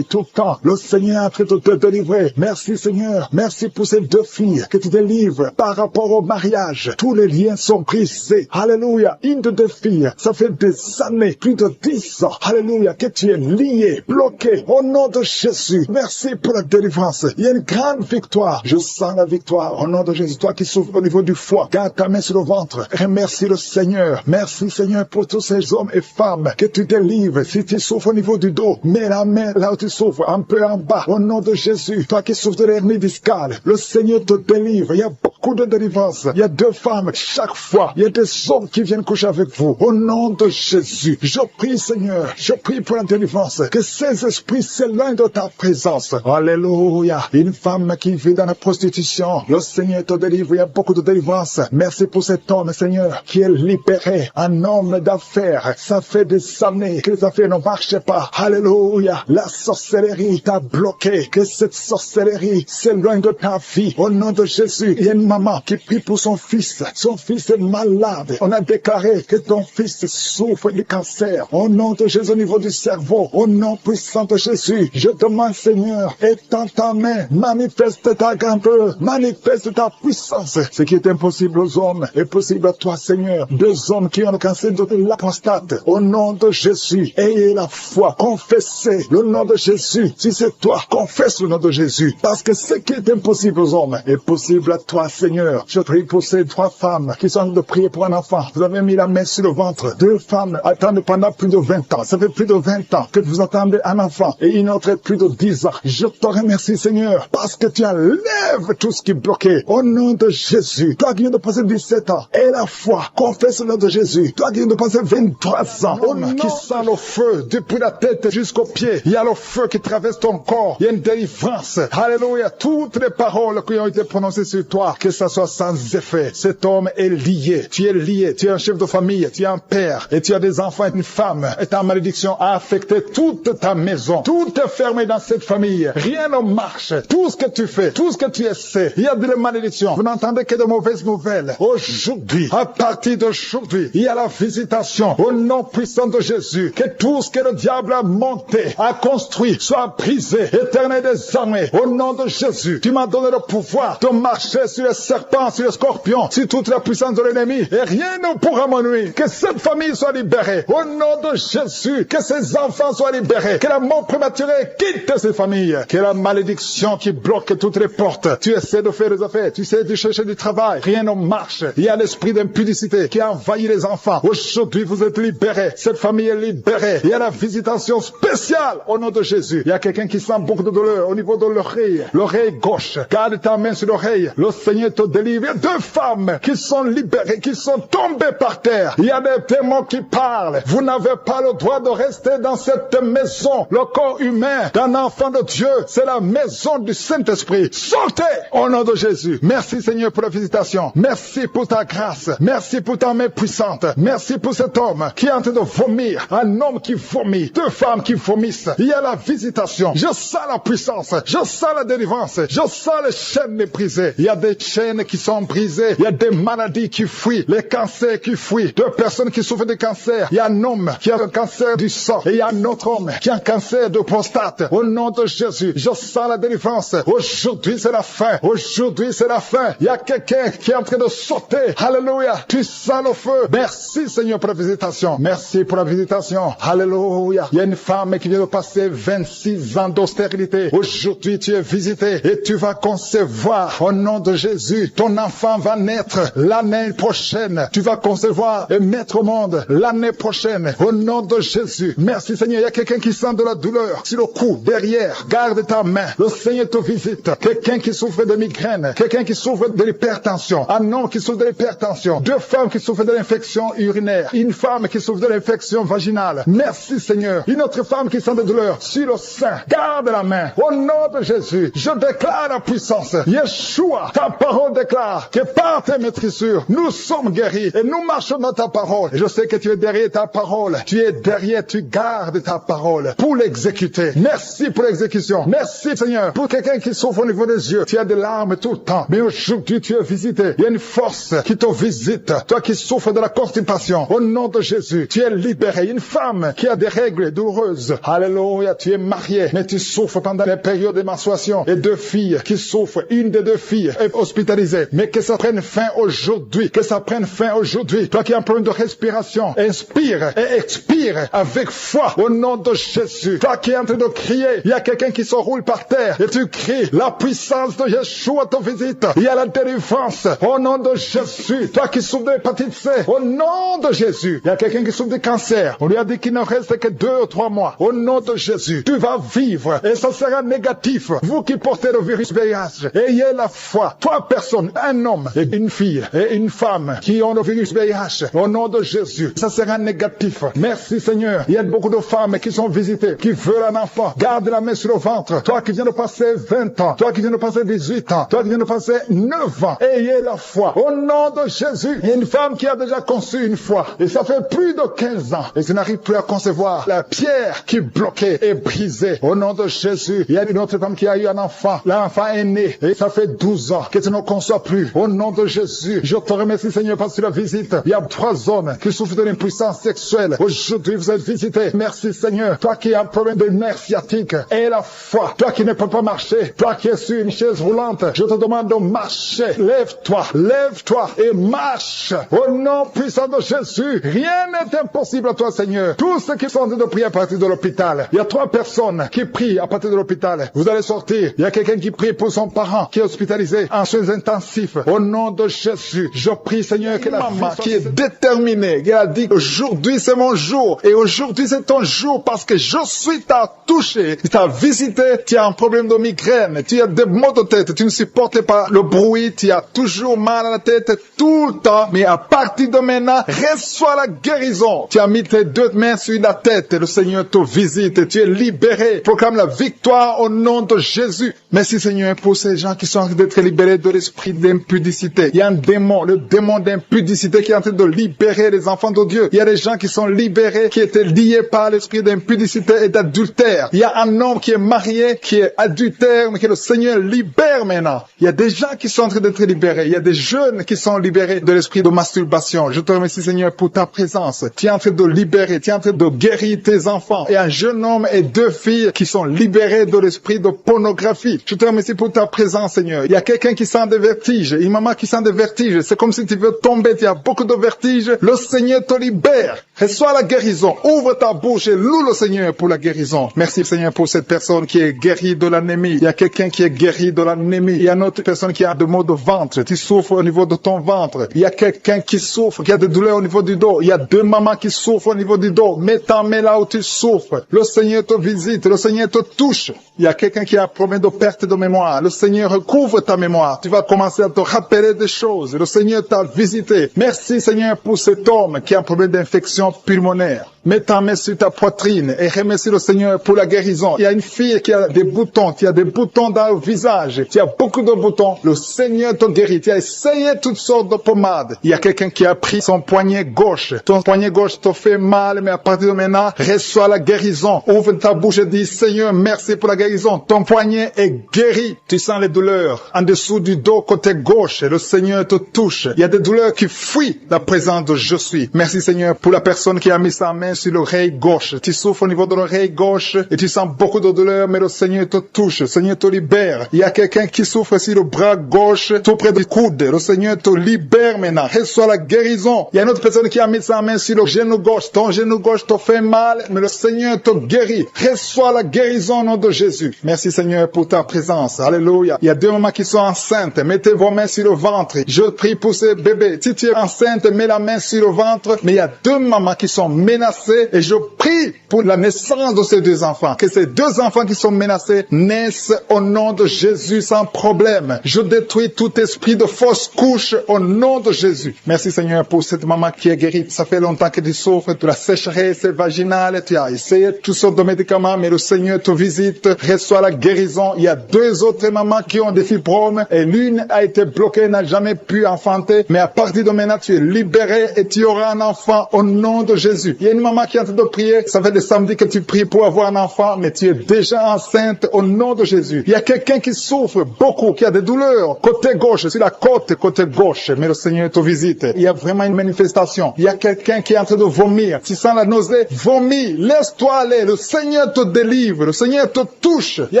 tout le temps. Le Seigneur est en train de te délivrer. Merci Seigneur. Merci pour ces 2 filles que tu délivres par rapport au mariage. Tous les liens sont brisés. Alléluia. Une de 2 filles, ça fait des années, plus de 10 ans. Alléluia. Que tu es lié, bloqué. Au nom de Jésus. Merci pour la délivrance. Il y a une grande victoire. Je sens la victoire. Au nom de Jésus. Toi qui souffres au niveau du foie, garde ta main sur le ventre. Remercie le Seigneur. Merci Seigneur pour tous ces hommes et femmes que tu délivres. Si tu souffres au niveau du dos, mets la main là où tu souffres, un peu en bas. Au nom de Jésus. Toi qui souffres de l'hernie discale, le Seigneur te délivre. Il y a beaucoup de délivrance. Il y a 2 femmes chaque fois. Il y a des hommes qui viennent coucher avec vous. Au nom de Jésus. Je prie Seigneur. Je prie pour la délivrance. Que ces esprits s'éloignent de ta présence. Alléluia. Une femme qui vit dans la prostitution, le Seigneur te délivre. Il y a beaucoup de délivrance. Merci pour cet homme, Seigneur, qui est libéré. Un homme d'affaires. Ça fait des années que les affaires ne marchaient pas. Alléluia. La sorcellerie t'a bloqué. Que cette sorcellerie s'éloigne de ta vie. Au nom de Jésus. Il y a une maman qui prie pour son fils. Son fils est malade. On a déclaré que ton fils souffre du cancer. Au nom de Jésus, au niveau du cerveau. Au nom puissant de Jésus. Je demande, Seigneur, étends ta main. Manifeste ta grandeur. Manifeste ta puissance. Ce qui est impossible aux hommes est possible à toi, Seigneur. 2 hommes qui ont le cancer de la prostate. Au nom de Jésus, ayez la foi. Confessez le nom de Jésus. Si c'est toi, confesse le nom de Jésus. Parce que ce qui est impossible aux hommes est possible à toi, Seigneur. Je prie pour ces 3 femmes qui sont en train de prier pour un enfant. Vous avez mis la main sur le ventre. 2 femmes attendent pendant plus de 20 ans. Ça fait plus de 20 ans que vous attendez un enfant. Et une autre plus de 10 ans. Je te remercie, Seigneur, parce que tu enlèves tout ce qui est bloqué. Au nom de Jésus. Toi qui viens de passer 17 ans. Et la foi. Confesse le nom de Jésus. Toi qui viens de passer 23 ans. Qui sent le feu depuis la tête jusqu'aux pieds. Il y a le feu qui traverse ton corps. Il y a une délivrance. Alléluia. Toutes les paroles qui ont été prononcées prononcer sur toi, que ça soit sans effet. Cet homme est lié. Tu es un chef de famille, tu es un père, et tu as des enfants et une femme, et ta malédiction a affecté toute ta maison. Tout est fermé dans cette famille. Rien ne marche. Tout ce que tu fais, tout ce que tu essaies, il y a de la malédiction. Vous n'entendez que de mauvaises nouvelles. Aujourd'hui, à partir d'aujourd'hui, il y a la visitation au nom puissant de Jésus. Que tout ce que le diable a monté, a construit, soit brisé. Éternel des armées, au nom de Jésus, tu m'as donné le pouvoir de marcher sur les serpents, sur les scorpions, sur toute la puissance de l'ennemi, et rien ne pourra me nuire. Que cette famille soit libérée. Au nom de Jésus, que ces enfants soient libérés. Que la mort prématurée quitte ces familles. Que la malédiction qui bloque toutes les portes. Tu essaies de faire des affaires, tu essaies de chercher du travail, rien ne marche. Il y a l'esprit d'impudicité qui a envahi les enfants. Aujourd'hui, vous êtes libérés. Cette famille est libérée. Il y a la visitation spéciale au nom de Jésus. Il y a quelqu'un qui sent beaucoup de douleur au niveau de l'oreille gauche. Garde ta main sur l'oreille. Le Seigneur te délivre. Il y a 2 femmes qui sont libérées, qui sont tombées par terre. Il y a des démons qui parlent. Vous n'avez pas le droit de rester dans cette maison. Le corps humain d'un enfant de Dieu, c'est la maison du Saint-Esprit. Sortez au nom de Jésus. Merci Seigneur pour la visitation. Merci pour ta grâce. Merci pour ta main puissante. Merci pour cet homme qui est en train de vomir. Un homme qui vomit. 2 femmes qui vomissent. Il y a la visitation. Je sens la puissance. Je sens la délivrance. Je sens les chaînes brisées. Il y a des chaînes qui sont brisées. Il y a des maladies qui fuient. Les cancers qui fuient. 2 personnes qui souffrent de cancer. Il y a un homme qui a un cancer du sang. Et il y a un autre homme qui a un cancer de prostate. Au nom de Jésus, je sens la délivrance. Aujourd'hui, c'est la fin. Aujourd'hui, c'est la fin. Il y a quelqu'un qui est en train de sauter. Alléluia. Tu sens le feu. Merci Seigneur pour la visitation. Merci pour la visitation. Alléluia. Il y a une femme qui vient de passer 26 ans d'austérité. Aujourd'hui, tu es visité et tu vas concevoir au nom de Jésus. Ton enfant va naître l'année prochaine. Tu vas concevoir et mettre au monde l'année prochaine. Au nom de Jésus. Merci Seigneur. Il y a quelqu'un qui sent de la douleur sur le cou, derrière. Garde ta main. Le Seigneur te visite. Quelqu'un qui souffre de migraine. Quelqu'un qui souffre de l'hypertension. Un homme qui souffre de l'hypertension. 2 femmes qui souffrent de l'infection urinaire. Une femme qui souffre de l'infection vaginale. Merci Seigneur. Une autre femme qui sent de douleur sur le sein. Garde la main. Au nom de Jésus, je déclare la puissance. Yeshua, ta parole déclare que par tes maîtrissures, nous sommes guéris et nous marchons dans ta parole. Et je sais que tu es derrière ta parole. Tu es derrière, tu gardes ta parole pour l'exécuter. Merci pour l'exécution. Merci Seigneur. Pour quelqu'un qui souffre au niveau des yeux, tu as des larmes tout le temps. Mais aujourd'hui, tu es visité. Il y a une force qui te visite. Toi qui souffres de la constipation, au nom de Jésus, tu es libéré. Une femme qui a des règles douloureuses. Alléluia, tu es marié, mais tu souffres pendant les périodes de menstruation. Et 2 filles qui souffrent. Une des 2 filles est hospitalisée. Mais que ça prenne fin aujourd'hui. Que ça prenne fin aujourd'hui. Toi qui as un problème de respiration, inspire et expire avec foi au nom de Jésus. Toi qui es en train de crier, il y a quelqu'un qui se roule par terre et tu cries, la puissance de Yeshua te visite. Il y a la délivrance au nom de Jésus. Toi qui souffres de l'hépatite C, au nom de Jésus. Il y a quelqu'un qui souffre de cancer. On lui a dit qu'il ne reste que 2 ou 3 mois. Au nom de Jésus, tu vas vivre et ça sera négatif. Vous qui portez le virus VIH, ayez la foi. 3 personnes, un homme et une fille et une femme qui ont le virus VIH. Au nom de Jésus, ça sera négatif. Merci Seigneur. Il y a beaucoup de femmes qui sont visitées, qui veulent un enfant. Garde la main sur le ventre. Toi qui viens de passer 20 ans, toi qui viens de passer 18 ans, toi qui viens de passer 9 ans, ayez la foi. Au nom de Jésus, il y a une femme qui a déjà conçu une fois. Et ça fait plus de 15 ans. Et tu n'arrives plus à concevoir. La pierre qui bloquait est brisée. Au nom de Jésus, il y a une autre femme qui a eu un enfant. L'enfant est né. Et ça fait 12 ans que tu ne conçois plus. Au nom de Jésus, je te remercie Seigneur parce que la visite. Il y a 3 hommes qui souffrent de l'impuissance sexuelle. Aujourd'hui, vous êtes visités. Merci Seigneur. Toi qui as un problème de nerf sciatique, aie la foi. Toi qui ne peux pas marcher, toi qui es sur une chaise roulante, je te demande de marcher. Lève-toi et marche. Au nom puissant de Jésus, rien n'est impossible à toi Seigneur. Tous ceux qui sont en train de prier à partir de l'hôpital, il y a 3 personnes qui prient à partir de l'hôpital. Vous allez sortir. Il y a quelqu'un qui prie pour son parent qui est hospitalisé en soins intensifs. Au nom de Jésus, je prie Seigneur que la maman qui est déterminée, qui a dit aujourd'hui c'est mon jour et aujourd'hui c'est ton jour parce que je suis t'a touché, t'a visité, tu as un problème de migraine, tu as des maux de tête, tu ne supportes pas le bruit, tu as toujours mal à la tête tout le temps, mais à partir de maintenant, reçois la guérison. Tu as mis tes 2 mains sur la tête, le Seigneur te visite, tu es libéré. Proclame la victoire au nom de Jésus. Merci Seigneur pour ces gens qui sont train d'être libérés de l'esprit d'impudicité. Il y a un démon, le démon d'impudicité qui est en train de libérer les enfants de Dieu. Il y a des gens qui sont libérés, qui étaient liés par l'esprit d'impudicité et d'adultère. Il y a un homme qui est marié, qui est adultère, mais que le Seigneur libère maintenant. Il y a des gens qui sont en train d'être libérés. Il y a des jeunes qui sont libérés de l'esprit de masturbation. Je te remercie, Seigneur, pour ta présence. Tu es en train de libérer, tu es en train de guérir tes enfants. Et un jeune homme et 2 filles qui sont libérés de l'esprit de pornographie. Je te remercie pour ta présence, Seigneur. Il y a quelqu'un qui sent des vertiges, une maman qui sent des vertiges. C'est comme si tu veux tomber, tu as beaucoup de vertiges. Le Seigneur te libère. Reçois la guérison. Ouvre ta bouche et loue le Seigneur pour la guérison. Merci, Seigneur, pour cette personne qui est guérie de l'anémie. Il y a quelqu'un qui est guéri de l'anémie. Il y a une autre personne qui a des maux de ventre. Tu souffres au niveau de ton ventre. Il y a quelqu'un qui souffre, qui a des douleurs au niveau du dos. Il y a 2 mamans qui souffrent au niveau du dos. Mets ta main là où tu souffres. Le Seigneur te visite. Le Seigneur te touche. Il y a quelqu'un qui a un problème de perte de mémoire. Le Seigneur recouvre ta mémoire. Tu vas commencer à te rappeler des choses. Le Seigneur t'a visité. Merci, Seigneur, pour cet homme qui a un problème d'infection pulmonaire. Mets ta main sur ta poitrine et remercie le Seigneur pour la guérison. Il y a une fille qui a des boutons, qui a des boutons dans le visage. Tu as beaucoup de boutons. Le Seigneur te guérit. Tu as essayé toutes sortes de pommades. Il y a quelqu'un qui a pris son poignet gauche. Ton poignet gauche te fait mal, mais à partir de maintenant, reçois la guérison. Ouvre ta bouche et dis, Seigneur, merci pour la guérison. Ton poignet est guéri. Tu sens les douleurs en dessous du dos côté gauche. Le Seigneur te touche. Il y a des douleurs qui fuient la présence de Je suis. Merci, Seigneur, pour la personne qui a mis sa main sur l'oreille gauche. Tu souffres au niveau de l'oreille gauche et tu sens beaucoup de douleur, mais le Seigneur te touche. Le Seigneur te libère. Il y a quelqu'un qui souffre sur le bras gauche, tout près du coude. Le Seigneur te libère maintenant. Reçois la guérison. Il y a une autre personne qui a mis sa main sur le genou gauche. Ton genou gauche te fait mal, mais le Seigneur te guérit. Reçois la guérison au nom de Jésus. Merci, Seigneur, pour ta présence. Alléluia. Il y a 2 mamans qui sont enceintes. Mettez vos mains sur le ventre. Je prie pour ces bébés. Si tu es enceinte, mets la main sur le ventre. Mais il y a 2 mamans qui sont menacées et je prie pour la naissance de ces 2 enfants. Que ces 2 enfants qui sont menacés naissent au nom de Jésus sans problème. Je détruis tout esprit de fausse couche au nom de Jésus. Merci, Seigneur, pour cette maman qui est guérie. Ça fait longtemps que tu souffres de la sécheresse vaginale. Tu as essayé toutes sortes de médicaments, mais le Seigneur te visite. Reçois la guérison. Il y a 2 autres mamans qui ont des fibromes et l'une a été bloquée, n'a jamais pu enfanter. Mais à partir de maintenant, tu es libéré et tu auras un enfant au nom de Jésus. Il y a une maman qui est en train de prier. Ça fait des samedis que tu pries pour avoir un enfant, mais tu es déjà enceinte au nom de Jésus. Il y a quelqu'un qui souffre beaucoup, qui a des douleurs côté gauche, sur la côte côté gauche, mais le Seigneur te visite. Il y a vraiment une manifestation. Il y a quelqu'un qui est en train de vomir. Tu sens la nausée, vomis, laisse-toi aller. Le Seigneur te délivre, le Seigneur te touche. Il y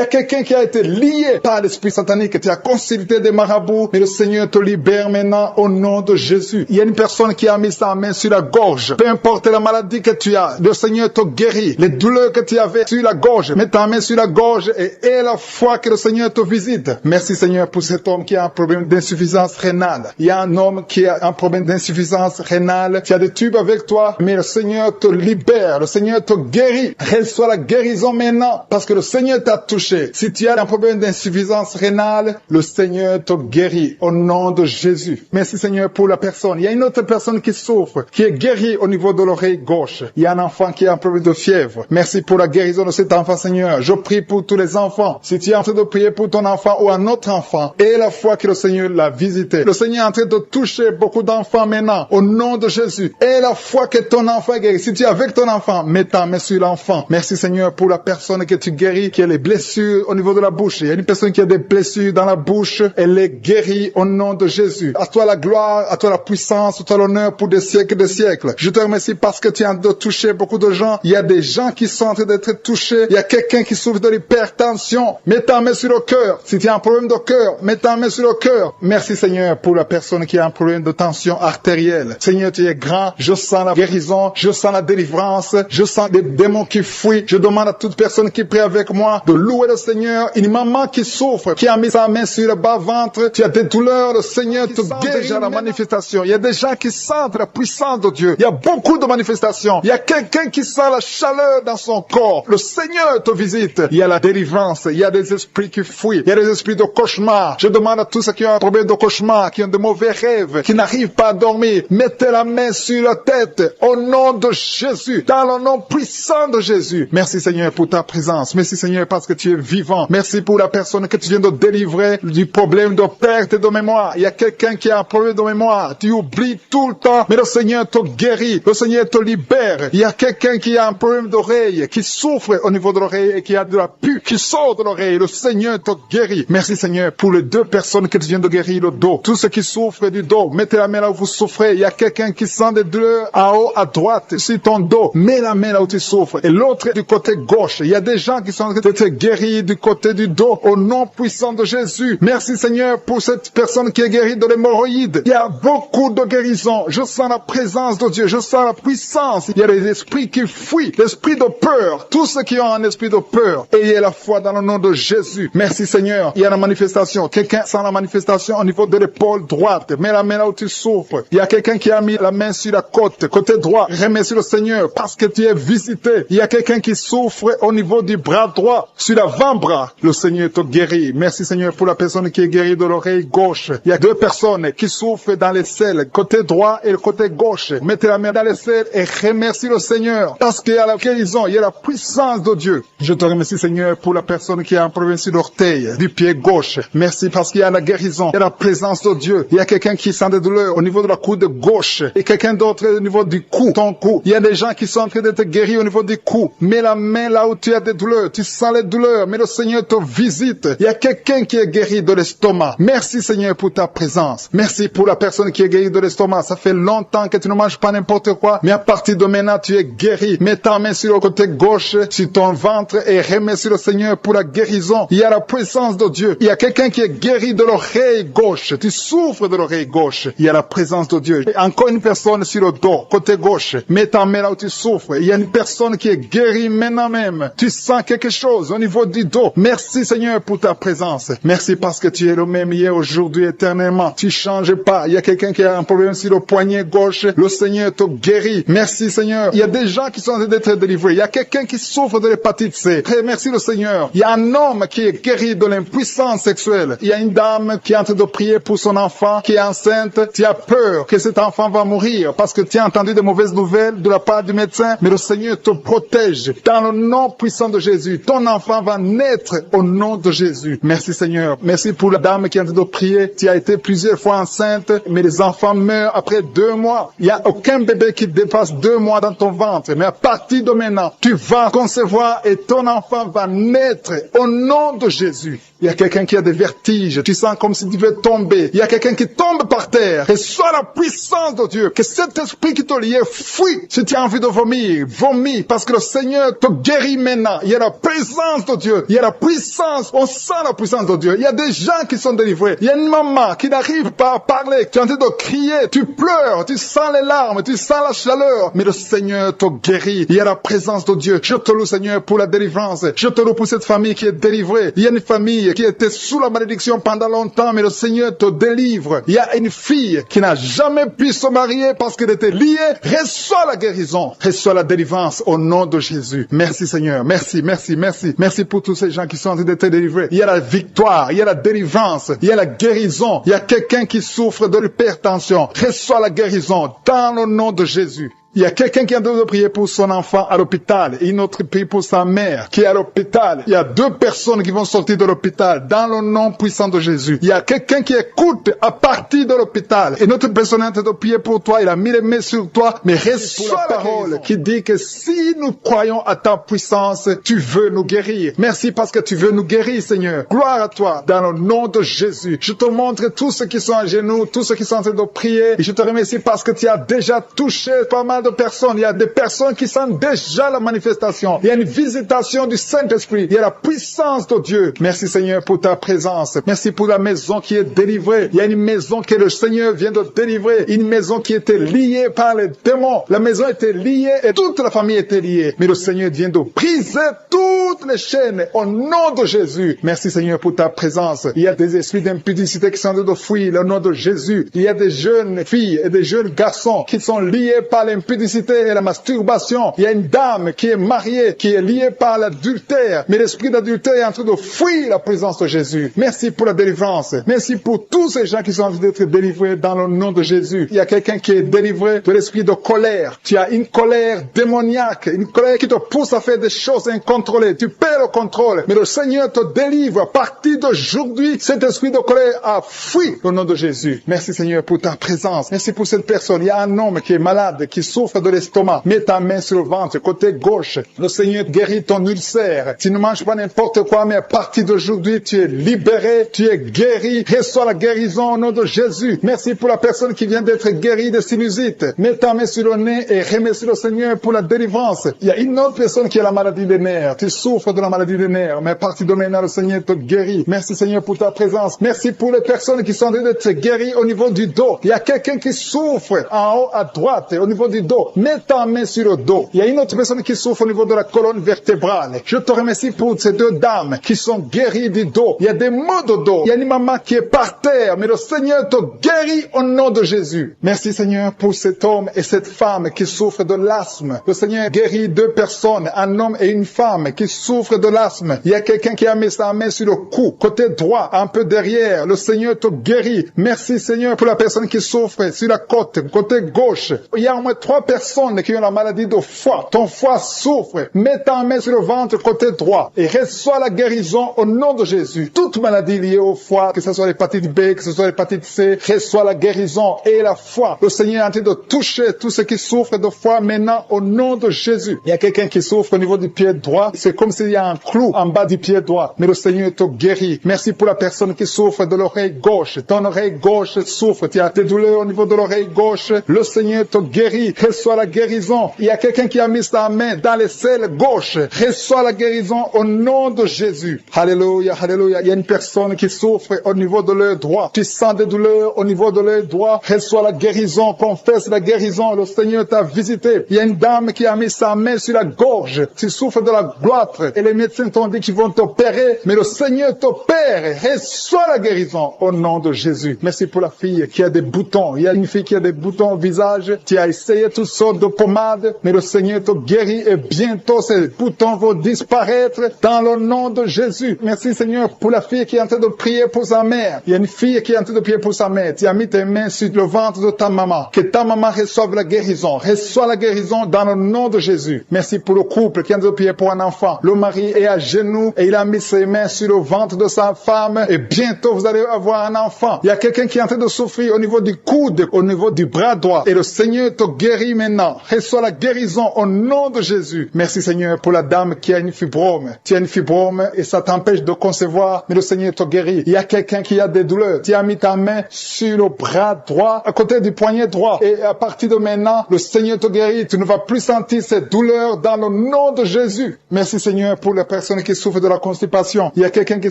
a quelqu'un qui a été lié par l'esprit satanique. Tu as consulté des marabouts, mais le Seigneur te libère maintenant au nom de Jésus. Il y a une personne qui a mis sa main sur la gorge. Peu importe la maladie que tu as, le Seigneur te guérit. Les douleurs que tu avais sur la gorge, mets ta main sur la gorge et aie la foi que le Seigneur te visite. Merci, Seigneur, pour cet homme qui a un problème d'insuffisance rénale. Il y a un homme qui a un problème d'insuffisance rénale. Tu as des tubes avec toi, mais le Seigneur te libère. Le Seigneur te guérit. Reçois la guérison maintenant parce que le Seigneur t'a touché. Si tu as un problème d'insuffisance rénale, le Seigneur te guérit au nom de Jésus. Merci, Seigneur, pour la personne. Il y a une autre personne qui souffre, qui est guérie au niveau de l'oreille gauche. Il y a un enfant qui a un problème de fièvre. Merci pour la guérison de cet enfant, Seigneur. Je prie pour tous les enfants. Si tu es en train de prier pour ton enfant ou un autre enfant, et la foi que le Seigneur l'a visité. Le Seigneur est en train de toucher beaucoup d'enfants maintenant, au nom de Jésus. Et la foi que ton enfant est guéri. Si tu es avec ton enfant, mets ta main sur l'enfant. Merci, Seigneur, pour la personne que tu guéris, qui a les blessures au niveau de la bouche. Il y a une personne qui a des blessures dans la bouche. Elle est guérie au nom de Jésus. À toi la gloire, à toi la puissance, à toi l'honneur pour des siècles et des siècles. Je te remercie parce que tu es en train de toucher beaucoup de gens. Il y a des gens qui sont en train d'être touchés. Il y a quelqu'un qui souffre de l'hypertension. Mets ta main sur le cœur. Si tu as un problème de cœur, mets ta main sur le cœur. Merci, Seigneur, pour la personne qui a un problème de tension artérielle. Seigneur, tu es grand. Je sens la guérison. Je sens la délivrance. Je sens des démons qui fuient. Je demande à toute personne qui prie avec moi de louer le Seigneur. Une maman qui souffre, qui a mis sa main sur le bas-ventre. Tu as des douleurs. Le Seigneur te guérit déjà la manifestation. Il y a des gens qui sentent la puissance de Dieu. Il y a beaucoup de manifestations. Il y a quelqu'un qui sent la chaleur dans son corps. Le Seigneur te visite. Il y a la délivrance. Il y a des esprits qui fuient. Il y a des esprits de cauchemar. Je demande à tous ceux qui ont un problème de cauchemar, qui ont de mauvais rêves, qui n'arrivent pas à dormir, mettez la main sur la tête au nom de Jésus, dans le nom puissant de Jésus. Merci Seigneur pour ta présence. Merci Seigneur parce que tu es vivant. Merci pour la personne que tu viens de délivrer du problème de perte de mémoire. Il y a quelqu'un qui a un problème de mémoire. Tu oublies tout le temps, mais le Seigneur te guérit. Le Seigneur te libère. Il y a quelqu'un qui a un problème d'oreille, qui souffre au niveau de l'oreille et qui a de la pus qui sort de l'oreille. Le Seigneur te guérit. Merci Seigneur pour les 2 personnes que tu viens de guérir le dos. Tous ceux qui souffrent du dos, mettez la main là où vous souffrez. Il y a quelqu'un qui sent des douleurs à haut, à droite, sur ton dos. Mets la main là où tu souffres. Et l'autre du côté gauche. Il y a des gens qui sont en train de te guérir du côté du dos au nom puissant de Jésus. Merci Seigneur pour cette personne qui est guérie de l'hémorroïde. Il y a beaucoup de guérisons. Je sens la présence de Dieu. Je sens la puissance. Il y a des esprits qui fuient. L'esprit de peur. Tous ceux qui ont un esprit de peur. Ayez la foi dans le nom de Jésus. Merci Seigneur. Il y a la manifestation. Quelqu'un sent la manifestation au niveau de l'épaule droite. Mets la main là où tu souffres. Il y a quelqu'un qui a mis la main sur la côte. Côté droit. Remercie le Seigneur parce que tu es visité. Il y a quelqu'un qui souffre au niveau du bras droit. Sur l'avant-bras. Le Seigneur te guérit. Merci Seigneur pour la personne qui est guérie de l'oreille gauche. Il y a 2 personnes qui souffrent dans les selles. Côté droit et le côté gauche. Mettez la main dans les selles et remercie le Seigneur. Parce qu'il y a la guérison. Il y a la puissance de Dieu. Je te remercie Seigneur pour la personne qui a un problème sur l'orteil du pied gauche. Merci parce qu'il y a la guérison. Il y a la présence de Dieu. Il y a quelqu'un qui sent des douleurs au niveau de la coude gauche. Et quelqu'un d'autre au niveau du cou. Ton cou. Il y a des gens qui sont en train d'être guéris au niveau du cou. Mets la main là où tu as des douleurs. Tu sens les douleurs. Mais le Seigneur te visite. Il y a quelqu'un qui est guéri de l'estomac. Merci Seigneur pour ta présence. Merci pour la personne qui est guérie de l'estomac. Ça fait longtemps que tu ne manges pas n'importe quoi. Mais à partir de maintenant, tu es guéri. Mets ta main sur le côté gauche, sur ton ventre et remercie le Seigneur pour la guérison. Il y a la présence de Dieu. Il y a quelqu'un qui est guéri de l'oreille gauche. Tu souffres de l'oreille gauche. Il y a la présence de Dieu. Et encore une personne sur le dos, côté gauche. Mets ta main là où tu souffres. Il y a une personne qui est guérie maintenant même. Tu sens quelque chose au niveau du dos. Merci Seigneur pour ta présence. Merci parce que tu es le même hier, aujourd'hui, éternellement. Tu changes pas. Il y a quelqu'un qui a un problème sur le poignet gauche. Le Seigneur te guérit. Merci Seigneur. Il y a des gens qui sont en train d'être délivrés. Il y a quelqu'un qui souffre de l'hépatite C. Merci le Seigneur. Il y a un homme qui est guéri de l'impuissance sexuelle. Il y a une dame qui est en train de prier pour son enfant qui est enceinte. Tu as peur que cet enfant va mourir parce que tu as entendu de mauvaises nouvelles de la part du médecin. Mais le Seigneur te protège. Dans le nom puissant de Jésus, ton enfant va naître au nom de Jésus. Merci Seigneur. Merci pour la dame qui est en train de prier. Tu as été plusieurs fois enceinte, mais les enfants meurent après 2 mois. Il n'y a aucun bébé qui dépasse 2 mois dans ton ventre. Mais à partir de maintenant, tu vas concevoir et ton enfant va naître au nom de Jésus. Il y a quelqu'un qui a des vertiges. Tu sens comme si tu veux tomber. Il y a quelqu'un qui tombe par terre. Et soit la puissance de Dieu. Que cet esprit qui te lié fuit. Si tu as envie de vomir, vomis. Parce que le Seigneur te guérit maintenant. Il y a la présence de Dieu. Il y a la puissance. On sent la puissance de Dieu. Il y a des gens qui sont délivrés. Il y a une maman qui n'arrive pas à parler. Tu es en train de crier. Tu pleures. Tu sens les larmes. Tu sens la chaleur. Mais le Seigneur te guérit. Il y a la présence de Dieu. Je te loue, Seigneur, pour la délivrance. Je te loue pour cette famille qui est délivrée. Il y a une famille qui était sous la malédiction pendant longtemps, mais le Seigneur te délivre. Il y a une fille qui n'a jamais pu se marier parce qu'elle était liée. Reçois la guérison. Reçois la délivrance au nom de Jésus. Merci Seigneur. Merci, merci, merci. Merci pour tous ces gens qui sont en train d'être délivrés. Il y a la victoire. Il y a la délivrance. Il y a la guérison. Il y a quelqu'un qui souffre de l'hypertension. Reçois la guérison dans le nom de Jésus. Il y a quelqu'un qui est en train de prier pour son enfant à l'hôpital et une autre prie pour sa mère qui est à l'hôpital. Il y a 2 personnes qui vont sortir de l'hôpital dans le nom puissant de Jésus. Il y a quelqu'un qui écoute à partir de l'hôpital et une autre personne est en train de prier pour toi. Il a mis les mains sur toi, mais reçois la parole qui dit que si nous croyons à ta puissance, tu veux nous guérir. Merci parce que tu veux nous guérir, Seigneur. Gloire à toi dans le nom de Jésus. Je te montre tous ceux qui sont à genoux, tous ceux qui sont en train de prier et je te remercie parce que tu as déjà touché pas mal de personnes. Il y a des personnes qui sentent déjà la manifestation. Il y a une visitation du Saint-Esprit. Il y a la puissance de Dieu. Merci Seigneur pour ta présence. Merci pour la maison qui est délivrée. Il y a une maison que le Seigneur vient de délivrer. Une maison qui était liée par les démons. La maison était liée et toute la famille était liée. Mais le Seigneur vient de briser tout toutes les chaînes au nom de Jésus. Merci Seigneur pour ta présence. Il y a des esprits d'impudicité qui sont en train de fuir le nom de Jésus. Il y a des jeunes filles et des jeunes garçons qui sont liés par l'impudicité et la masturbation. Il y a une dame qui est mariée, qui est liée par l'adultère. Mais l'esprit d'adultère est en train de fuir la présence de Jésus. Merci pour la délivrance. Merci pour tous ces gens qui sont en train d'être délivrés dans le nom de Jésus. Il y a quelqu'un qui est délivré de l'esprit de colère. Tu as une colère démoniaque, une colère qui te pousse à faire des choses incontrôlées. Tu perds le contrôle. Mais le Seigneur te délivre. À partir d'aujourd'hui, cet esprit de colère a fui au nom de Jésus. Merci Seigneur pour ta présence. Merci pour cette personne. Il y a un homme qui est malade, qui souffre de l'estomac. Mets ta main sur le ventre, côté gauche. Le Seigneur guérit ton ulcère. Tu ne manges pas n'importe quoi, mais à partir d'aujourd'hui, tu es libéré, tu es guéri. Reçois la guérison au nom de Jésus. Merci pour la personne qui vient d'être guérie de sinusite. Mets ta main sur le nez et remercie le Seigneur pour la délivrance. Il y a une autre personne qui a la maladie des nerfs. Tu souffres de la maladie des nerfs, mais à partir de maintenant, le Seigneur te guérit. Merci Seigneur pour ta présence. Merci pour les personnes qui sont en train d'être guéries au niveau du dos. Il y a quelqu'un qui souffre en haut à droite, au niveau du dos. Mets ta main sur le dos. Il y a une autre personne qui souffre au niveau de la colonne vertébrale. Je te remercie pour ces deux dames qui sont guéries du dos. Il y a des maux de dos. Il y a une maman qui est par terre, mais le Seigneur te guérit au nom de Jésus. Merci Seigneur pour cet homme et cette femme qui souffrent de l'asthme. Le Seigneur guérit deux personnes, un homme et une femme qui souffrent de l'asthme. Il y a quelqu'un qui a mis sa main sur le cou, côté droit, un peu derrière. Le Seigneur te guérit. Merci Seigneur pour la personne qui souffre sur la côte, côté gauche. Il y a au moins 3 personnes qui ont la maladie de foie. Ton foie souffre. Mets ta main sur le ventre, côté droit, et reçois la guérison au nom de Jésus. Toute maladie liée au foie, que ce soit l'hépatite B, que ce soit l'hépatite C, reçois la guérison et la foi. Le Seigneur est en train de toucher tous ceux qui souffrent de foie maintenant au nom de Jésus. Il y a quelqu'un qui souffre au niveau du pied droit. C'est comme s'il y a un clou en bas du pied droit. Mais le Seigneur te guérit. Merci pour la personne qui souffre de l'oreille gauche. Ton oreille gauche souffre. Tu as des douleurs au niveau de l'oreille gauche. Le Seigneur te guérit. Reçois la guérison. Il y a quelqu'un qui a mis sa main dans les selles gauche. Reçois la guérison au nom de Jésus. Alléluia, alléluia. Il y a une personne qui souffre au niveau de l'œil droit. Tu sens des douleurs au niveau de l'œil droit. Reçois la guérison. Confesse la guérison. Le Seigneur t'a visité. Il y a une dame qui a mis sa main sur la gorge. Tu souffres de la gloître. Et les médecins t'ont dit qu'ils vont t'opérer. Mais le Seigneur t'opère. Reçois la guérison au nom de Jésus. Merci pour la fille qui a des boutons. Il y a une fille qui a des boutons au visage. Tu as essayé toutes sortes de pommades. Mais le Seigneur te guérit. Et bientôt ces boutons vont disparaître dans le nom de Jésus. Merci Seigneur pour la fille qui est en train de prier pour sa mère. Il y a une fille qui est en train de prier pour sa mère. Tu as mis tes mains sur le ventre de ta maman. Que ta maman reçoive la guérison. Reçois la guérison dans le nom de Jésus. Merci pour le couple qui est en train de prier pour un enfant. Le mari est à genoux et il a mis ses mains sur le ventre de sa femme. Et bientôt vous allez avoir un enfant. Il y a quelqu'un qui est en train de souffrir au niveau du coude, au niveau du bras droit. Et le Seigneur te guérit maintenant. Reçois la guérison au nom de Jésus. Merci Seigneur pour la dame qui a une fibrome. Tu as une fibrome et ça t'empêche de concevoir, mais le Seigneur te guérit. Il y a quelqu'un qui a des douleurs. Tu as mis ta main sur le bras droit, à côté du poignet droit. Et à partir de maintenant, le Seigneur te guérit. Tu ne vas plus sentir cette douleur dans le nom de Jésus. Merci Seigneur pour les personnes qui souffrent de la constipation. Il y a quelqu'un qui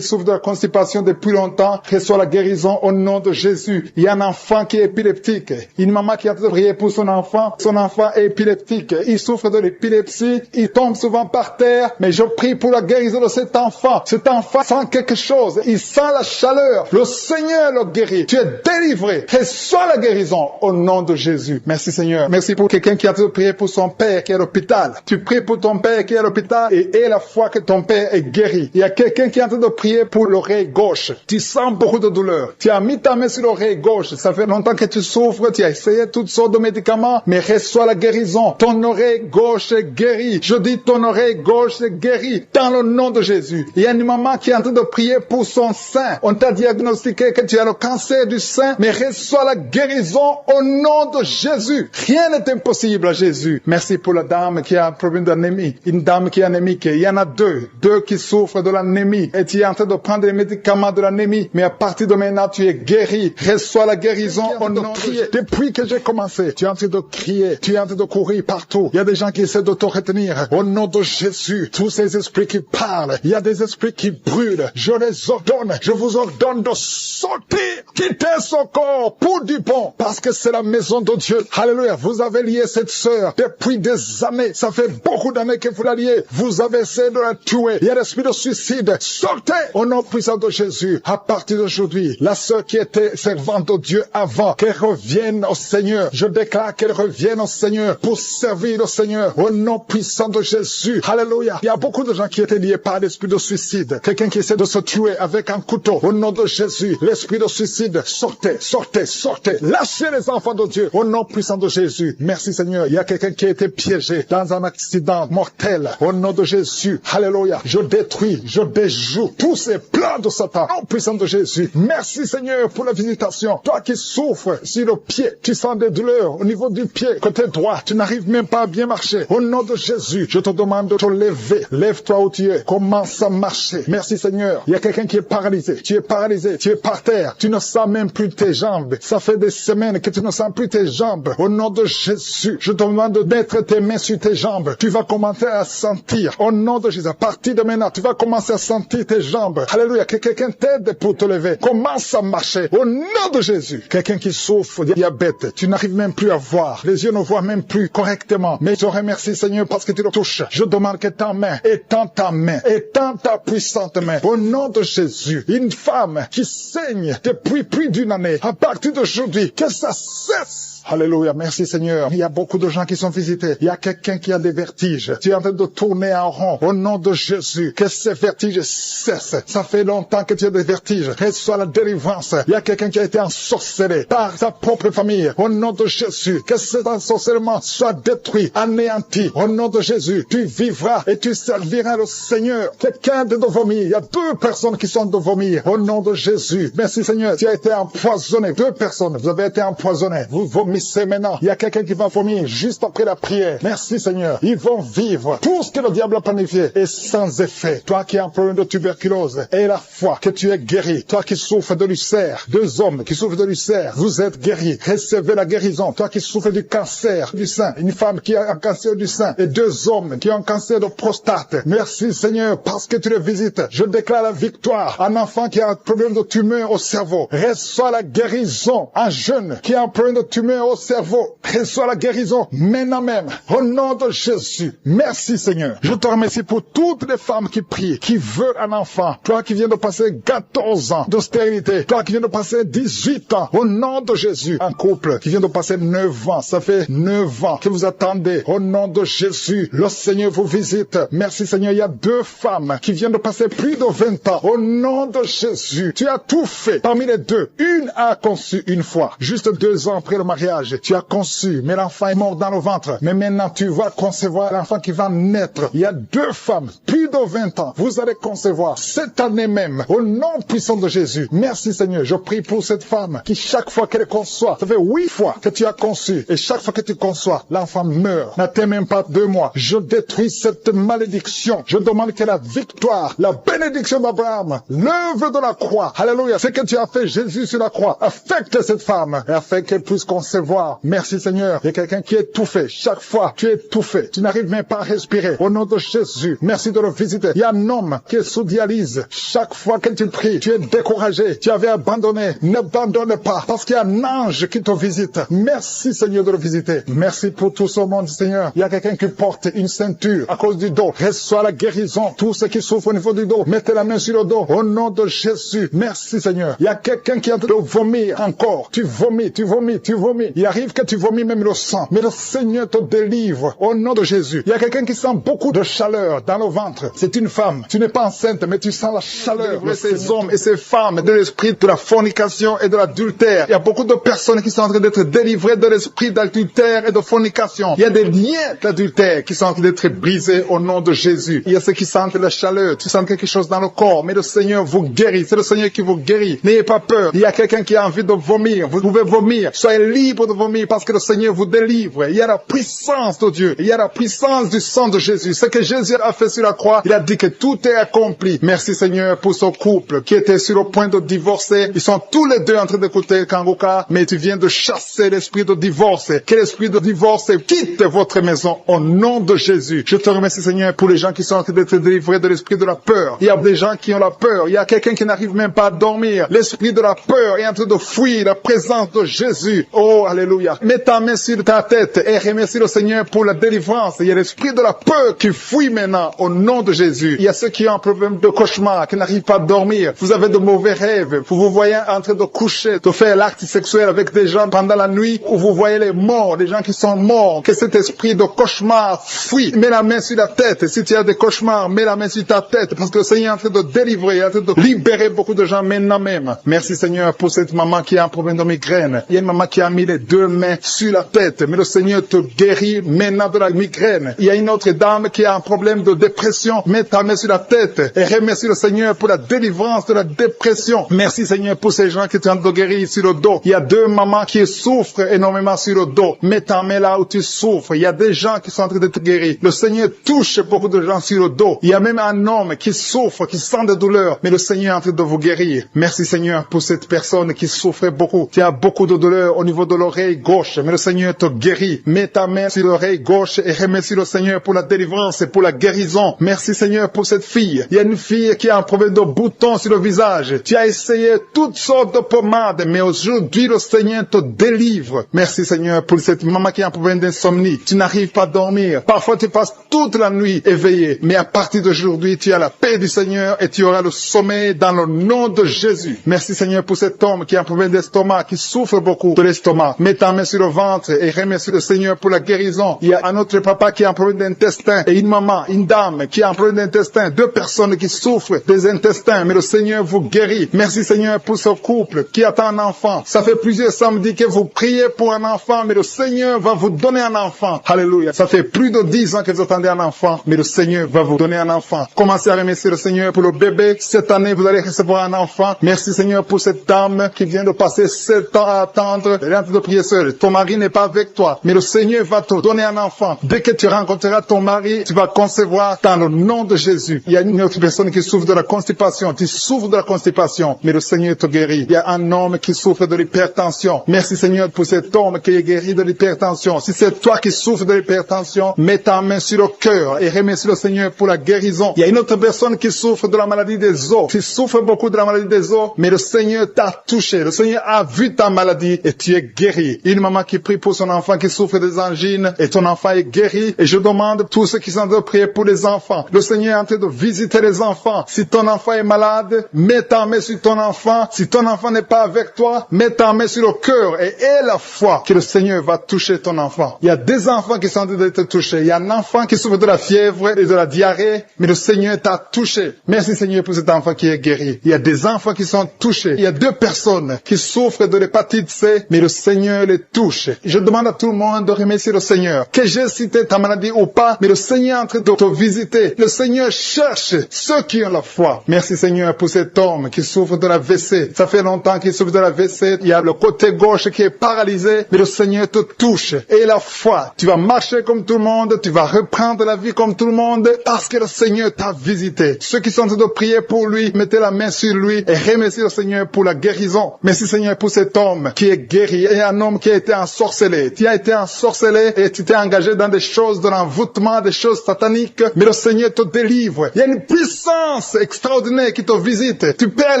souffre de la constipation depuis longtemps. Reçois la guérison au nom de Jésus. Il y a un enfant qui est épileptique. Une maman qui a prié pour son enfant. Son enfant est épileptique. Il souffre de l'épilepsie. Il tombe souvent par terre. Mais je prie pour la guérison de cet enfant. Cet enfant sent quelque chose. Il sent la chaleur. Le Seigneur le guérit. Tu es délivré. Reçois la guérison au nom de Jésus. Merci Seigneur. Merci pour quelqu'un qui a prié pour son père qui est à l'hôpital. Tu pries pour ton père qui est à l'hôpital et aie la foi que ton père est guéri. Il y a quelqu'un qui est en train de prier pour l'oreille gauche. Tu sens beaucoup de douleur. Tu as mis ta main sur l'oreille gauche. Ça fait longtemps que tu souffres. Tu as essayé toutes sortes de médicaments, mais reçois la guérison. Ton oreille gauche est guérie. Je dis ton oreille gauche est guérie dans le nom de Jésus. Il y a une maman qui est en train de prier pour son sein. On t'a diagnostiqué que tu as le cancer du sein, mais reçois la guérison au nom de Jésus. Rien n'est impossible à Jésus. Merci pour la dame qui a un problème d'anémie. Une dame qui est anémique. Il y en a deux qui souffrent de l'anémie. Et tu es en train de prendre les médicaments de l'anémie. Mais à partir de maintenant, tu es guéri. Reçois la guérison au nom de Jésus. Depuis que j'ai commencé, tu es en train de crier. Tu es en train de courir partout. Il y a des gens qui essaient de te retenir. Au nom de Jésus, tous ces esprits qui parlent, il y a des esprits qui brûlent. Je les ordonne. Je vous ordonne de sortir, quitter son corps pour du bon. Parce que c'est la maison de Dieu. Alléluia. Vous avez lié cette sœur depuis des années. Ça fait beaucoup d'années que vous la liez. Vous avez essaie de la tuer. Il y a l'esprit de suicide. Sortez au nom puissant de Jésus. À partir d'aujourd'hui, la sœur qui était servante de Dieu avant, qu'elle revienne au Seigneur. Je déclare qu'elle revienne au Seigneur pour servir le Seigneur au nom puissant de Jésus. Alléluia. Il y a beaucoup de gens qui étaient liés par l'esprit de suicide. Quelqu'un qui essaie de se tuer avec un couteau. Au nom de Jésus, l'esprit de suicide, sortez, sortez, sortez. Lâchez les enfants de Dieu au nom puissant de Jésus. Merci Seigneur. Il y a quelqu'un qui a été piégé dans un accident mortel. Au nom de Jésus. Alléluia. Je détruis, je déjoue tous ces plans de Satan. Au nom puissant de Jésus. Merci Seigneur pour la visitation. Toi qui souffres sur le pied, tu sens des douleurs au niveau du pied, côté droit. Tu n'arrives même pas à bien marcher. Au nom de Jésus, je te demande de te lever. Lève-toi où tu es. Commence à marcher. Merci Seigneur. Il y a quelqu'un qui est paralysé. Tu es paralysé. Tu es par terre. Tu ne sens même plus tes jambes. Ça fait des semaines que tu ne sens plus tes jambes. Au nom de Jésus, je te demande de mettre tes mains sur tes jambes. Tu vas commencer à sentir. Au nom de Jésus, à partir de maintenant, tu vas commencer à sentir tes jambes. Alléluia. Que quelqu'un t'aide pour te lever. Commence à marcher. Au nom de Jésus. Quelqu'un qui souffre de diabète. Tu n'arrives même plus à voir. Les yeux ne voient même plus correctement. Mais je te remercie Seigneur parce que tu le touches. Je demande que ta main étends ta main. Étends ta puissante main. Au nom de Jésus. Une femme qui saigne depuis plus d'une année. À partir d'aujourd'hui, que ça cesse. Alléluia, merci Seigneur. Il y a beaucoup de gens qui sont visités. Il y a quelqu'un qui a des vertiges. Tu es en train de tourner en rond. Au nom de Jésus, que ces vertiges cessent. Ça fait longtemps que tu as des vertiges. Reçois la délivrance. Il y a quelqu'un qui a été ensorcelé par sa propre famille. Au nom de Jésus, que cet ensorcellement soit détruit, anéanti. Au nom de Jésus, tu vivras et tu serviras le Seigneur. Quelqu'un de vomir. Il y a 2 personnes qui sont de vomir. Au nom de Jésus. Merci Seigneur. Tu as été empoisonné. 2 personnes. Vous avez été empoisonnés. Vous vomissez maintenant. Il y a quelqu'un qui va vomir juste après la prière. Merci Seigneur. Ils vont vivre tout ce que le diable a planifié et sans effet. Toi qui as un problème de tuberculose et la foi que tu es guéri. Toi qui souffres de l'ulcère. 2 hommes qui souffrent de l'ulcère. Vous êtes guéris. Recevez la guérison. Toi qui souffres du cancer du sein. Une femme qui a un cancer du sein et 2 hommes qui ont un cancer de prostate. Merci Seigneur parce que tu les visites. Je déclare la victoire. Un enfant qui a un problème de tumeur au cerveau. Reçois la guérison. Un jeune qui a un problème de tumeur au cerveau, reçois la guérison maintenant même, au nom de Jésus. Merci Seigneur. Je te remercie pour toutes les femmes qui prient, qui veulent un enfant. Toi qui viens de passer 14 ans de stérilité, toi qui viens de passer 18 ans, au nom de Jésus. Un couple qui vient de passer 9 ans, ça fait 9 ans que vous attendez, au nom de Jésus. Le Seigneur vous visite. Merci Seigneur. Il y a 2 femmes qui viennent de passer plus de 20 ans, au nom de Jésus. Tu as tout fait. Parmi les 2, une a conçu une fois, juste 2 ans après le mariage. Tu as conçu, mais l'enfant est mort dans le ventre. Mais maintenant, tu vas concevoir l'enfant qui va naître. Il y a 2 femmes, plus de 20 ans. Vous allez concevoir cette année même, au nom puissant de Jésus. Merci Seigneur. Je prie pour cette femme qui, chaque fois qu'elle conçoit, ça fait 8 fois que tu as conçu. Et chaque fois que tu conçois, l'enfant meurt. N'attends même pas 2 mois. Je détruis cette malédiction. Je demande que la victoire, la bénédiction d'Abraham, l'œuvre de la croix, alléluia, c'est que tu as fait Jésus sur la croix, affecte cette femme et afin qu'elle puisse concevoir. Merci Seigneur. Il y a quelqu'un qui est étouffé. Chaque fois, tu es étouffé. Tu n'arrives même pas à respirer. Au nom de Jésus, merci de le visiter. Il y a un homme qui est sous dialyse. Chaque fois que tu pries, tu es découragé. Tu avais abandonné. N'abandonne pas. Parce qu'il y a un ange qui te visite. Merci Seigneur de le visiter. Merci pour tout ce monde Seigneur. Il y a quelqu'un qui porte une ceinture à cause du dos. Reçois la guérison. Tous ceux qui souffrent au niveau du dos, mettez la main sur le dos. Au nom de Jésus. Merci Seigneur. Il y a quelqu'un qui est en train de vomir encore. Tu vomis, tu vomis, tu vomis. Il arrive que tu vomis même le sang. Mais le Seigneur te délivre au nom de Jésus. Il y a quelqu'un qui sent beaucoup de chaleur dans le ventre. C'est une femme. Tu n'es pas enceinte, mais tu sens la chaleur. Ces hommes et ces femmes de l'esprit de la fornication et de l'adultère. Il y a beaucoup de personnes qui sont en train d'être délivrées de l'esprit d'adultère et de fornication. Il y a des liens d'adultère qui sont en train d'être brisés au nom de Jésus. Il y a ceux qui sentent la chaleur. Tu sens quelque chose dans le corps. Mais le Seigneur vous guérit. C'est le Seigneur qui vous guérit. N'ayez pas peur. Il y a quelqu'un qui a envie de vomir. Vous pouvez vomir. Soyez libre de vomir parce que le Seigneur vous délivre. Il y a la puissance de Dieu. Il y a la puissance du sang de Jésus. Ce que Jésus a fait sur la croix, il a dit que tout est accompli. Merci Seigneur pour ce couple qui était sur le point de divorcer. Ils sont tous les 2 en train d'écouter Kangoka, mais tu viens de chasser l'esprit de divorce. Que l'esprit de divorce quitte votre maison au nom de Jésus. Je te remercie Seigneur pour les gens qui sont en train d'être délivrés de l'esprit de la peur. Il y a des gens qui ont la peur. Il y a quelqu'un qui n'arrive même pas à dormir. L'esprit de la peur est en train de fuir la présence de Jésus. Oh, alléluia. Mets ta main sur ta tête et remercie le Seigneur pour la délivrance. Il y a l'esprit de la peur qui fuit maintenant au nom de Jésus. Il y a ceux qui ont un problème de cauchemar, qui n'arrivent pas à dormir. Vous avez de mauvais rêves. Vous vous voyez en train de coucher, de faire l'acte sexuel avec des gens pendant la nuit, où vous voyez les morts, des gens qui sont morts. Que cet esprit de cauchemar fuit. Mets la main sur la tête. Si tu as des cauchemars, mets la main sur ta tête, parce que le Seigneur est en train de délivrer, en train de libérer beaucoup de gens maintenant même. Merci Seigneur pour cette maman qui a un problème de migraine. Il y a une maman qui a mis les deux mains sur la tête, mais le Seigneur te guérit maintenant de la migraine. Il y a une autre dame qui a un problème de dépression. Mets ta main sur la tête et remercie le Seigneur pour la délivrance de la dépression. Merci Seigneur pour ces gens qui sont en train de guérir sur le dos. Il y a deux mamans qui souffrent énormément sur le dos. Mets ta main là où tu souffres. Il y a des gens qui sont en train de te guérir. Le Seigneur touche beaucoup de gens sur le dos. Il y a même un homme qui souffre, qui sent des douleurs, mais le Seigneur est en train de vous guérir. Merci Seigneur pour cette personne qui souffrait beaucoup. Tu as beaucoup de douleurs au niveau de l'oreille gauche, mais le Seigneur te guérit. Mets ta main sur l'oreille gauche et remercie le Seigneur pour la délivrance et pour la guérison. Merci Seigneur pour cette fille. Il y a une fille qui a un problème de boutons sur le visage. Tu as essayé toutes sortes de pommades, mais aujourd'hui le Seigneur te délivre. Merci Seigneur pour cette maman qui a un problème d'insomnie. Tu n'arrives pas à dormir. Parfois tu passes toute la nuit éveillé, mais à partir d'aujourd'hui tu as la paix du Seigneur et tu auras le sommeil dans le nom de Jésus. Merci Seigneur pour cet homme qui a un problème d'estomac, qui souffre beaucoup de l'estomac. Mets ta main sur le ventre et remercie le Seigneur pour la guérison. Il y a un autre papa qui a un problème d'intestin et une maman, une dame qui a un problème d'intestin. Deux personnes qui souffrent des intestins, mais le Seigneur vous guérit. Merci Seigneur pour ce couple qui attend un enfant. Ça fait plusieurs samedis que vous priez pour un enfant, mais le Seigneur va vous donner un enfant. Alléluia. Ça fait plus de 10 ans que vous attendez un enfant, mais le Seigneur va vous donner un enfant. Commencez à remercier le Seigneur pour le bébé. Cette année, vous allez recevoir un enfant. Merci Seigneur pour cette dame qui vient de passer 7 ans à attendre. Elle est en train de prier seule. Ton mari n'est pas avec toi, mais le Seigneur va te donner un enfant. Dès que tu rencontreras ton mari, tu vas concevoir dans le nom de Jésus. Il y a une autre personne qui souffre de la constipation. Tu souffres de la constipation, mais le Seigneur te guérit. Il y a un homme qui souffre de l'hypertension. Merci Seigneur pour cet homme qui est guéri de l'hypertension. Si c'est toi qui souffres de l'hypertension, mets ta main sur le cœur et remercie le Seigneur pour la guérison. Il y a une autre personne qui souffre de la maladie des os. Tu souffres beaucoup de la maladie des os, mais le Seigneur t'a touché. Le Seigneur a vu ta maladie et tu es guéri. Une maman qui prie pour son enfant qui souffre des angines et ton enfant est guéri. Et je demande à tous ceux qui sont en train de prier pour les enfants. Le Seigneur est en train de visiter les enfants. Si ton enfant est malade, mets ta main sur ton enfant. Si ton enfant n'est pas avec toi, mets ta main sur le cœur et aie la foi que le Seigneur va toucher ton enfant. Il y a des enfants qui sont en train d'être touchés. Il y a un enfant qui souffre de la fièvre et de la diarrhée, mais le Seigneur t'a touché. Merci Seigneur pour cet enfant qui est guéri. Il y a des enfants qui sont touchés. Il y a 2 personnes qui souffrent de l'hépatite C, mais le Seigneur les touche. Je demande à tout le monde de remercier le Seigneur. Que j'ai cité ta maladie ou pas, mais le Seigneur est en train de te visiter. Le Seigneur cherche ceux qui ont la foi. Merci Seigneur pour cet homme qui souffre de la WC. Ça fait longtemps qu'il souffre de la WC. Il y a le côté gauche qui est paralysé, mais le Seigneur te touche. Et la foi, tu vas marcher comme tout le monde, tu vas reprendre la vie comme tout le monde, parce que le Seigneur t'a visité. Ceux qui sont en train de prier pour lui, mettez la main sur lui et remerciez le Seigneur pour la guérison. Merci Seigneur pour cet homme qui est guéri et un homme qui a été ensorcelé. Tu as été ensorcelé et tu t'es engagé dans des choses de l'envoûtement, des choses sataniques, mais le Seigneur te délivre. Il y a une puissance extraordinaire qui te visite. Tu perds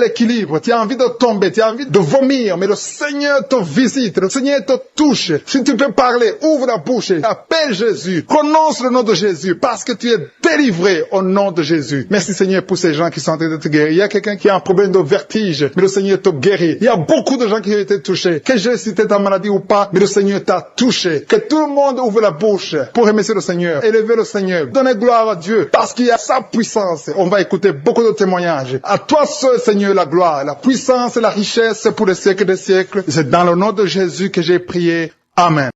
l'équilibre, tu as envie de tomber, tu as envie de vomir, mais le Seigneur te visite, le Seigneur te touche. Si tu peux parler, ouvre la bouche, appelle Jésus, prononce le nom de Jésus, parce que tu es délivré au nom de Jésus. Merci Seigneur pour ces gens qui sont en train de te guérir. Il y a quelqu'un qui a un problème de vertige, mais le Seigneur te guérit. Il y a beaucoup de gens qui ont été touchés. Que j'ai cité ta maladie ou pas, mais le Seigneur t'a touché. Que tout le monde ouvre la bouche pour remercier le Seigneur, élever le Seigneur, donner gloire à Dieu, parce qu'il y a sa puissance. On va écouter beaucoup de témoignages. À toi seul, Seigneur, la gloire, la puissance et la richesse pour les siècles des siècles. C'est dans le nom de Jésus que j'ai prié. Amen.